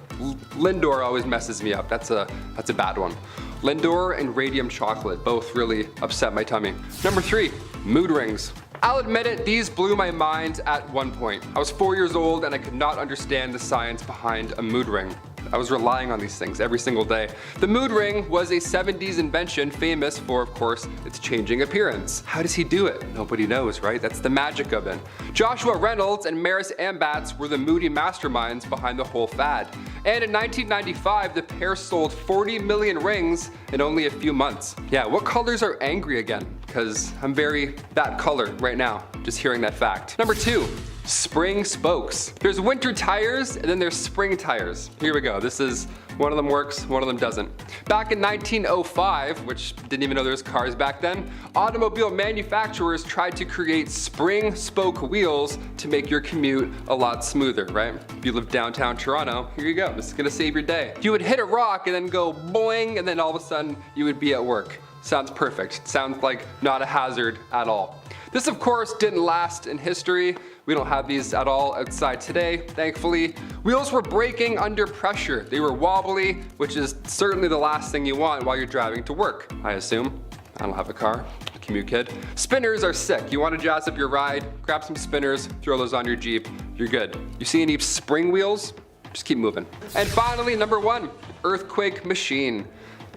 Lindor always messes me up. That's a bad one. Lindor and radium chocolate both really upset my tummy. Number 3, mood rings. I'll admit it, these blew my mind at one point. I was 4 years old and I could not understand the science behind a mood ring. I was relying on these things every single day. The mood ring was a 70s invention famous for, of course, its changing appearance. How does he do it? Nobody knows, right? That's the magic of it. Joshua Reynolds and Maris Ambatz were the moody masterminds behind the whole fad. And in 1995, the pair sold 40 million rings in only a few months. Yeah, what colors are angry again? Because I'm very that color right now, just hearing that fact. Number 2. Spring spokes. There's winter tires and then there's spring tires. Here we go. This is, one of them works, one of them doesn't. Back in 1905, which didn't even know there was cars back then, automobile manufacturers tried to create spring spoke wheels to make your commute a lot smoother, right? If you live downtown Toronto, here you go. This is gonna save your day. You would hit a rock and then go boing, and then all of a sudden you would be at work. Sounds perfect. Sounds like not a hazard at all. This, of course, didn't last in history. We don't have these at all outside today, thankfully. Wheels were breaking under pressure. They were wobbly, which is certainly the last thing you want while you're driving to work, I assume. I don't have a car, commute kid. Spinners are sick. You want to jazz up your ride, grab some spinners, throw those on your Jeep, you're good. You see any spring wheels? Just keep moving. And finally, number 1, earthquake machine.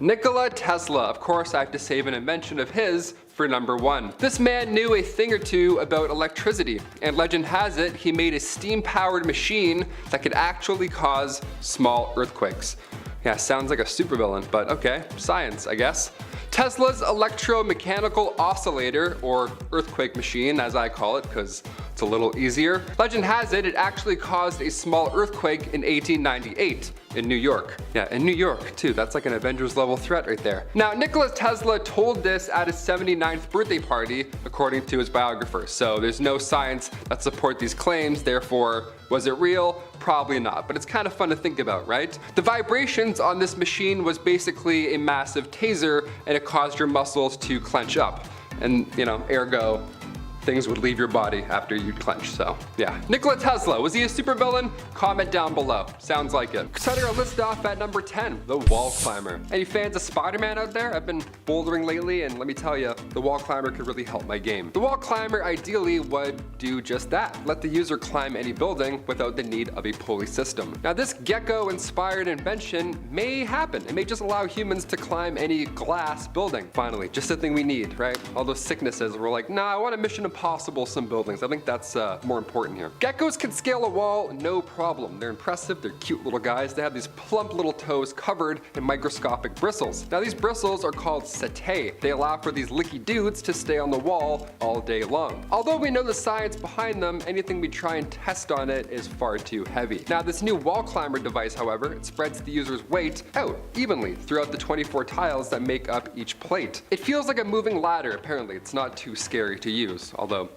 Nikola Tesla. Of course, I have to save an invention of his for number 1. This man knew a thing or two about electricity, and legend has it he made a steam-powered machine that could actually cause small earthquakes. Yeah, sounds like a supervillain, but okay, science, I guess. Tesla's electromechanical oscillator, or earthquake machine as I call it because it's a little easier. Legend has it, it actually caused a small earthquake in 1898 in New York. Yeah, in New York too, that's like an Avengers level threat right there. Now, Nikola Tesla told this at his 79th birthday party, according to his biographer, so there's no science that support these claims, therefore, was it real? Probably not, but it's kind of fun to think about, right? The vibrations on this machine was basically a massive taser, and it caused your muscles to clench up. And, you know, ergo, things would leave your body after you'd clench, so yeah. Nikola Tesla, was he a supervillain? Comment down below, sounds like it. Starting our list off at number 10, the wall climber. Any fans of Spider-Man out there? I've been bouldering lately, and let me tell you, the wall climber could really help my game. The wall climber ideally would do just that, let the user climb any building without the need of a pulley system. Now this gecko-inspired invention may happen. It may just allow humans to climb any glass building. Finally, just the thing we need, right? All those sicknesses, we're like, nah, I want a Mission Impossible some buildings. I think that's more important here. Geckos can scale a wall, no problem. They're impressive, they're cute little guys. They have these plump little toes covered in microscopic bristles. Now these bristles are called setae. They allow for these licky dudes to stay on the wall all day long. Although we know the science behind them, anything we try and test on it is far too heavy. Now this new wall climber device, however, it spreads the user's weight out evenly throughout the 24 tiles that make up each plate. It feels like a moving ladder, apparently. It's not too scary to use, although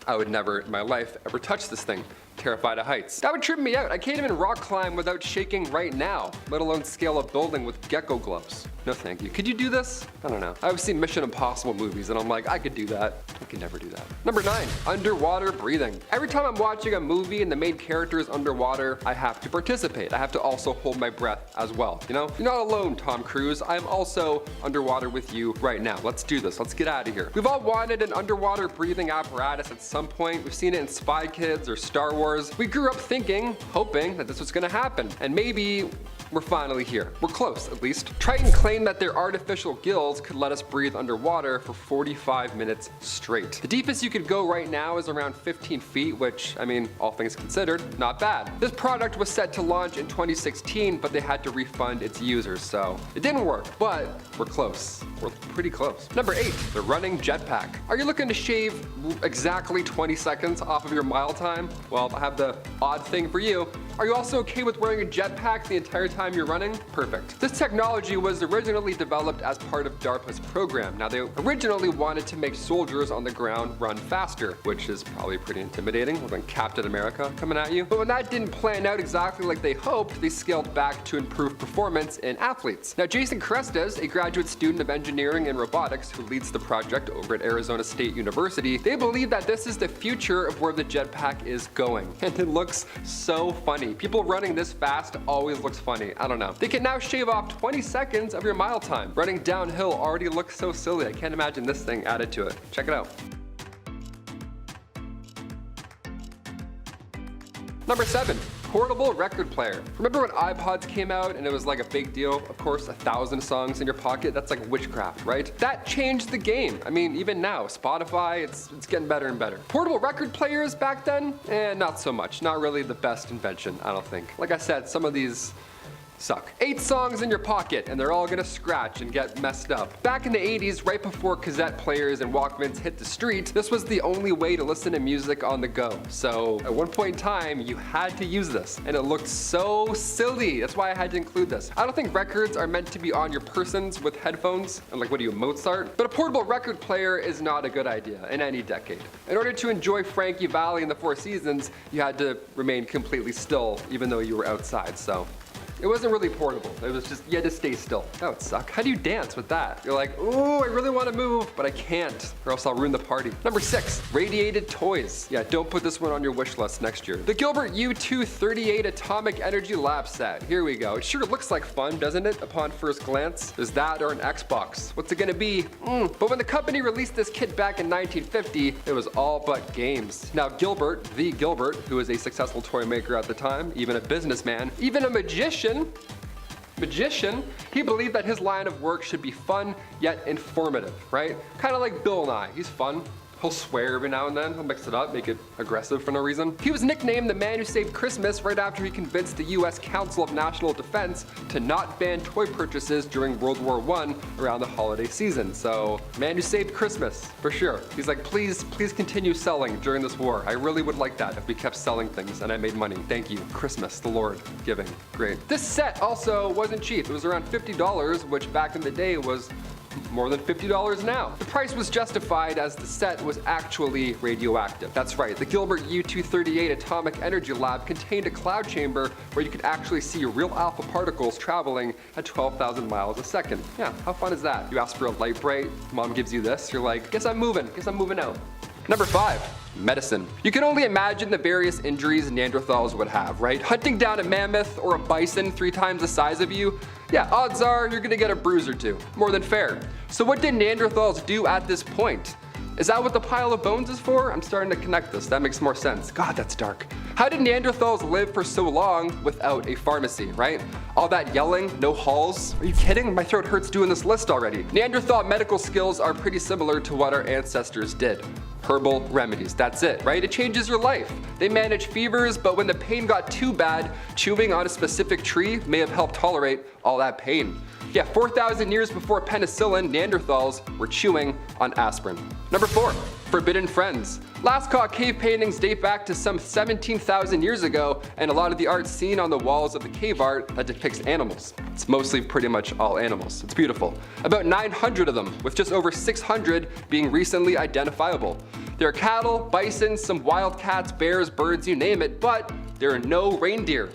I would never in my life ever touch this thing. Terrified of heights. That would trip me out. I can't even rock climb without shaking right now, let alone scale a building with gecko gloves. No thank you. Could you do this? I don't know. I've seen Mission Impossible movies and I'm like, I could do that. I could never do that. Number 9, underwater breathing. Every time I'm watching a movie and the main character is underwater, I have to participate. I have to also hold my breath as well. You know, you're not alone, Tom Cruise. I'm also underwater with you right now. Let's do this. Let's get out of here. We've all wanted an underwater breathing apparatus at some point. We've seen it in Spy Kids or Star Wars. We grew up thinking, hoping that this was gonna happen. And maybe we're finally here. We're close, at least. Triton claimed that their artificial gills could let us breathe underwater for 45 minutes straight. The deepest you could go right now is around 15 feet, which, I mean, all things considered, not bad. This product was set to launch in 2016, but they had to refund its users, so it didn't work, but we're close. We're pretty close. Number 8, the running jetpack. Are you looking to shave exactly 20 seconds off of your mile time? Well, I have the odd thing for you. Are you also okay with wearing a jetpack the entire time you're running? Perfect. This technology was originally developed as part of DARPA's program. Now, they originally wanted to make soldiers on the ground run faster, which is probably pretty intimidating when Captain America coming at you. But when that didn't plan out exactly like they hoped, they scaled back to improve performance in athletes. Now, Jason Crestes, a graduate student of engineering and robotics who leads the project over at Arizona State University, they believe that this is the future of where the jetpack is going. And it looks so funny. People running this fast always looks funny. I don't know. They can now shave off 20 seconds of your mile time. Running downhill already looks so silly. I can't imagine this thing added to it. Check it out. Number 7. Portable record player. Remember when iPods came out and it was like a big deal? Of course, 1,000 songs in your pocket, that's like witchcraft, right? That changed the game. I mean, even now, Spotify, it's getting better and better. Portable record players back then? Not so much. Not really the best invention, I don't think. Like I said, some of these suck. 8 songs in your pocket and they're all gonna scratch and get messed up. Back in the 80s, right before cassette players and Walkmans hit the street, this was the only way to listen to music on the go. So at one point in time, you had to use this and it looked so silly. That's why I had to include this. I don't think records are meant to be on your persons with headphones and like, what are you, Mozart? But a portable record player is not a good idea in any decade. In order to enjoy Frankie Valli and the Four Seasons, you had to remain completely still even though you were outside, so. It wasn't really portable. It was just, you had to stay still. That would suck. How do you dance with that? You're like, ooh, I really want to move, but I can't, or else I'll ruin the party. Number 6, radiated toys. Yeah, don't put this one on your wish list next year. The Gilbert U-238 Atomic Energy Lab Set. Here we go. It sure looks like fun, doesn't it, upon first glance? Is that or an Xbox? What's it gonna be? But when the company released this kit back in 1950, it was all but games. Now Gilbert, the Gilbert, who was a successful toy maker at the time, even a businessman, even a magician, he believed that his line of work should be fun yet informative, right? Kind of like Bill Nye. He's fun. He'll swear every now and then. He'll mix it up, make it aggressive for no reason. He was nicknamed the man who saved Christmas right after he convinced the US Council of National Defense to not ban toy purchases during World War I around the holiday season. So, man who saved Christmas, for sure. He's like, please continue selling during this war. I really would like that if we kept selling things and I made money. Thank you. Christmas, the Lord, giving. Great. This set also wasn't cheap. It was around $50, which back in the day was more than $50 now. The price was justified as the set was actually radioactive. That's right, the Gilbert U-238 Atomic Energy Lab contained a cloud chamber where you could actually see real alpha particles traveling at 12,000 miles a second. Yeah, how fun is that? You ask for a light bright, mom gives you this, you're like, guess I'm moving out. Number 5, medicine. You can only imagine the various injuries Neanderthals would have, right? Hunting down a mammoth or a bison 3 times the size of you, yeah, odds are you're gonna get a bruise or two. More than fair. So what did Neanderthals do at this point? Is that what the pile of bones is for? I'm starting to connect this. That makes more sense. God, that's dark. How did Neanderthals live for so long without a pharmacy, right? All that yelling, no halls? Are you kidding? My throat hurts doing this list already. Neanderthal medical skills are pretty similar to what our ancestors did. Herbal remedies, that's it, right? It changes your life. They manage fevers, but when the pain got too bad, chewing on a specific tree may have helped tolerate all that pain. Yeah, 4,000 years before penicillin, Neanderthals were chewing on aspirin. Number 4, forbidden friends. Lascaux cave paintings date back to some 17,000 years ago, and a lot of the art seen on the walls of the cave art that depicts animals. It's mostly pretty much all animals. It's beautiful. About 900 of them, with just over 600 being recently identifiable. There are cattle, bison, some wild cats, bears, birds, you name it, but there are no reindeer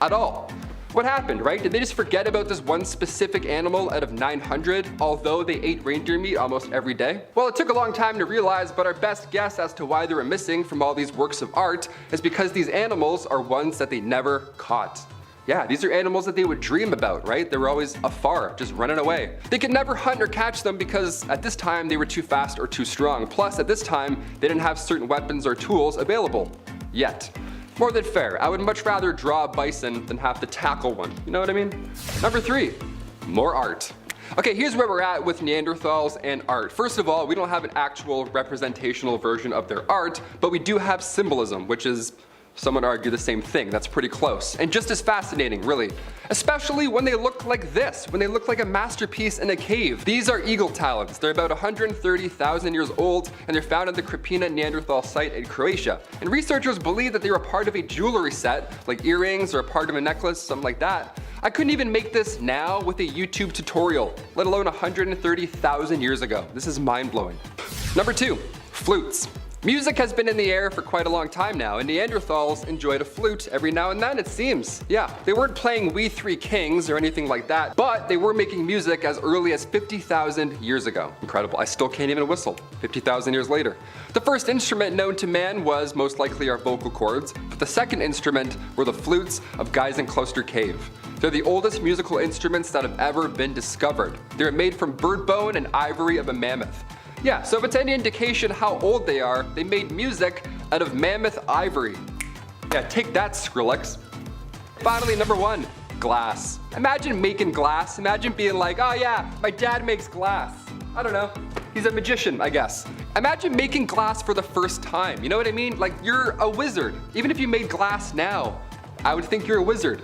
at all. What happened, right? Did they just forget about this one specific animal out of 900, although they ate reindeer meat almost every day? Well, it took a long time to realize, but our best guess as to why they were missing from all these works of art is because these animals are ones that they never caught. Yeah, these are animals that they would dream about, right? They were always afar, just running away. They could never hunt or catch them because at this time they were too fast or too strong. Plus, at this time, they didn't have certain weapons or tools available. Yet. More than fair. I would much rather draw a bison than have to tackle one. You know what I mean? Number 3, more art. Okay, here's where we're at with Neanderthals and art. First of all, we don't have an actual representational version of their art, but we do have symbolism, which is, some would argue, the same thing. That's pretty close. And just as fascinating, really. Especially when they look like this, when they look like a masterpiece in a cave. These are eagle talons. They're about 130,000 years old, and they're found at the Krapina Neanderthal site in Croatia. And researchers believe that they were part of a jewelry set, like earrings or a part of a necklace, something like that. I couldn't even make this now with a YouTube tutorial, let alone 130,000 years ago. This is mind-blowing. Number 2, flutes. Music has been in the air for quite a long time now, and Neanderthals enjoyed a flute every now and then, it seems. Yeah, they weren't playing We Three Kings or anything like that, but they were making music as early as 50,000 years ago. Incredible, I still can't even whistle 50,000 years later. The first instrument known to man was most likely our vocal cords, but the second instrument were the flutes of Geisenkloster Cave. They're the oldest musical instruments that have ever been discovered. They're made from bird bone and ivory of a mammoth. Yeah, so if it's any indication how old they are, they made music out of mammoth ivory. Yeah, take that, Skrillex. Finally, number 1, glass. Imagine making glass. Imagine being like, oh yeah, my dad makes glass. I don't know, he's a magician, I guess. Imagine making glass for the first time, you know what I mean? Like, you're a wizard. Even if you made glass now, I would think you're a wizard.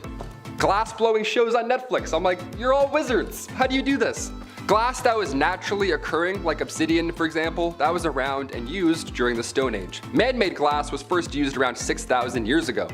Glass blowing shows on Netflix, I'm like, you're all wizards. How do you do this? Glass that was naturally occurring, like obsidian for example, that was around and used during the Stone Age. Man-made glass was first used around 6,000 years ago.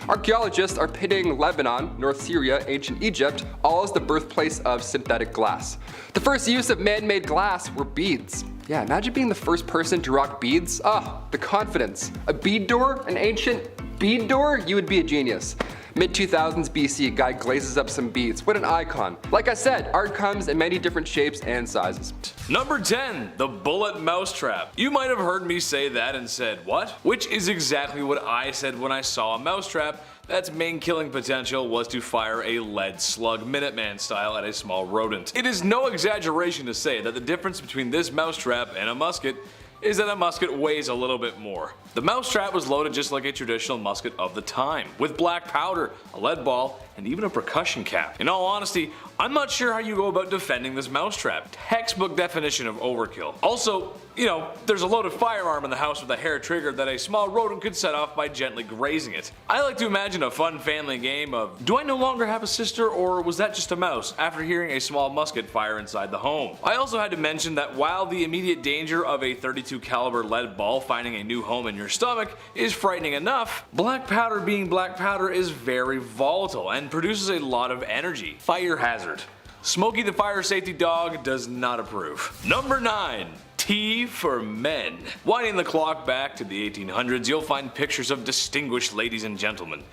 Archaeologists are pitting Lebanon, North Syria, ancient Egypt, all as the birthplace of synthetic glass. The first use of man-made glass were beads. Yeah, imagine being the first person to rock beads. Ah, the confidence. A bead door? An ancient bead door? You would be a genius. Mid-2000s BC, guy glazes up some beads. What an icon. Like I said, art comes in many different shapes and sizes. Number 10, the bullet mousetrap. You might have heard me say that and said, what? Which is exactly what I said when I saw a mousetrap that's main killing potential was to fire a lead slug Minuteman style at a small rodent. It is no exaggeration to say that the difference between this mousetrap and a musket is that a musket weighs a little bit more. The mousetrap was loaded just like a traditional musket of the time, with black powder, a lead ball, and even a percussion cap. In all honesty, I'm not sure how you go about defending this mousetrap. Textbook definition of overkill. Also, you know, there's a loaded firearm in the house with a hair trigger that a small rodent could set off by gently grazing it. I like to imagine a fun family game of, do I no longer have a sister or was that just a mouse, after hearing a small musket fire inside the home. I also had to mention that while the immediate danger of a .32 caliber lead ball finding a new home in your stomach is frightening enough, black powder being black powder is very volatile and produces a lot of energy. Fire hazard. Smokey the fire safety dog does not approve. Number 9. Tea for men. Winding the clock back to the 1800s, you'll find pictures of distinguished ladies and gentlemen.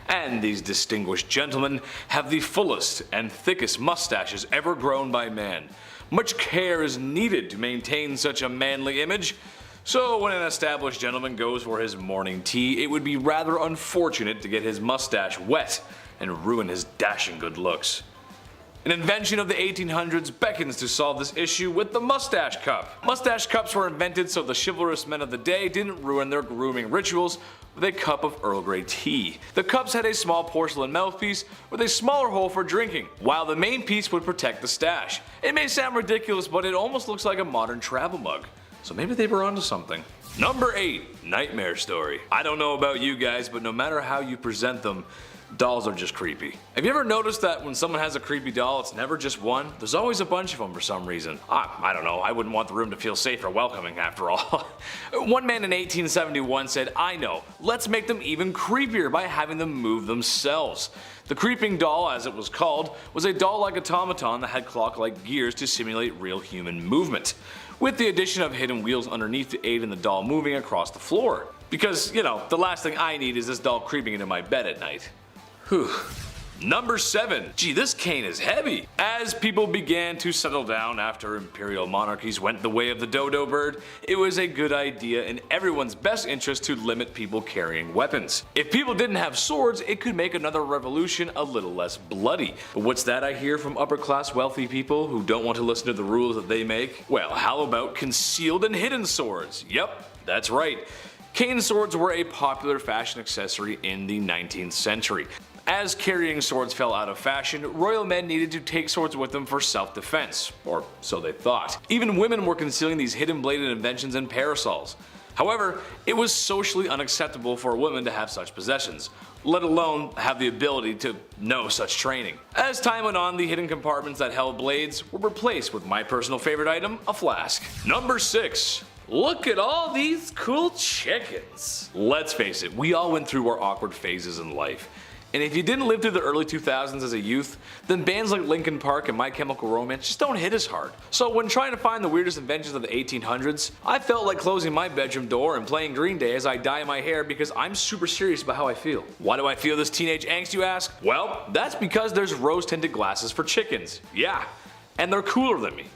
And these distinguished gentlemen have the fullest and thickest mustaches ever grown by man. Much care is needed to maintain such a manly image. So when an established gentleman goes for his morning tea, it would be rather unfortunate to get his mustache wet and ruin his dashing good looks. An invention of the 1800s beckons to solve this issue with the mustache cup. Mustache cups were invented so the chivalrous men of the day didn't ruin their grooming rituals with a cup of Earl Grey tea. The cups had a small porcelain mouthpiece with a smaller hole for drinking, while the main piece would protect the stash. It may sound ridiculous, but it almost looks like a modern travel mug. So maybe they were onto something. Number 8, Nightmare Story. I don't know about you guys, but no matter how you present them, dolls are just creepy. Have you ever noticed that when someone has a creepy doll, it's never just one? There's always a bunch of them for some reason. I don't know, I wouldn't want the room to feel safe or welcoming after all. One man in 1871 said, I know, let's make them even creepier by having them move themselves. The creeping doll, as it was called, was a doll-like automaton that had clock-like gears to simulate real human movement, with the addition of hidden wheels underneath to aid in the doll moving across the floor. Because, you know, the last thing I need is this doll creeping into my bed at night. Whew. Number 7. Gee, this cane is heavy. As people began to settle down after imperial monarchies went the way of the dodo bird, it was a good idea in everyone's best interest to limit people carrying weapons. If people didn't have swords, it could make another revolution a little less bloody. But what's that I hear from upper class wealthy people who don't want to listen to the rules that they make? Well, how about concealed and hidden swords? Yep, that's right. Cane swords were a popular fashion accessory in the 19th century. As carrying swords fell out of fashion, royal men needed to take swords with them for self-defense, or so they thought. Even women were concealing these hidden bladed inventions in parasols. However, it was socially unacceptable for a woman to have such possessions, let alone have the ability to know such training. As time went on, the hidden compartments that held blades were replaced with my personal favorite item, a flask. Number 6. Look at all these cool chickens. Let's face it, we all went through our awkward phases in life. And if you didn't live through the early 2000s as a youth, then bands like Linkin Park and My Chemical Romance just don't hit as hard. So when trying to find the weirdest inventions of the 1800s, I felt like closing my bedroom door and playing Green Day as I dye my hair because I'm super serious about how I feel. Why do I feel this teenage angst, you ask? Well, that's because there's rose-tinted glasses for chickens. Yeah, and they're cooler than me.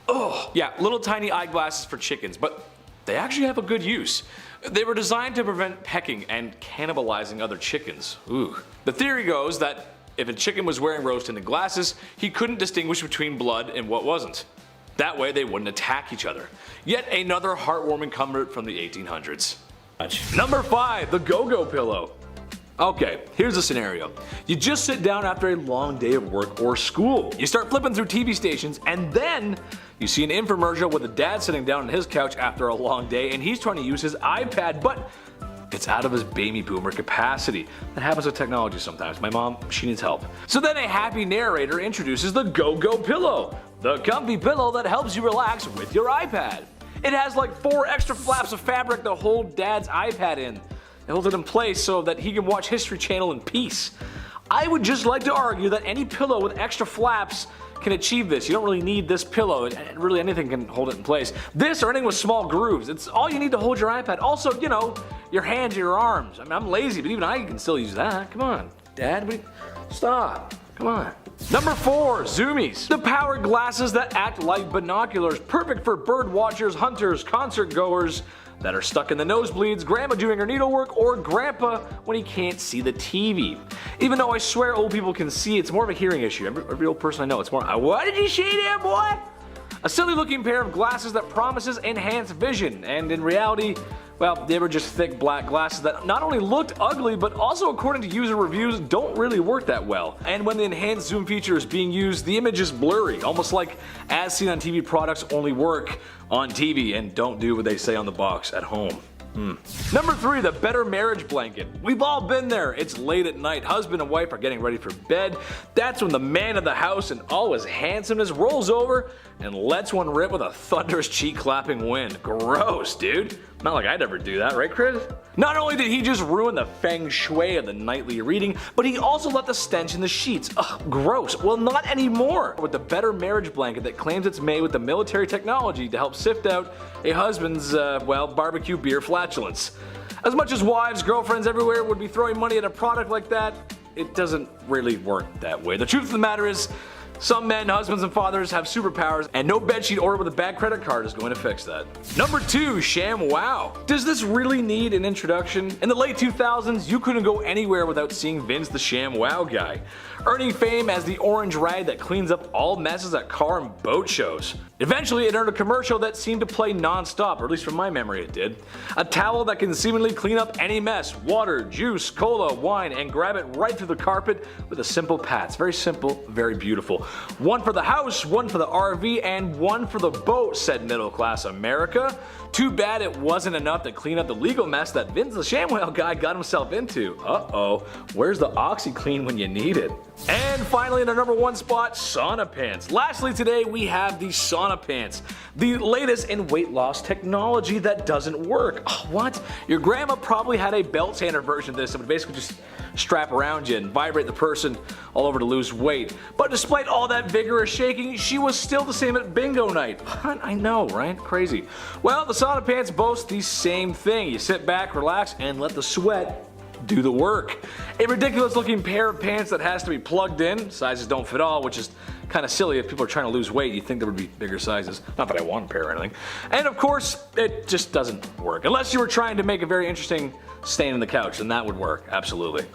Ugh. Yeah, little tiny eyeglasses for chickens, but they actually have a good use. They were designed to prevent pecking and cannibalizing other chickens. Ooh. The theory goes that if a chicken was wearing rose-tinted glasses, he couldn't distinguish between blood and what wasn't. That way they wouldn't attack each other. Yet another heartwarming comfort from the 1800s. Number 5. The Go-Go Pillow. Okay, here's a scenario. You just sit down after a long day of work or school. You start flipping through TV stations and then you see an infomercial with a dad sitting down on his couch after a long day and he's trying to use his iPad, but it's out of his baby boomer capacity. That happens with technology sometimes. My mom, she needs help. So then a happy narrator introduces the Go-Go Pillow, the comfy pillow that helps you relax with your iPad. It has like 4 extra flaps of fabric to hold dad's iPad in. It holds it in place so that he can watch History Channel in peace. I would just like to argue that any pillow with extra flaps can achieve this. You don't really need this pillow, really anything can hold it in place. This or anything with small grooves, it's all you need to hold your iPad. Also, you know, your hands or your arms. I mean, I'm lazy, but even I can still use that. Come on, Dad, stop, come on. Number 4, Zoomies. The powered glasses that act like binoculars, perfect for bird watchers, hunters, concert goers that are stuck in the nosebleeds, grandma doing her needlework, or grandpa when he can't see the TV. Even though I swear old people can see, it's more of a hearing issue. Every old person I know, it's more, what did you say there, boy? A silly looking pair of glasses that promises enhanced vision, and in reality, well, they were just thick black glasses that not only looked ugly, but also according to user reviews, don't really work that well. And when the enhanced zoom feature is being used, the image is blurry, almost like as seen on TV products only work on TV and don't do what they say on the box at home. Number 3, the better marriage blanket. We've all been there. It's late at night, husband and wife are getting ready for bed. That's when the man of the house in all his handsomeness rolls over and lets one rip with a thunderous cheek clapping wind. Gross, dude. Not like I'd ever do that, right, Chris? Not only did he just ruin the feng shui of the nightly reading, but he also let the stench in the sheets. Ugh, gross. Well, not anymore. With the better marriage blanket that claims it's made with the military technology to help sift out a husband's, well, barbecue beer flatulence. As much as wives, girlfriends everywhere would be throwing money at a product like that, it doesn't really work that way. The truth of the matter is, some men, husbands, and fathers have superpowers, and no bedsheet ordered with a bad credit card is going to fix that. Number 2, ShamWow. Does this really need an introduction? In the late 2000s, you couldn't go anywhere without seeing Vince the ShamWow guy, earning fame as the orange rag that cleans up all messes at car and boat shows. Eventually, it earned a commercial that seemed to play non-stop, or at least from my memory it did. A towel that can seemingly clean up any mess, water, juice, cola, wine, and grab it right through the carpet with a simple pat. It's very simple, very beautiful. One for the house, one for the RV, and one for the boat, said middle class America. Too bad it wasn't enough to clean up the legal mess that Vince the ShamWow guy got himself into. Uh-oh, where's the OxyClean when you need it? And finally, in our number 1 spot, sauna pants. Lastly today, we have the sauna pants, the latest in weight loss technology that doesn't work. Oh, what? Your grandma probably had a belt sander version of this that would basically just strap around you and vibrate the person all over to lose weight. But despite all that vigorous shaking, she was still the same at bingo night. What? I know, right? Crazy. Well, the sauna pants boast the same thing. You sit back, relax, and let the sweat do the work. A ridiculous looking pair of pants that has to be plugged in. Sizes don't fit all, which is kind of silly. If people are trying to lose weight, you'd think there would be bigger sizes. Not that I want a pair or anything. And of course, it just doesn't work. Unless you were trying to make a very interesting stain in the couch, then that would work, absolutely.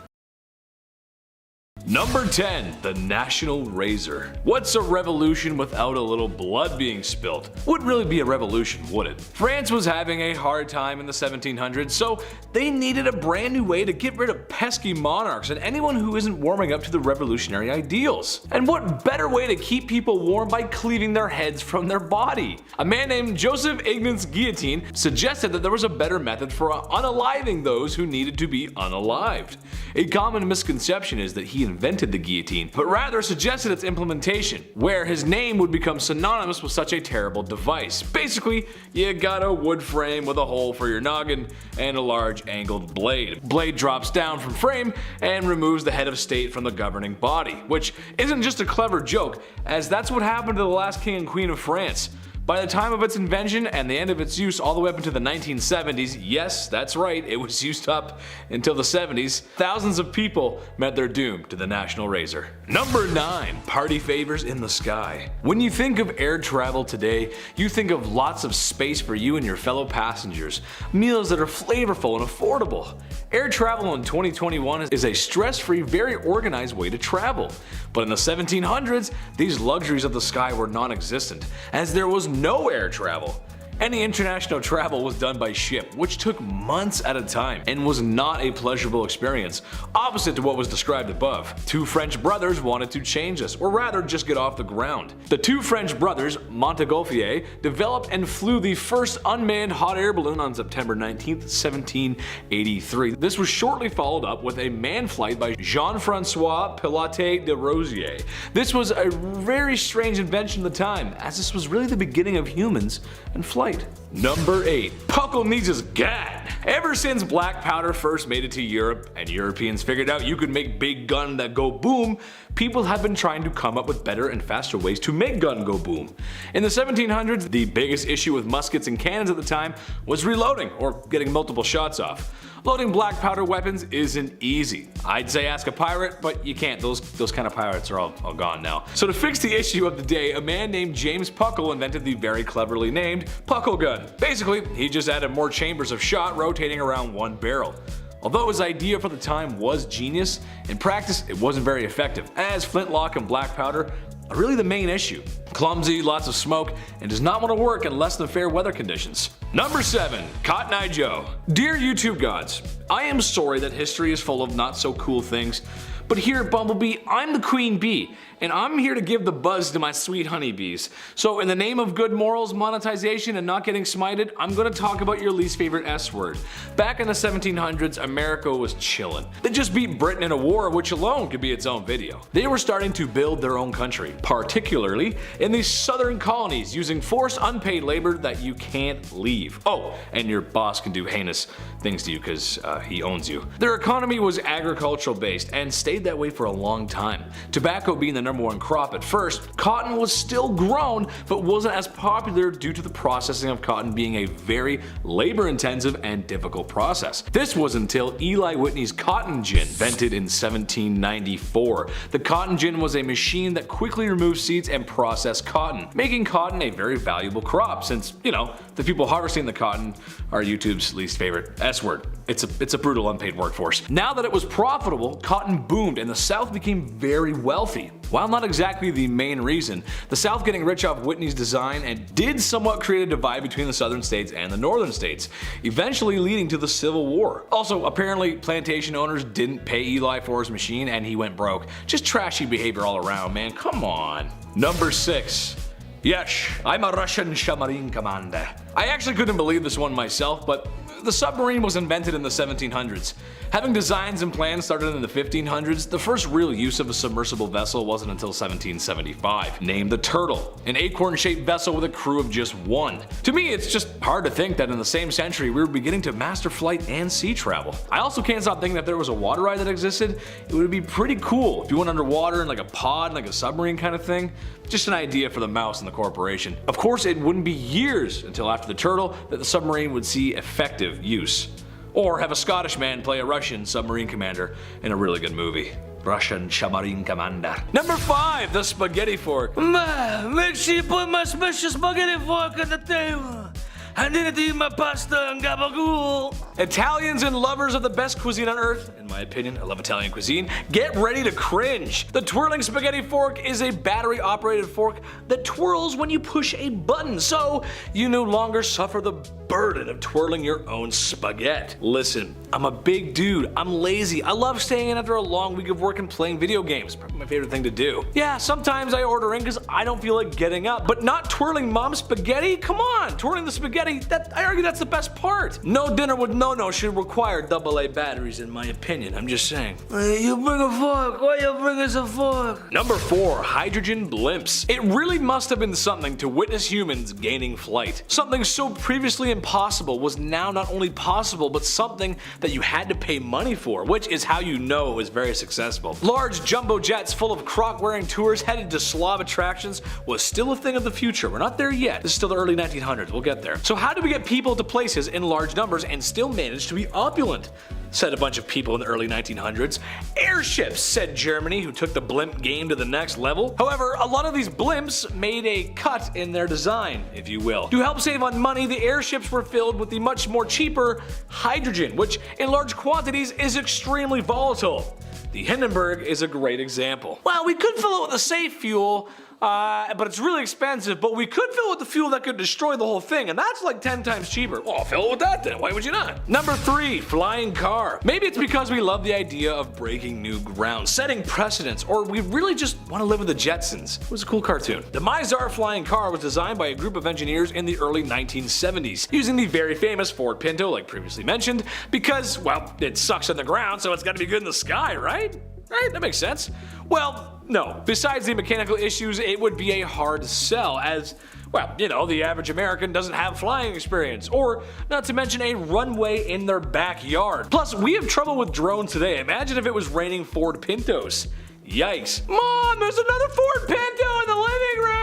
Number 10. The National Razor. What's a revolution without a little blood being spilt? Wouldn't really be a revolution, would it? France was having a hard time in the 1700s, so they needed a brand new way to get rid of pesky monarchs and anyone who isn't warming up to the revolutionary ideals. And what better way to keep people warm by cleaving their heads from their body? A man named Joseph Ignaz Guillotine suggested that there was a better method for unaliving those who needed to be unalived. A common misconception is that he invented the guillotine, but rather suggested its implementation, where his name would become synonymous with such a terrible device. Basically, you got a wood frame with a hole for your noggin and a large angled blade. Blade drops down from frame and removes the head of state from the governing body, which isn't just a clever joke, as that's what happened to the last king and queen of France. By the time of its invention and the end of its use all the way up into the 1970s, yes, that's right, it was used up until the 70s, thousands of people met their doom to the National Razor. Number 9. Party favors in the sky. When you think of air travel today, you think of lots of space for you and your fellow passengers, meals that are flavorful and affordable. Air travel in 2021 is a stress-free, very organized way to travel. But in the 1700s, these luxuries of the sky were non-existent, as there was no air travel. Any international travel was done by ship, which took months at a time and was not a pleasurable experience, opposite to what was described above. Two French brothers wanted to change this, or rather just get off the ground. The two French brothers, Montgolfier, developed and flew the first unmanned hot air balloon on September 19, 1783. This was shortly followed up with a manned flight by Jean-François Pilote de Rosier. This was a very strange invention at the time, as this was really the beginning of humans and flight. Number 8. Puckle needs his gat. Ever since black powder first made it to Europe and Europeans figured out you could make big gun that go boom, people have been trying to come up with better and faster ways to make gun go boom. In the 1700s, the biggest issue with muskets and cannons at the time was reloading, or getting multiple shots off. Loading black powder weapons isn't easy. I'd say ask a pirate, but you can't. Those kind of pirates are all gone now. So to fix the issue of the day, a man named James Puckle invented the very cleverly named Puckle gun. Basically, he just added more chambers of shot rotating around one barrel. Although his idea for the time was genius, in practice it wasn't very effective, as flintlock and black powder are really the main issue. Clumsy, lots of smoke, and does not want to work in less than fair weather conditions. Number 7. Cotton Eye Joe. Dear YouTube gods, I am sorry that history is full of not so cool things, but here at Bumblebee, I'm the queen bee, and I'm here to give the buzz to my sweet honeybees. So in the name of good morals, monetization, and not getting smited, I'm gonna talk about your least favorite S word. Back in the 1700s, America was chillin'. They just beat Britain in a war, which alone could be its own video. They were starting to build their own country, particularly in these southern colonies, using forced unpaid labor that you can't leave. Oh, and your boss can do heinous things to you because he owns you. Their economy was agricultural based and stayed that way for a long time. Tobacco being the number one crop at first, cotton was still grown but wasn't as popular due to the processing of cotton being a very labor intensive and difficult process. This was until Eli Whitney's cotton gin, invented in 1794. The cotton gin was a machine that quickly removed seeds and processed cotton, making cotton a very valuable crop since, you know, the people harvesting the cotton are YouTube's least favorite S word. It's a brutal unpaid workforce. Now that it was profitable, cotton boomed and the South became very wealthy. While not exactly the main reason, the South getting rich off Whitney's design and did somewhat create a divide between the southern states and the northern states, eventually leading to the Civil War. Also, apparently plantation owners didn't pay Eli for his machine and he went broke. Just trashy behavior all around, man, come on. Number 6. Yes, I'm a Russian submarine commander. I actually couldn't believe this one myself, but the submarine was invented in the 1700s. Having designs and plans started in the 1500s, the first real use of a submersible vessel wasn't until 1775, named the Turtle, an acorn-shaped vessel with a crew of just one. To me, it's just hard to think that in the same century we were beginning to master flight and sea travel. I also can't stop thinking that if there was a water ride that existed, it would be pretty cool if you went underwater in like a pod, like a submarine kind of thing. Just an idea for the mouse and the corporation. Of course, it wouldn't be years until after the Turtle that the submarine would see effective use. Or have a Scottish man play a Russian submarine commander in a really good movie. Russian submarine commander. Number 5, the spaghetti fork. Make sure you put my special spaghetti fork on the table. I need to eat my pasta and gabagool. Italians and lovers of the best cuisine on earth, in my opinion, I love Italian cuisine, get ready to cringe. The twirling spaghetti fork is a battery operated fork that twirls when you push a button, so you no longer suffer the burden of twirling your own spaghetti. Listen, I'm a big dude, I'm lazy, I love staying in after a long week of work and playing video games, probably my favorite thing to do. Yeah, sometimes I order in because I don't feel like getting up, but not twirling mom's spaghetti? Come on, twirling the spaghetti, I argue that's the best part. No dinner with no should require AA batteries in my opinion, I'm just saying. You bring a fork, why you bring us a fork? Number 4, hydrogen blimps. It really must have been something to witness humans gaining flight. Something so previously impossible was now not only possible, but something that you had to pay money for, which is how you know it was very successful. Large jumbo jets full of croc-wearing tours headed to Slav attractions was still a thing of the future. We're not there yet. This is still the early 1900s. We'll get there. So how do we get people to places in large numbers and still manage to be opulent? Said a bunch of people in the early 1900s. Airships, said Germany, who took the blimp game to the next level. However, a lot of these blimps made a cut in their design, if you will. To help save on money, the airships were filled with the much more cheaper hydrogen, which in large quantities is extremely volatile. The Hindenburg is a great example. Well, we could fill it with a safe fuel, but it's really expensive, but we could fill it with the fuel that could destroy the whole thing, and that's like 10 times cheaper. Well, I'll fill it with that then, why would you not? Number 3, flying car. Maybe it's because we love the idea of breaking new ground, setting precedents, or we really just want to live with the Jetsons. It was a cool cartoon. The Mizar flying car was designed by a group of engineers in the early 1970s, using the very famous Ford Pinto, like previously mentioned, because, well, it sucks on the ground, so it's gotta be good in the sky, right? Right, that makes sense. Well, no. Besides the mechanical issues, it would be a hard sell as, well, you know, the average American doesn't have flying experience, or not to mention a runway in their backyard. Plus, we have trouble with drones today. Imagine if it was raining Ford Pintos. Yikes. Mom, there's another Ford Pinto in the living room!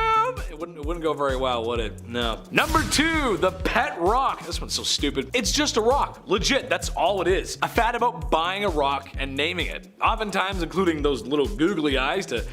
It wouldn't go very well, would it? No. Number 2, the pet rock. This one's so stupid. It's just a rock. Legit, that's all it is. A fad about buying a rock and naming it. Oftentimes including those little googly eyes to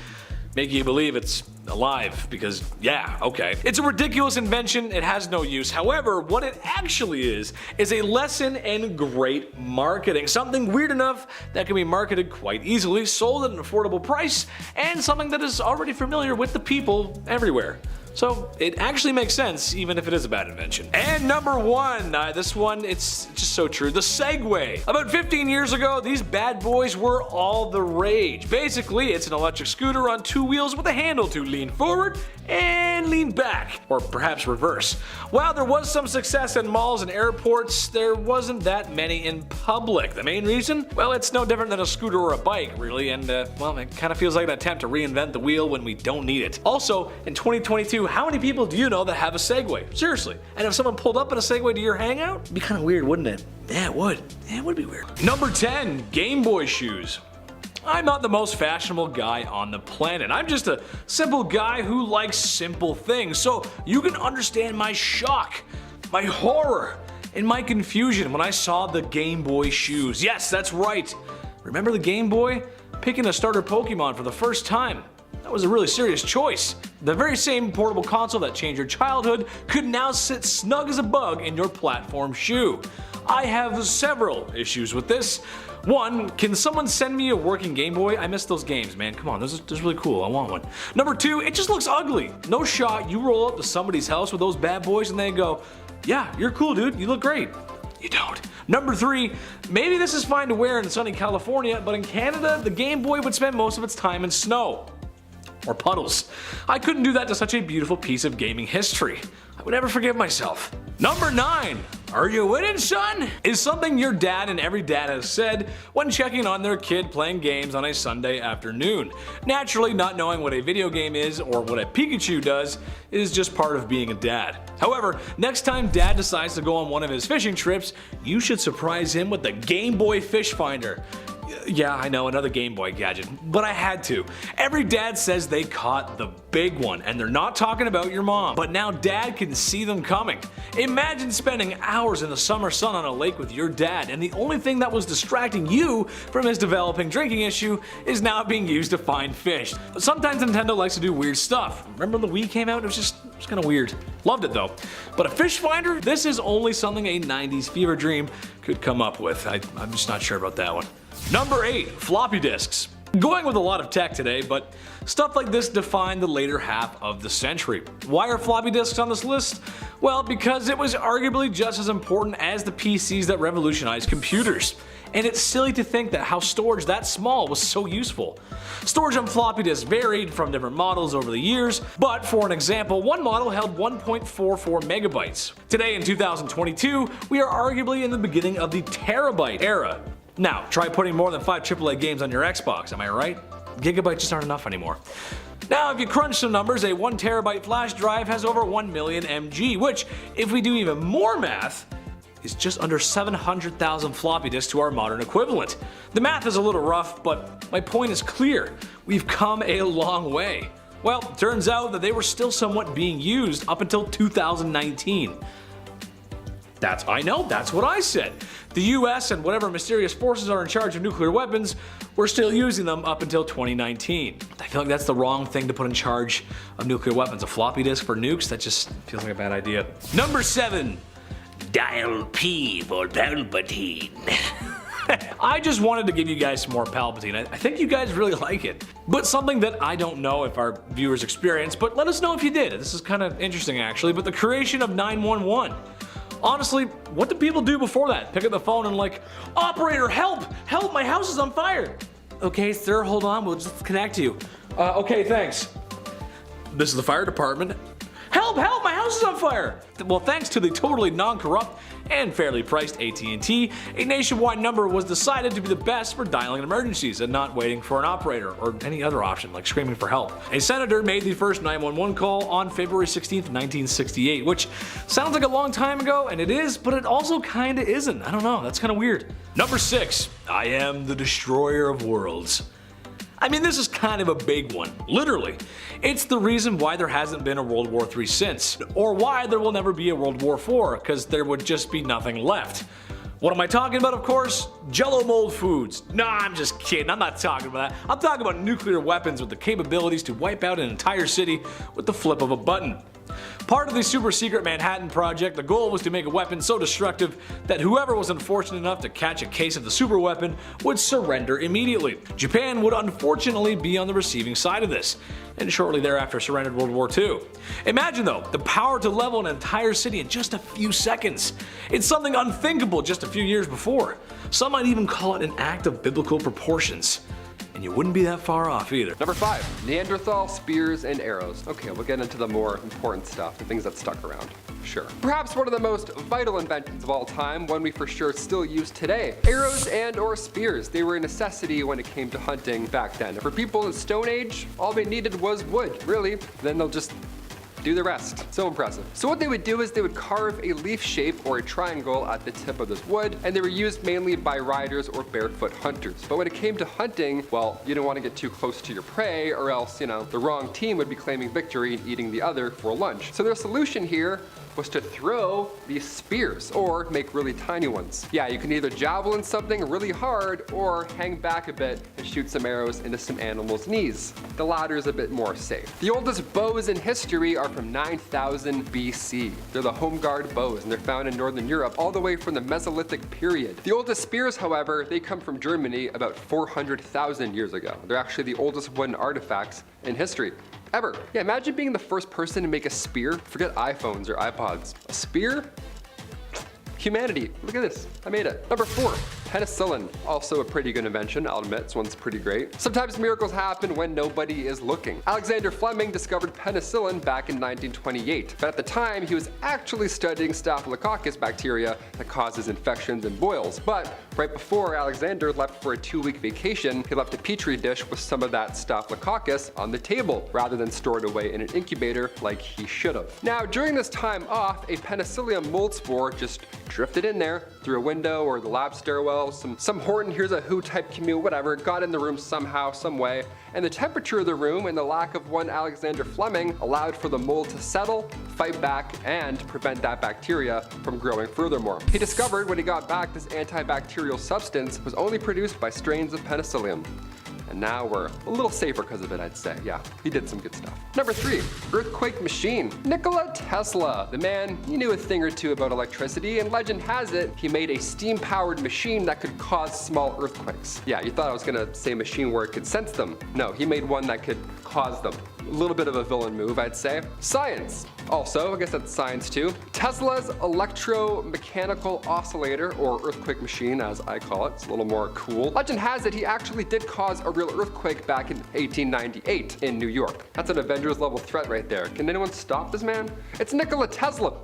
make you believe it's alive, because yeah, okay. It's a ridiculous invention, it has no use. However, what it actually is a lesson in great marketing. Something weird enough that can be marketed quite easily, sold at an affordable price, and something that is already familiar with the people everywhere. So it actually makes sense, even if it is a bad invention. And number 1, this one, it's just so true, the Segway. About 15 years ago, these bad boys were all the rage. Basically, it's an electric scooter on 2 wheels with a handle to lean forward and lean back, or perhaps reverse. While there was some success in malls and airports, there wasn't that many in public. The main reason? Well, it's no different than a scooter or a bike, really, and well, it kind of feels like an attempt to reinvent the wheel when we don't need it. Also, in 2022, how many people do you know that have a Segway? Seriously. And if someone pulled up in a Segway to your hangout, it'd be kind of weird, wouldn't it? Yeah, it would. Yeah, it would be weird. Number 10, Game Boy shoes. I'm not the most fashionable guy on the planet. I'm just a simple guy who likes simple things. So you can understand my shock, my horror, and my confusion when I saw the Game Boy shoes. Yes, that's right. Remember the Game Boy? Picking a starter Pokemon for the first time. That was a really serious choice. The very same portable console that changed your childhood could now sit snug as a bug in your platform shoe. I have several issues with this. 1, can someone send me a working Game Boy? I miss those games, man. Come on, those are really cool. I want one. Number 2, it just looks ugly. No shot, you roll up to somebody's house with those bad boys and they go, yeah, you're cool, dude. You look great. You don't. Number 3, maybe this is fine to wear in sunny California, but in Canada, the Game Boy would spend most of its time in snow. Or puddles. I couldn't do that to such a beautiful piece of gaming history. I would never forgive myself. Number 9, are you winning, son? Is something your dad and every dad has said when checking on their kid playing games on a Sunday afternoon. Naturally, not knowing what a video game is or what a Pikachu does is just part of being a dad. However, next time dad decides to go on one of his fishing trips, you should surprise him with the Game Boy Fish Finder. Yeah, I know, another Game Boy gadget, but I had to. Every dad says they caught the big one, and they're not talking about your mom. But now dad can see them coming. Imagine spending hours in the summer sun on a lake with your dad, and the only thing that was distracting you from his developing drinking issue is now being used to find fish. But sometimes Nintendo likes to do weird stuff. Remember when the Wii came out? It was kind of weird. Loved it though. But a fish finder? This is only something a 90s fever dream could come up with. I'm just not sure about that one. Number 8, floppy disks. Going with a lot of tech today, but stuff like this defined the later half of the century. Why are floppy disks on this list? Well, because it was arguably just as important as the PCs that revolutionized computers. And it's silly to think that how storage that small was so useful. Storage on floppy disks varied from different models over the years, but for an example, one model held 1.44 megabytes. Today in 2022, we are arguably in the beginning of the terabyte era. Now, try putting more than 5 AAA games on your Xbox, am I right? Gigabytes just aren't enough anymore. Now, if you crunch some numbers, a 1 terabyte flash drive has over 1 million MG, which, if we do even more math, is just under 700,000 floppy disks to our modern equivalent. The math is a little rough, but my point is clear. We've come a long way. Well, turns out that they were still somewhat being used up until 2019. I know, that's what I said. The US and whatever mysterious forces are in charge of nuclear weapons were still using them up until 2019. I feel like that's the wrong thing to put in charge of nuclear weapons. A floppy disk for nukes? That just feels like a bad idea. Number 7. Dial P for Palpatine. I just wanted to give you guys some more Palpatine. I think you guys really like it. But something that I don't know if our viewers experienced, but let us know if you did. This is kind of interesting actually, but the creation of 911. Honestly, what did people do before that? Pick up the phone and like, operator, help! Help, my house is on fire! Okay, sir, hold on, we'll just connect you. Okay, thanks. This is the fire department. Help, help, my house is on fire! Well, thanks to the totally non-corrupt and fairly priced AT&T, a nationwide number was decided to be the best for dialing emergencies and not waiting for an operator or any other option like screaming for help. A senator made the first 911 call on February 16th, 1968, which sounds like a long time ago, and it is, but it also kinda isn't. I don't know, that's kinda weird. Number 6, I am the destroyer of worlds. I mean, this is kind of a big one, literally. It's the reason why there hasn't been a World War III since, or why there will never be a World War IV, because there would just be nothing left. What am I talking about, of course? Jello mold foods. Nah, I'm just kidding, I'm not talking about that. I'm talking about nuclear weapons with the capabilities to wipe out an entire city with the flip of a button. Part of the super secret Manhattan Project, the goal was to make a weapon so destructive that whoever was unfortunate enough to catch a case of the super weapon would surrender immediately. Japan would unfortunately be on the receiving side of this, and shortly thereafter surrendered World War II. Imagine though, the power to level an entire city in just a few seconds. It's something unthinkable just a few years before. Some might even call it an act of biblical proportions. And you wouldn't be that far off either. Number 5, Neanderthal spears and arrows. Okay, we'll get into the more important stuff, the things that stuck around. Sure. Perhaps one of the most vital inventions of all time, one we for sure still use today. Arrows and or spears, they were a necessity when it came to hunting back then. For people in the Stone Age, all they needed was wood, really. Then they'll just do the rest. So impressive. So what they would do is they would carve a leaf shape or a triangle at the tip of this wood, and they were used mainly by riders or barefoot hunters. But when it came to hunting, well, you don't want to get too close to your prey, or else, the wrong team would be claiming victory and eating the other for lunch. So their solution here was to throw these spears or make really tiny ones. Yeah, you can either javelin something really hard or hang back a bit and shoot some arrows into some animals' knees. The latter is a bit more safe. The oldest bows in history are from 9000 BC. They're the home guard bows, and they're found in Northern Europe all the way from the Mesolithic period. The oldest spears, however, they come from Germany about 400,000 years ago. They're actually the oldest wooden artifacts in history. Ever. Yeah, imagine being the first person to make a spear. Forget iPhones or iPods. A spear? Humanity. Look at this. I made it. Number 4, penicillin. Also a pretty good invention, I'll admit. This one's pretty great. Sometimes miracles happen when nobody is looking. Alexander Fleming discovered penicillin back in 1928. But at the time, he was actually studying Staphylococcus bacteria that causes infections and boils. But right before Alexander left for a 2-week vacation, he left a petri dish with some of that Staphylococcus on the table, rather than stored away in an incubator like he should have. Now, during this time off, a penicillium mold spore just drifted in there through a window or the lab stairwell, some Horton here's a Who type commute, whatever, got in the room somehow, some way, and the temperature of the room and the lack of one Alexander Fleming allowed for the mold to settle, fight back, and prevent that bacteria from growing furthermore. He discovered when he got back this antibacterial substance was only produced by strains of penicillium. And now we're a little safer because of it, I'd say. Yeah, he did some good stuff. Number 3, earthquake machine. Nikola Tesla. The man, he knew a thing or two about electricity, and legend has it, he made a steam-powered machine that could cause small earthquakes. Yeah, you thought I was gonna say machine where it could sense them. No, he made one that could cause them. A little bit of a villain move, I'd say. Science. Also, I guess that's science too. Tesla's electromechanical oscillator, or earthquake machine as I call it. It's a little more cool. Legend has it he actually did cause a real earthquake back in 1898 in New York. That's an Avengers level threat right there. Can anyone stop this man? It's Nikola Tesla.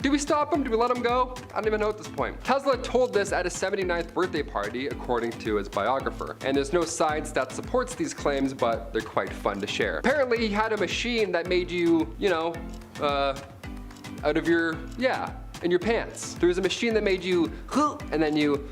Do we stop him? Do we let him go? I don't even know at this point. Tesla told this at his 79th birthday party, according to his biographer. And there's no science that supports these claims, but they're quite fun to share. Apparently, he had a machine that made you, out of your, in your pants. There was a machine that made you, and then you,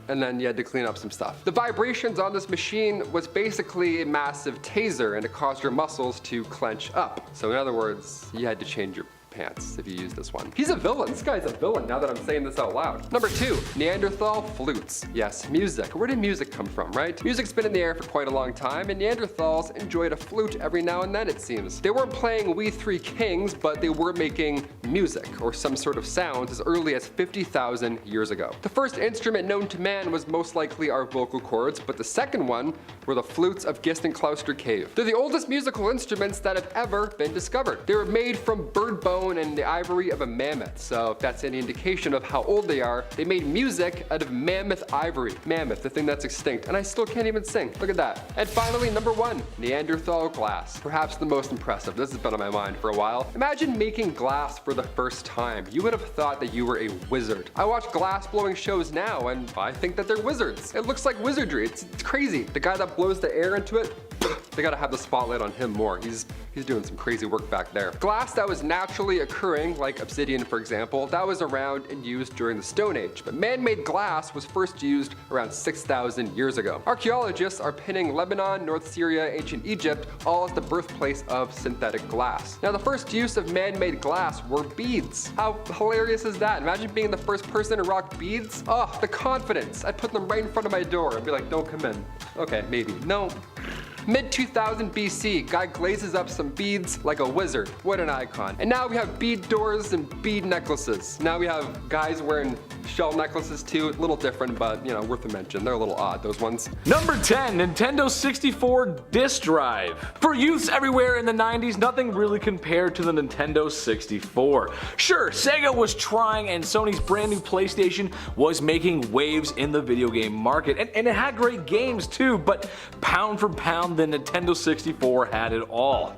and then you had to clean up some stuff. The vibrations on this machine was basically a massive taser, and it caused your muscles to clench up. So in other words, you had to change your pants if you use this one. He's a villain. This guy's a villain now that I'm saying this out loud. Number 2, Neanderthal flutes. Yes, music. Where did music come from, right? Music's been in the air for quite a long time, and Neanderthals enjoyed a flute every now and then, it seems. They weren't playing We Three Kings, but they were making music, or some sort of sounds, as early as 50,000 years ago. The first instrument known to man was most likely our vocal cords, but the second one were the flutes of Gist-and-Clouster Cave. They're the oldest musical instruments that have ever been discovered. They were made from bird bone and the ivory of a mammoth, so if that's any indication of how old they are, they made music out of mammoth ivory. Mammoth, the thing that's extinct, and I still can't even sing. Look at that. And finally, number 1, Neanderthal glass. Perhaps the most impressive. This has been on my mind for a while. Imagine making glass for the first time. You would have thought that you were a wizard. I watch glass blowing shows now, and I think that they're wizards. It looks like wizardry. It's crazy. The guy that blows the air into it, they gotta have the spotlight on him more. He's doing some crazy work back there. Glass that was naturally occurring, like obsidian for example, that was around and used during the Stone Age. But man-made glass was first used around 6,000 years ago. Archaeologists are pinning Lebanon, North Syria, ancient Egypt, all as the birthplace of synthetic glass. Now the first use of man-made glass were beads. How hilarious is that? Imagine being the first person to rock beads. Oh, the confidence. I'd put them right in front of my door and be like, don't come in. Okay, maybe. No. Mid-2000 BC, guy glazes up some beads like a wizard. What an icon. And now we have bead doors and bead necklaces. Now we have guys wearing shell necklaces too. A little different, but worth a mention. They're a little odd, those ones. Number 10, Nintendo 64 disk drive. For youths everywhere in the 90s, nothing really compared to the Nintendo 64. Sure, Sega was trying and Sony's brand new PlayStation was making waves in the video game market. And it had great games too, but pound for pound, the Nintendo 64 had it all.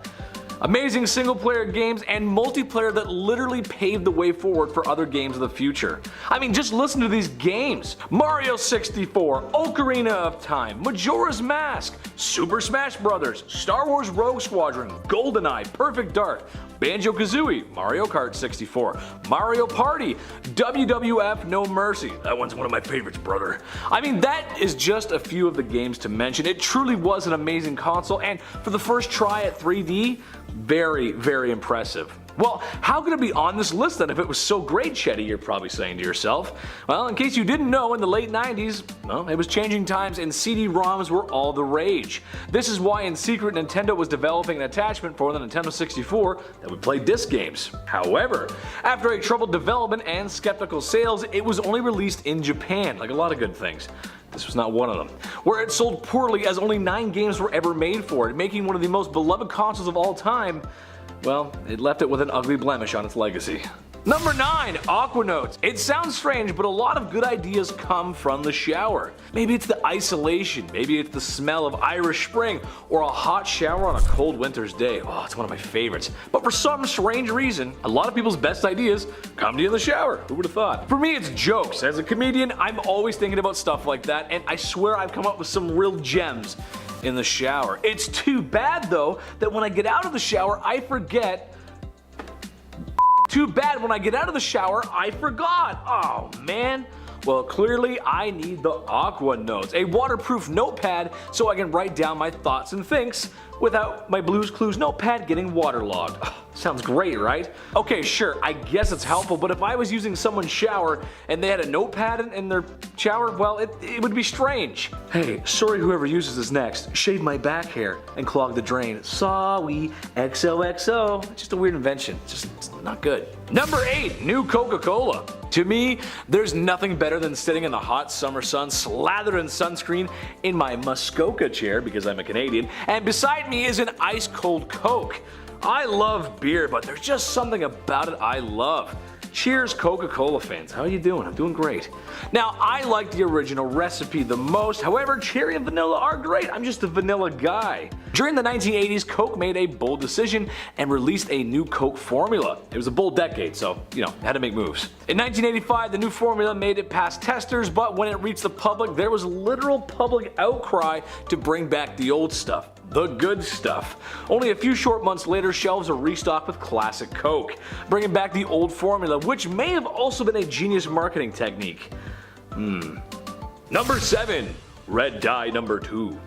Amazing single player games and multiplayer that literally paved the way forward for other games of the future. I mean, just listen to these games. Mario 64, Ocarina of Time, Majora's Mask, Super Smash Bros., Star Wars Rogue Squadron, GoldenEye, Perfect Dark, Banjo-Kazooie, Mario Kart 64, Mario Party, WWF No Mercy. That one's one of my favorites, brother. I mean, that is just a few of the games to mention. It truly was an amazing console, and for the first try at 3D, very, very impressive. Well, how could it be on this list then if it was so great, Chetty, you're probably saying to yourself? Well, in case you didn't know, in the late 90s, well, it was changing times and CD-ROMs were all the rage. This is why in secret Nintendo was developing an attachment for the Nintendo 64 that would play disc games. However, after a troubled development and skeptical sales, it was only released in Japan, like a lot of good things. This was not one of them, where it sold poorly as only 9 games were ever made for it, making one of the most beloved consoles of all time. Well, it left it with an ugly blemish on its legacy. Number 9, Aquanotes. It sounds strange, but a lot of good ideas come from the shower. Maybe it's the isolation, maybe it's the smell of Irish Spring, or a hot shower on a cold winter's day. Oh, it's one of my favorites. But for some strange reason, a lot of people's best ideas come to you in the shower. Who would have thought? For me, it's jokes. As a comedian, I'm always thinking about stuff like that, and I swear I've come up with some real gems in the shower. It's too bad though that when I get out of the shower, I forget Too bad when I get out of the shower, I forgot. Oh man. Well, clearly I need the Aqua Notes, a waterproof notepad so I can write down my thoughts and thinks without my Blue's Clues notepad getting waterlogged. Sounds great, right? Okay, sure, I guess it's helpful, but if I was using someone's shower and they had a notepad in their shower, well, it would be strange. Hey, sorry whoever uses this next. Shave my back hair and clog the drain. Sorry, XOXO. It's just a weird invention. It's not good. Number 8, new Coca-Cola. To me, there's nothing better than sitting in the hot summer sun, slathered in sunscreen, in my Muskoka chair because I'm a Canadian, and beside me is an ice cold Coke. I love beer, but there's just something about it I love. Cheers, Coca-Cola fans. How are you doing? I'm doing great. Now, I like the original recipe the most. However, cherry and vanilla are great. I'm just a vanilla guy. During the 1980s, Coke made a bold decision and released a new Coke formula. It was a bold decade, so, had to make moves. In 1985, the new formula made it past testers, but when it reached the public, there was literal public outcry to bring back the old stuff. The good stuff. Only a few short months later, shelves are restocked with classic Coke, bringing back the old formula, which may have also been a genius marketing technique. Number 7. Red dye number 2.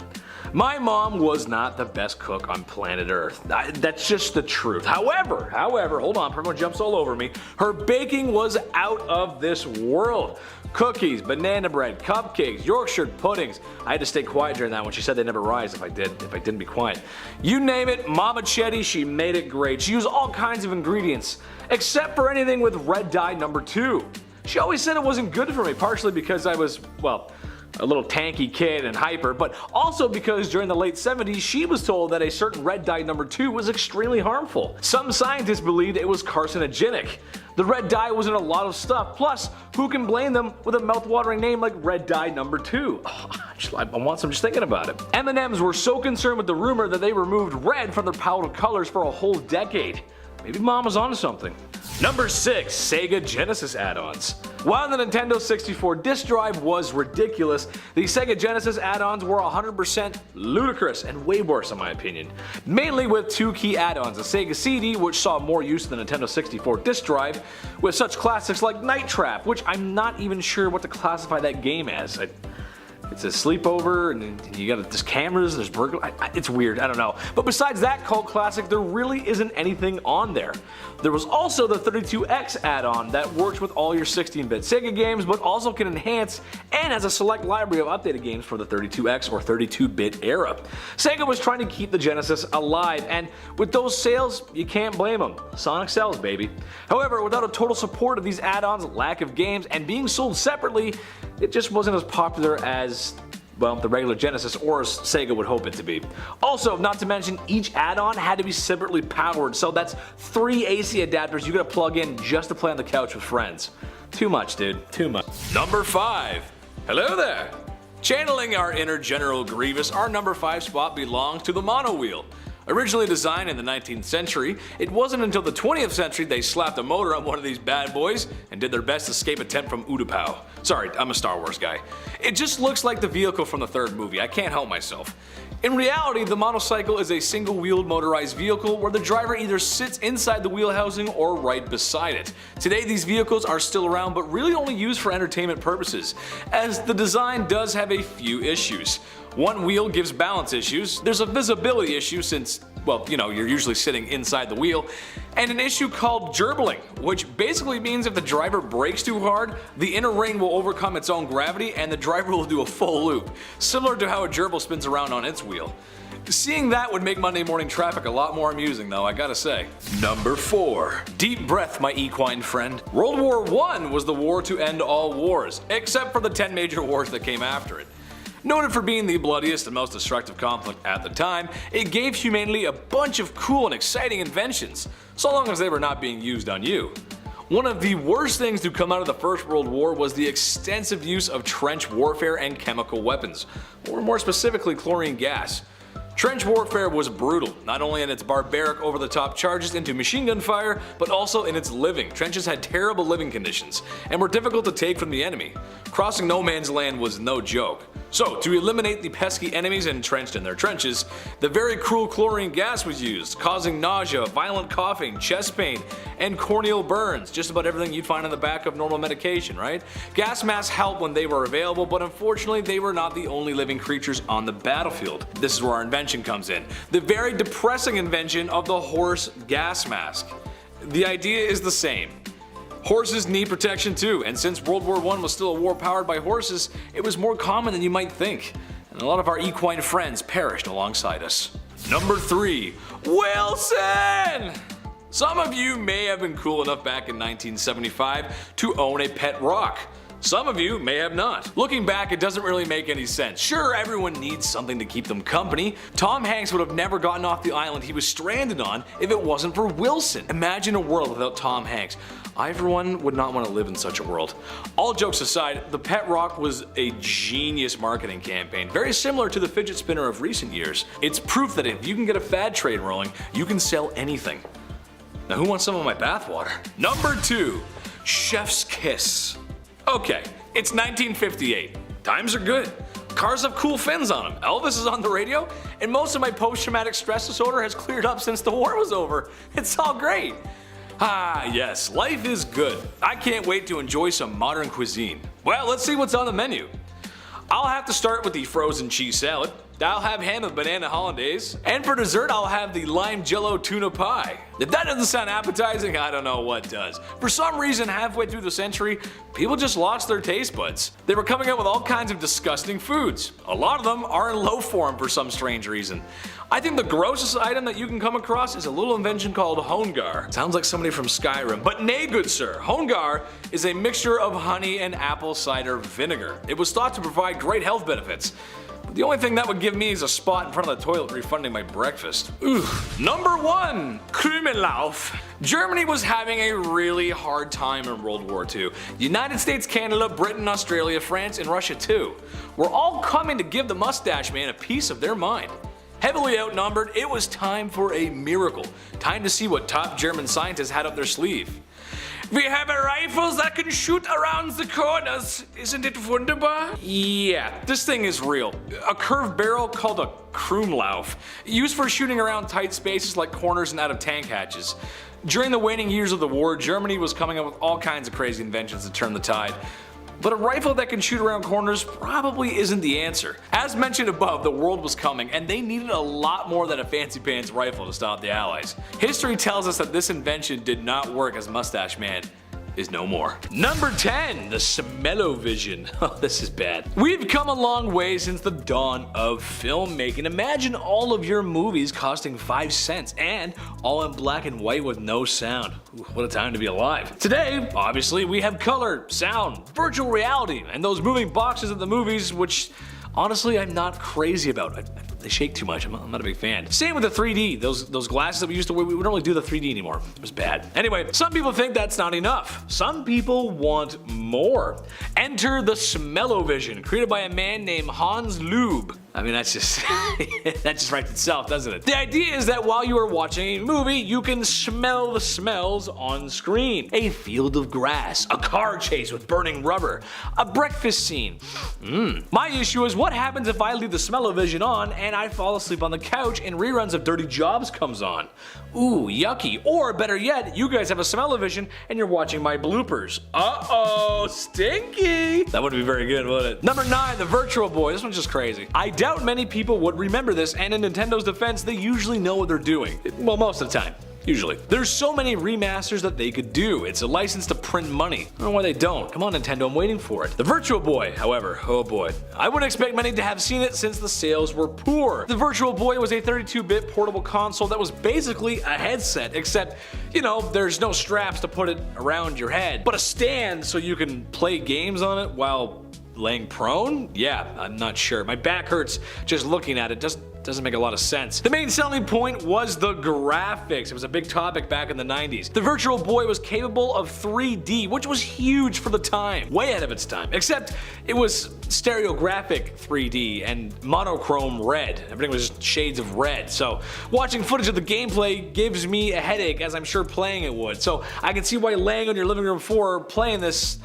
My mom was not the best cook on planet Earth. That's just the truth. However, hold on, everyone jumps all over me. Her baking was out of this world. Cookies, banana bread, cupcakes, Yorkshire puddings. I had to stay quiet during that one. She said they'd never rise if I didn't be quiet. You name it, Mama Chetty, she made it great. She used all kinds of ingredients, except for anything with red dye number 2. She always said it wasn't good for me, partially because I was, well, a little tanky kid and hyper, but also because during the late 70s she was told that a certain red dye number 2 was extremely harmful. Some scientists believed it was carcinogenic. The red dye was in a lot of stuff, plus who can blame them with a mouth-watering name like red dye number 2? I want some just thinking about it. M&M's were so concerned with the rumor that they removed red from their palette of colors for a whole decade. Maybe mom was onto something. Number 6. Sega Genesis add-ons. While the Nintendo 64 disc drive was ridiculous, the Sega Genesis add-ons were 100% ludicrous and way worse in my opinion. Mainly with 2 key add-ons, the Sega CD, which saw more use than the Nintendo 64 disc drive, with such classics like Night Trap, which I'm not even sure what to classify that game as. It's a sleepover, and you got there's cameras, there's burglar. It's weird, I don't know. But besides that cult classic, there really isn't anything on there. There was also the 32X add-on that works with all your 16-bit Sega games, but also can enhance and has a select library of updated games for the 32X or 32-bit era. Sega was trying to keep the Genesis alive, and with those sales, you can't blame them. Sonic sells, baby. However, without a total support of these add-ons, lack of games, and being sold separately, it just wasn't as popular as, well, the regular Genesis or as Sega would hope it to be. Also, not to mention, each add-on had to be separately powered, so that's 3 AC adapters you gotta plug in just to play on the couch with friends. Too much, dude. Too much. Number 5. Hello there. Channeling our inner General Grievous, our number 5 spot belongs to the mono wheel. Originally designed in the 19th century, it wasn't until the 20th century they slapped a motor on one of these bad boys and did their best escape attempt from Utapau. Sorry, I'm a Star Wars guy. It just looks like the vehicle from the 3rd movie, I can't help myself. In reality, the monocycle is a single-wheeled motorized vehicle where the driver either sits inside the wheel housing or right beside it. Today these vehicles are still around but really only used for entertainment purposes, as the design does have a few issues. One wheel gives balance issues, there's a visibility issue since, well, you're usually sitting inside the wheel, and an issue called gerbling, which basically means if the driver brakes too hard, the inner ring will overcome its own gravity and the driver will do a full loop, similar to how a gerbil spins around on its wheel. Seeing that would make Monday morning traffic a lot more amusing though, I gotta say. Number 4. Deep breath, my equine friend. World War I was the war to end all wars, except for the 10 major wars that came after it. Noted for being the bloodiest and most destructive conflict at the time, it gave humanity a bunch of cool and exciting inventions, so long as they were not being used on you. One of the worst things to come out of the First World War was the extensive use of trench warfare and chemical weapons, or more specifically chlorine gas. Trench warfare was brutal, not only in its barbaric over-the-top charges into machine gun fire, but also in its living. Trenches had terrible living conditions, and were difficult to take from the enemy. Crossing no man's land was no joke. So, to eliminate the pesky enemies entrenched in their trenches, the very cruel chlorine gas was used, causing nausea, violent coughing, chest pain, and corneal burns. Just about everything you'd find on the back of normal medication, right? Gas masks helped when they were available, but unfortunately they were not the only living creatures on the battlefield. This is where our invention comes in. The very depressing invention of the horse gas mask. The idea is the same. Horses need protection too, and since World War I was still a war powered by horses, it was more common than you might think, and a lot of our equine friends perished alongside us. Number 3. Wilson! Some of you may have been cool enough back in 1975 to own a pet rock. Some of you may have not. Looking back, it doesn't really make any sense. Sure, everyone needs something to keep them company. Tom Hanks would have never gotten off the island he was stranded on if it wasn't for Wilson. Imagine a world without Tom Hanks. I, for one, would not want to live in such a world. All jokes aside, the pet rock was a genius marketing campaign, very similar to the fidget spinner of recent years. It's proof that if you can get a fad trade rolling, you can sell anything. Now who wants some of my bathwater? Number 2. Chef's Kiss. Okay, it's 1958. Times are good. Cars have cool fins on them. Elvis is on the radio, and most of my post-traumatic stress disorder has cleared up since the war was over. It's all great. Ah, yes, life is good. I can't wait to enjoy some modern cuisine. Well, let's see what's on the menu. I'll have to start with the frozen cheese salad. I'll have ham and banana hollandaise. And for dessert, I'll have the lime jello tuna pie. If that doesn't sound appetizing, I don't know what does. For some reason, halfway through the century, people just lost their taste buds. They were coming up with all kinds of disgusting foods. A lot of them are in loaf form for some strange reason. I think the grossest item that you can come across is a little invention called hongar. Sounds like somebody from Skyrim, but nay, good sir. Hongar is a mixture of honey and apple cider vinegar. It was thought to provide great health benefits. The only thing that would give me is a spot in front of the toilet refunding my breakfast. Number 1. Krümellauf. Germany was having a really hard time in World War II. United States, Canada, Britain, Australia, France, and Russia too. Were all coming to give the mustache man a piece of their mind. Heavily outnumbered, it was time for a miracle. Time to see what top German scientists had up their sleeve. We have a rifle that can shoot around the corners. Isn't it wunderbar? Yeah, this thing is real. A curved barrel called a Krümellauf, used for shooting around tight spaces like corners and out of tank hatches. During the waning years of the war, Germany was coming up with all kinds of crazy inventions to turn the tide. But a rifle that can shoot around corners probably isn't the answer. As mentioned above, the world was coming, and they needed a lot more than a fancy pants rifle to stop the Allies. History tells us that this invention did not work, as Mustache Man is no more. Number 10. The Smell-O-Vision. Oh, this is bad. We've come a long way since the dawn of filmmaking. Imagine all of your movies costing 5 cents and all in black and white with no sound. Ooh, what a time to be alive. Today, obviously, we have color, sound, virtual reality, and those moving boxes of the movies, which honestly I'm not crazy about. They shake too much. I'm not a big fan. Same with the 3D. Those glasses that we used to wear, we don't really do the 3D anymore. It was bad. Anyway, some people think that's not enough. Some people want more. Enter the Smell-O-Vision, created by a man named Hans Lube. I mean, that's just that just writes itself, doesn't it? The idea is that while you are watching a movie, you can smell the smells on screen. A field of grass, a car chase with burning rubber, a breakfast scene. My issue is what happens if I leave the Smell-O-Vision on and I fall asleep on the couch and reruns of Dirty Jobs comes on? Ooh, yucky. Or better yet, you guys have a Smell-O-Vision and you're watching my bloopers. Uh-oh, stinky. That wouldn't be very good, would it? Number 9, the Virtual Boy. This one's just crazy. I doubt many people would remember this, and in Nintendo's defense, they usually know what they're doing. Well, most of the time. Usually. There's so many remasters that they could do. It's a license to print money. I don't know why they don't. Come on, Nintendo, I'm waiting for it. The Virtual Boy, however, oh boy. I wouldn't expect many to have seen it since the sales were poor. The Virtual Boy was a 32-bit portable console that was basically a headset, except, you know, there's no straps to put it around your head, but a stand so you can play games on it while laying prone? Yeah, I'm not sure. My back hurts just looking at it. Doesn't make a lot of sense. The main selling point was the graphics. It was a big topic back in the 90s. The Virtual Boy was capable of 3D, which was huge for the time. Way ahead of its time. Except it was stereographic 3D and monochrome red. Everything was just shades of red. So watching footage of the gameplay gives me a headache, as I'm sure playing it would. So I can see why laying on your living room floor playing this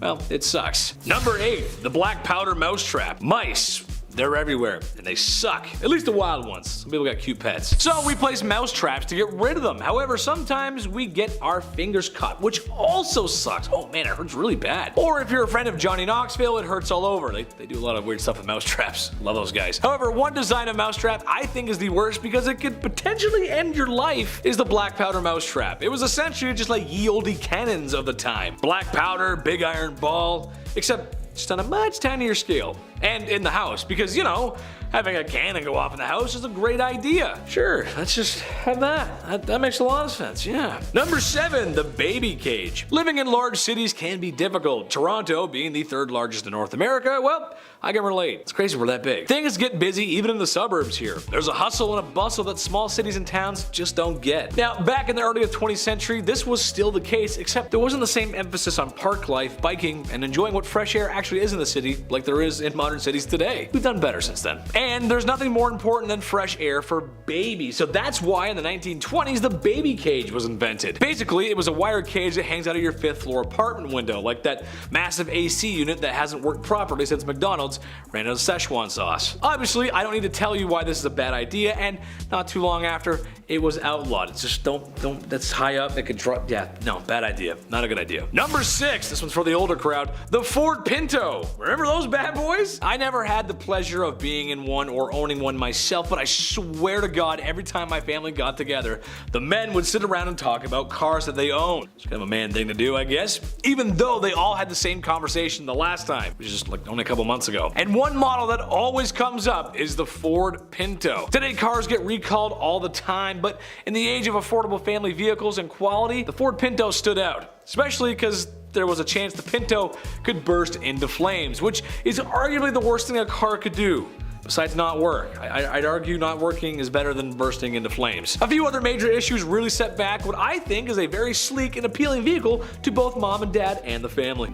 well, it sucks. Number 8, the black powder mousetrap. Mice. They're everywhere, and they suck. At least the wild ones. Some people got cute pets. So we place mouse traps to get rid of them. However, sometimes we get our fingers cut, which also sucks. Oh man, it hurts really bad. Or if you're a friend of Johnny Knoxville, it hurts all over. They do a lot of weird stuff with mouse traps. Love those guys. However, one design of mousetrap I think is the worst because it could potentially end your life is the black powder mousetrap. It was essentially just like ye olde cannons of the time. Black powder, big iron ball, except just on a much tinier scale. And in the house, because you know, having a cannon go off in the house is a great idea. Sure, let's just have that. That makes a lot of sense, yeah. Number 7, the baby cage. Living in large cities can be difficult. Toronto being the 3rd largest in North America, well, I can relate. It's crazy we're that big. Things get busy even in the suburbs here. There's a hustle and a bustle that small cities and towns just don't get. Now, back in the early 20th century, this was still the case, except there wasn't the same emphasis on park life, biking, and enjoying what fresh air actually is in the city like there is in modern cities today. We've done better since then. And there's nothing more important than fresh air for babies, so that's why in the 1920s the baby cage was invented. Basically, it was a wire cage that hangs out of your 5th floor apartment window, like that massive AC unit that hasn't worked properly since McDonald's ran out of Szechuan sauce. Obviously, I don't need to tell you why this is a bad idea, and not too long after, it was outlawed. It's just don't, that's high up, it could drop, yeah, no, bad idea, not a good idea. Number 6, this one's for the older crowd, the Ford Pinto. Remember those bad boys? I never had the pleasure of being in one or owning one myself, but I swear to God, every time my family got together, the men would sit around and talk about cars that they own. It's kind of a man thing to do, I guess, even though they all had the same conversation the last time, which is just like only a couple months ago. And one model that always comes up is the Ford Pinto. Today cars get recalled all the time, but in the age of affordable family vehicles and quality, the Ford Pinto stood out, especially because there was a chance the Pinto could burst into flames, which is arguably the worst thing a car could do. Besides not work. I'd argue not working is better than bursting into flames. A few other major issues really set back what I think is a very sleek and appealing vehicle to both mom and dad and the family.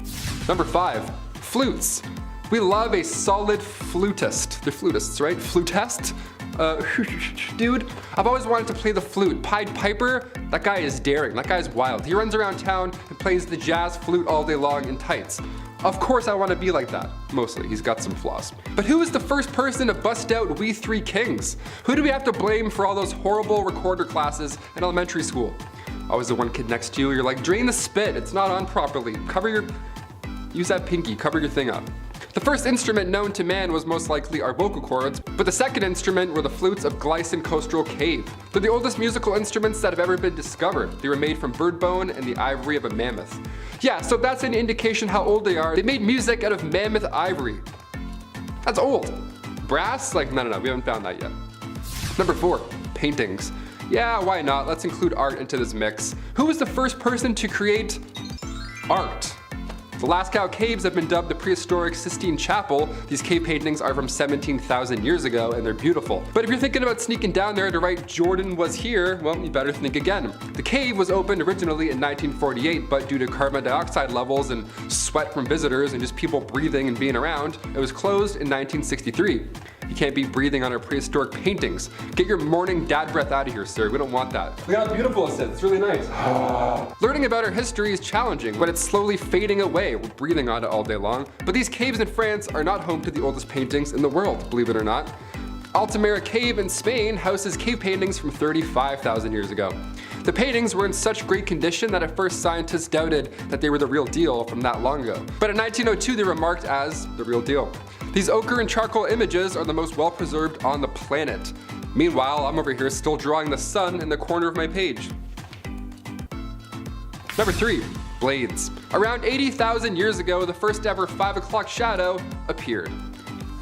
Number 5, flutes. We love a solid flutist. They're flutists, right? Flutist? Dude, I've always wanted to play the flute. Pied Piper, that guy is daring, that guy's wild. He runs around town and plays the jazz flute all day long in tights. Of course I want to be like that. Mostly, he's got some flaws. But who was the first person to bust out We Three Kings? Who do we have to blame for all those horrible recorder classes in elementary school? Always the one kid next to you, you're like, drain the spit, it's not on properly. Use that pinky, cover your thing up. The first instrument known to man was most likely our vocal cords, but the second instrument were the flutes of Glyphs Coastal Cave. They're the oldest musical instruments that have ever been discovered. They were made from bird bone and the ivory of a mammoth. Yeah, so that's an indication how old they are. They made music out of mammoth ivory. That's old. Brass? Like, no, we haven't found that yet. Number 4, paintings. Yeah, why not? Let's include art into this mix. Who was the first person to create art? The Lascaux Caves have been dubbed the prehistoric Sistine Chapel. These cave paintings are from 17,000 years ago and they're beautiful. But if you're thinking about sneaking down there to write Jordan was here, well, you better think again. The cave was opened originally in 1948, but due to carbon dioxide levels and sweat from visitors and just people breathing and being around, it was closed in 1963. You can't be breathing on our prehistoric paintings. Get your morning dad breath out of here, sir. We don't want that. Look how beautiful it is. It's really nice. Learning about our history is challenging, but it's slowly fading away. We're breathing on it all day long. But these caves in France are not home to the oldest paintings in the world, believe it or not. Altamira Cave in Spain houses cave paintings from 35,000 years ago. The paintings were in such great condition that at first scientists doubted that they were the real deal from that long ago. But in 1902 they were marked as the real deal. These ochre and charcoal images are the most well preserved on the planet. Meanwhile, I'm over here still drawing the sun in the corner of my page. Number 3, blades. Around 80,000 years ago, the first ever 5 o'clock shadow appeared.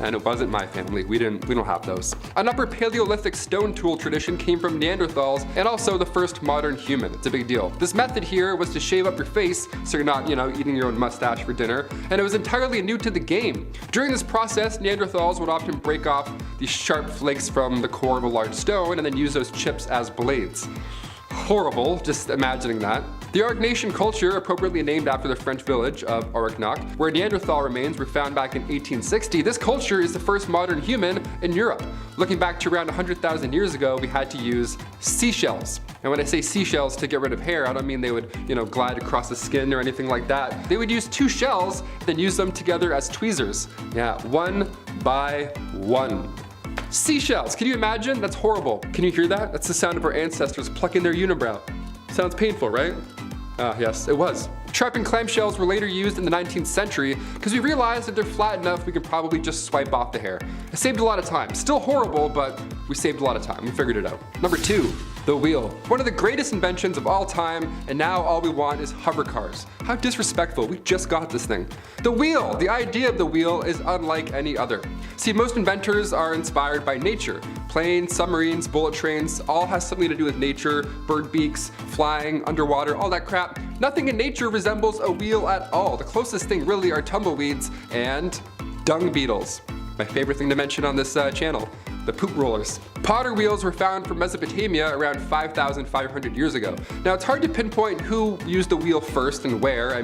And it wasn't my family, we don't have those. An upper Paleolithic stone tool tradition came from Neanderthals and also the first modern human. It's a big deal. This method here was to shave up your face so you're not, eating your own mustache for dinner, and it was entirely new to the game. During this process, Neanderthals would often break off these sharp flakes from the core of a large stone and then use those chips as blades. Horrible, just imagining that. The Aurignacian culture, appropriately named after the French village of Aurignac, where Neanderthal remains were found back in 1860, this culture is the first modern human in Europe. Looking back to around 100,000 years ago, we had to use seashells. And when I say seashells to get rid of hair, I don't mean they would, glide across the skin or anything like that. They would use two shells, then use them together as tweezers. Yeah, one by one. Seashells, can you imagine? That's horrible. Can you hear that? That's the sound of our ancestors plucking their unibrow. Sounds painful, right? Ah, yes, it was. Sharpened clamshells were later used in the 19th century because we realized that they're flat enough we could probably just swipe off the hair. It saved a lot of time. Still horrible, but we saved a lot of time. We figured it out. Number 2, the wheel. One of the greatest inventions of all time, and now all we want is hover cars. How disrespectful, we just got this thing. The wheel, the idea of the wheel is unlike any other. See, most inventors are inspired by nature. Planes, submarines, bullet trains, all has something to do with nature, bird beaks, flying, underwater, all that crap. Nothing in nature resembles a wheel at all. The closest thing really are tumbleweeds and dung beetles. My favorite thing to mention on this channel. The poop rollers. Potter wheels were found from Mesopotamia around 5,500 years ago. Now it's hard to pinpoint who used the wheel first and where,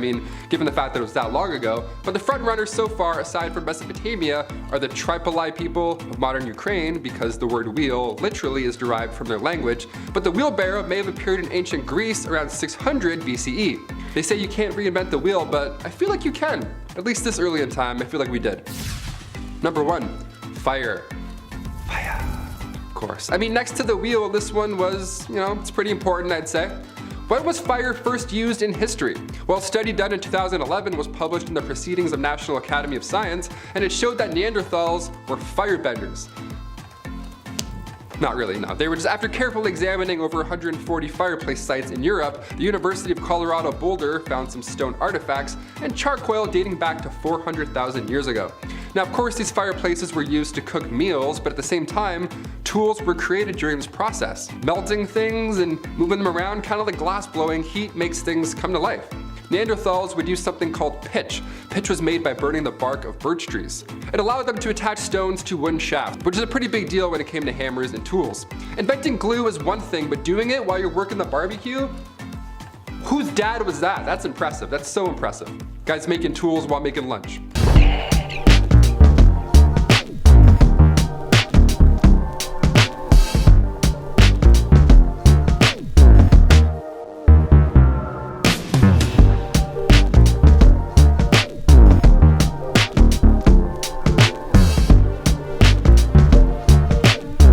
given the fact that it was that long ago, but the front runners so far, aside from Mesopotamia, are the Tripoli people of modern Ukraine, because the word wheel literally is derived from their language, but the wheelbarrow may have appeared in ancient Greece around 600 BCE. They say you can't reinvent the wheel, but I feel like you can. At least this early in time, I feel like we did. Number 1, fire. Of course. Next to the wheel, this one was, it's pretty important, I'd say. When was fire first used in history? Well, a study done in 2011 was published in the Proceedings of National Academy of Science, and it showed that Neanderthals were firebenders. Not really, no. They were just, after carefully examining over 140 fireplace sites in Europe, the University of Colorado Boulder found some stone artifacts and charcoal dating back to 400,000 years ago. Now, of course, these fireplaces were used to cook meals, but at the same time, tools were created during this process. Melting things and moving them around, kind of like glass blowing, heat makes things come to life. Neanderthals would use something called pitch. Pitch was made by burning the bark of birch trees. It allowed them to attach stones to wooden shafts, which is a pretty big deal when it came to hammers and tools. Inventing glue is one thing, but doing it while you're working the barbecue? Whose dad was that? That's impressive. That's so impressive. Guys making tools while making lunch.